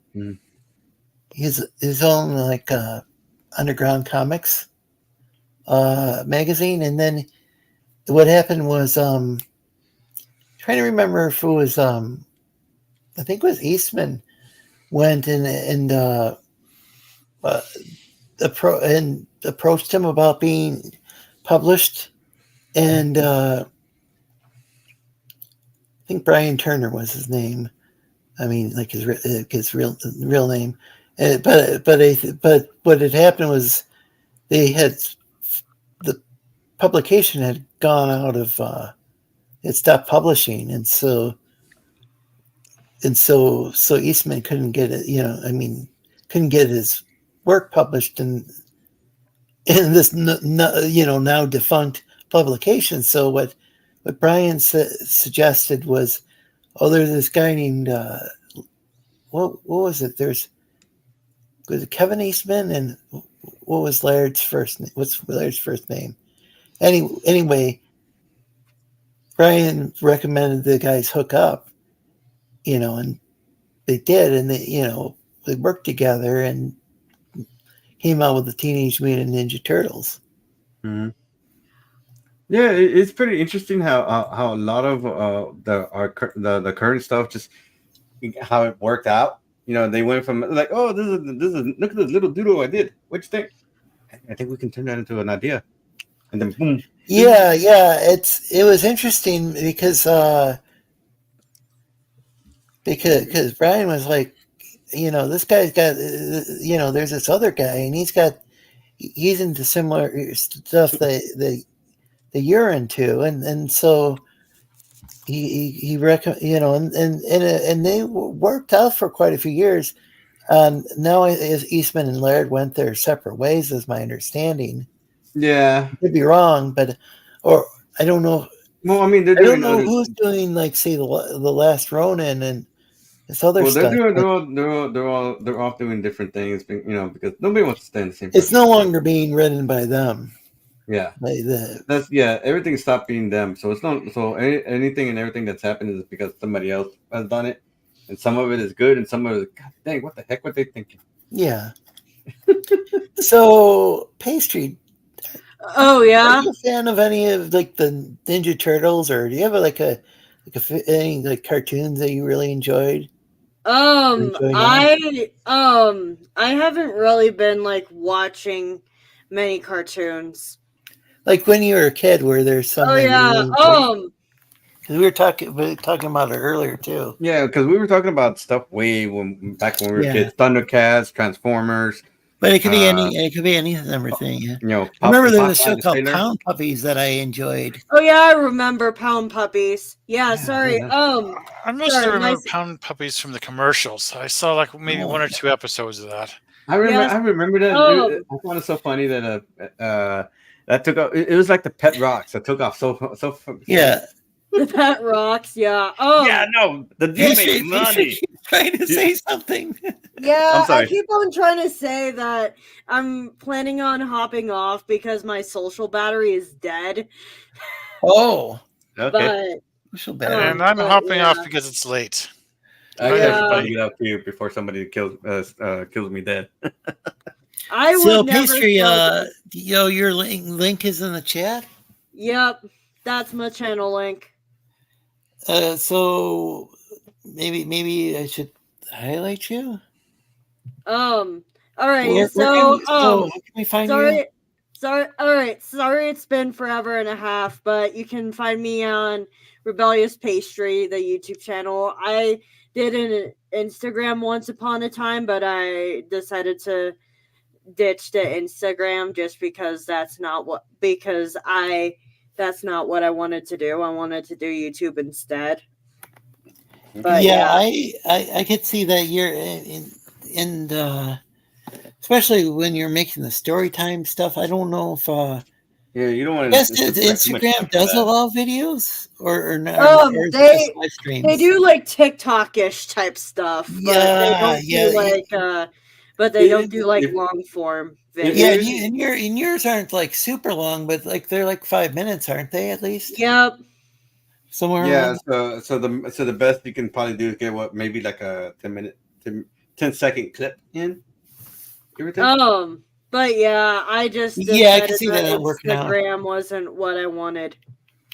his own like underground comics magazine. And then what happened was trying to remember if it was I think it was Eastman went and approached him about being published, and I think Brian Turner was his name. I mean, like his real name. But what had happened was the publication had gone out of it stopped publishing, and so Eastman couldn't get it. Couldn't get his work published in this now defunct publication. So what Brian suggested was, there's this guy named what was it? Was it Kevin Eastman, and what was Laird's first name? What's Laird's first name? Anyway, Brian recommended the guys hook up, and they did, and they worked together and came out with the Teenage Mutant Ninja Turtles. Mm-hmm. Yeah, it's pretty interesting how a lot of the current stuff, just how it worked out. They went from like, oh, this is look at this little doodle I did. What you think? I think we can turn that into an idea, and then boom. Yeah, it was interesting because Brian was like, this guy's got, there's this other guy, and he's into similar stuff that you're into, and so he and they worked out for quite a few years. Now Eastman and Laird went their separate ways, is my understanding. Yeah, I could be wrong, or I don't know. Well, I mean, I don't know who's doing, like, say, the Last Ronin and this other stuff. They're all doing different things, because nobody wants to stay in the same. It's no longer being written by them. Yeah, everything stopped being them. So it's not. So anything and everything that's happened is because somebody else has done it, and some of it is good, and some of it is, God dang, what the heck were they thinking? Yeah. So Pastry. Oh yeah. Are you a fan of any of, like, the Ninja Turtles, or do you have any like cartoons that you really enjoyed? I haven't really been like watching many cartoons. Like when you were a kid, were there some? Oh yeah. Because we were talking about it earlier too. Yeah, because we were talking about stuff back when we were kids. Thundercats, Transformers. But it could be anything, everything. Yeah. I remember there was a show called Pound Puppies that I enjoyed. Oh yeah, I remember Pound Puppies. Yeah, sorry. I mostly remember Pound Puppies from the commercials. I saw like maybe one or two episodes of that. I remember that. I found it so funny that that took off. It was like the Pet Rocks that took off so. Yeah. The Pet Rocks, yeah. Yeah, no, the deal made money. Trying to say something. Yeah, I keep on trying to say that I'm planning on hopping off because my social battery is dead. Oh, okay. But, and I'm hopping off because it's late. I have to get out to you before somebody kills me dead. Pastry, your link is in the chat. Yep, that's my channel link. So maybe I should highlight you. All right. How can we find you? Sorry, it's been forever and a half, but you can find me on Rebellious Pastry, the YouTube channel. I did an Instagram once upon a time, but I decided to ditch the Instagram just because that's not what I wanted to do. I wanted to do YouTube instead. But I could see that you're in especially when you're making the story time stuff. I don't know if Yeah, you don't want yes, to. Instagram does allow videos or not, or is it just live streams? They do like TikTok-ish type stuff, but they don't do like but they don't do like long form videos. Yeah, and yours aren't like super long, but like they're like 5 minutes, aren't they? At least. Yep. Somewhere. Yeah. So the best you can probably do is get maybe like a 10-second clip in. But yeah, I just I can see that working out. Instagram wasn't what I wanted.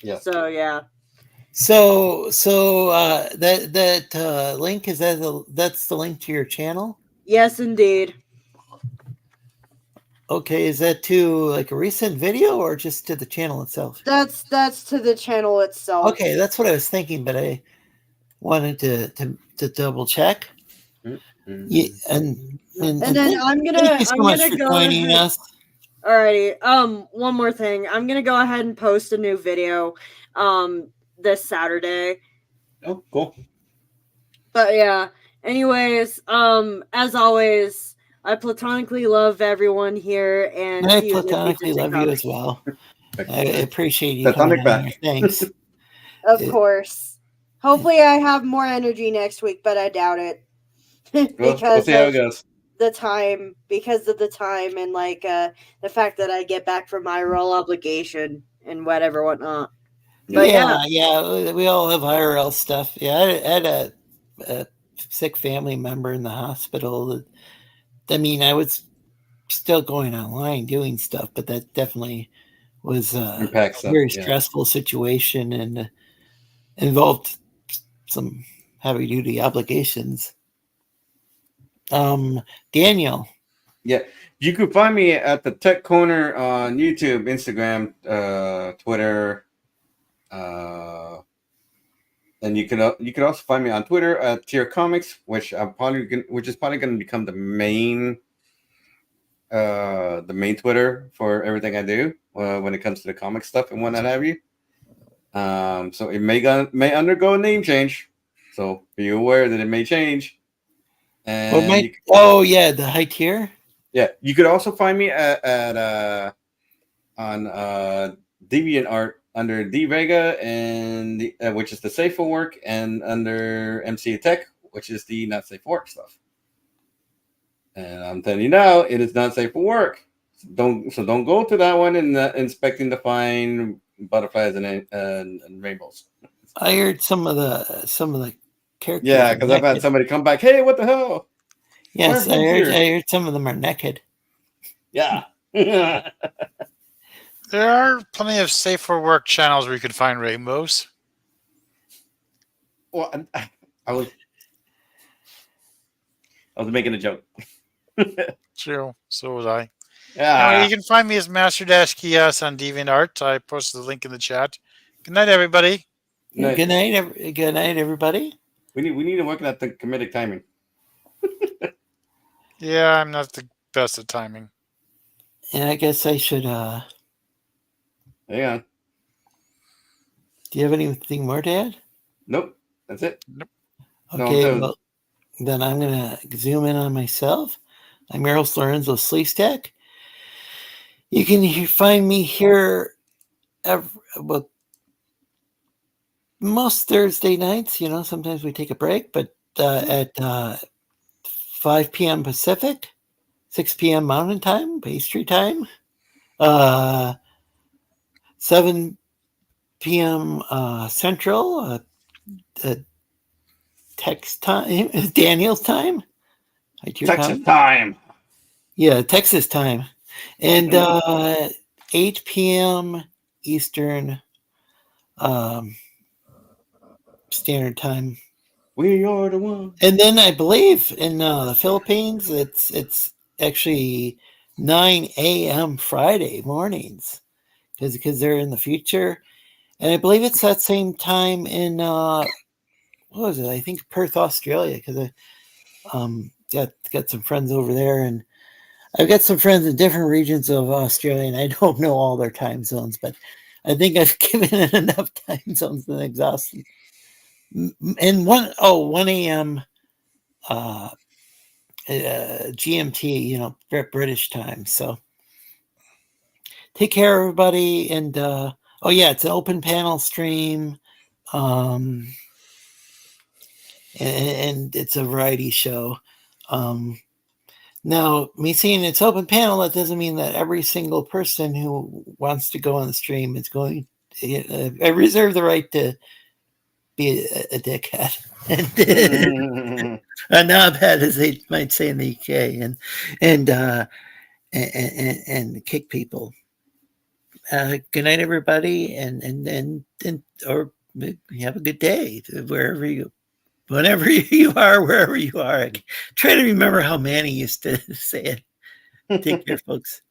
Yeah. So yeah. So that link that's the link to your channel? Yes, indeed. Okay, is that to like a recent video or just to the channel itself? That's to the channel itself. Okay, that's what I was thinking, but I wanted to double check. Mm-hmm. Yeah, and then I'm gonna thank you so much for joining us. Alrighty. One more thing. I'm gonna go ahead and post a new video this Saturday. Oh, cool. But yeah. Anyways, as always, I platonically love everyone here, and I platonically love you as well. I appreciate you coming on here. Thanks. Of course. Hopefully, I have more energy next week, but I doubt it. Because we'll see how it goes. Because of the time, and like the fact that I get back from my role obligation and whatnot. But yeah, we all have IRL stuff. Yeah, I had a sick family member in the hospital. I mean, I was still going online doing stuff, but that definitely was a very stressful situation and involved some heavy duty obligations. Daniel. Yeah, you can find me at the Tech Corner on YouTube, Instagram, Twitter, and you can also find me on Twitter at Tier Comics, which is probably going to become the main Twitter for everything I do when it comes to the comic stuff and whatnot have you. So it may undergo a name change, so be aware that it may change. And the high tier. Yeah, you could also find me on DeviantArt under D Vega and which is the safe for work, and under MC Tech, which is the not safe for work stuff. And I'm telling you now, it is not safe for work. Don't go to that one and expecting to find butterflies and rainbows. I heard some of the characters. Yeah, because I've had somebody come back. Hey, what the hell? Yes, I heard some of them are naked. Yeah. There are plenty of safe for work channels where you can find rainbows. Well, I was making a joke. True. So was I. Yeah. Anyway, you can find me as Master Kios on DeviantArt. I posted the link in the chat. Good night, everybody. Good night, everybody. We need to work on the comedic timing. Yeah, I'm not the best at timing. And I guess I should Hang on. Do you have anything more to add? Nope. That's it. Nope. Okay, well, then I'm going to zoom in on myself. I'm Eros Lorenzo Sleestak. You can find me here most Thursday nights. Sometimes we take a break, but at 5 p.m. Pacific, 6 p.m. Mountain Time, Pastry Time, 7 p.m. Central, Texas time, Daniel's time. Texas time. Yeah, Texas time. And 8 p.m. Eastern Standard Time. We are the one. And then I believe in the Philippines, it's actually 9 a.m. Friday mornings because they're in the future. And I believe it's that same time in what was it? I think Perth, Australia, because I got some friends over there, and I've got some friends in different regions of Australia, and I don't know all their time zones, but I think I've given it enough time zones and exhausted. And 1 a.m. GMT, British time. So take care, everybody. And it's an open panel stream. And it's a variety show. Now, me saying it's open panel, that doesn't mean that every single person who wants to go on the stream is going. I reserve the right to be a dickhead and a knobhead, as they might say in the UK, and kick people. Good night, everybody, and or have a good day wherever whenever you are, wherever you are. Try to remember how Manny used to say it. Take care, folks.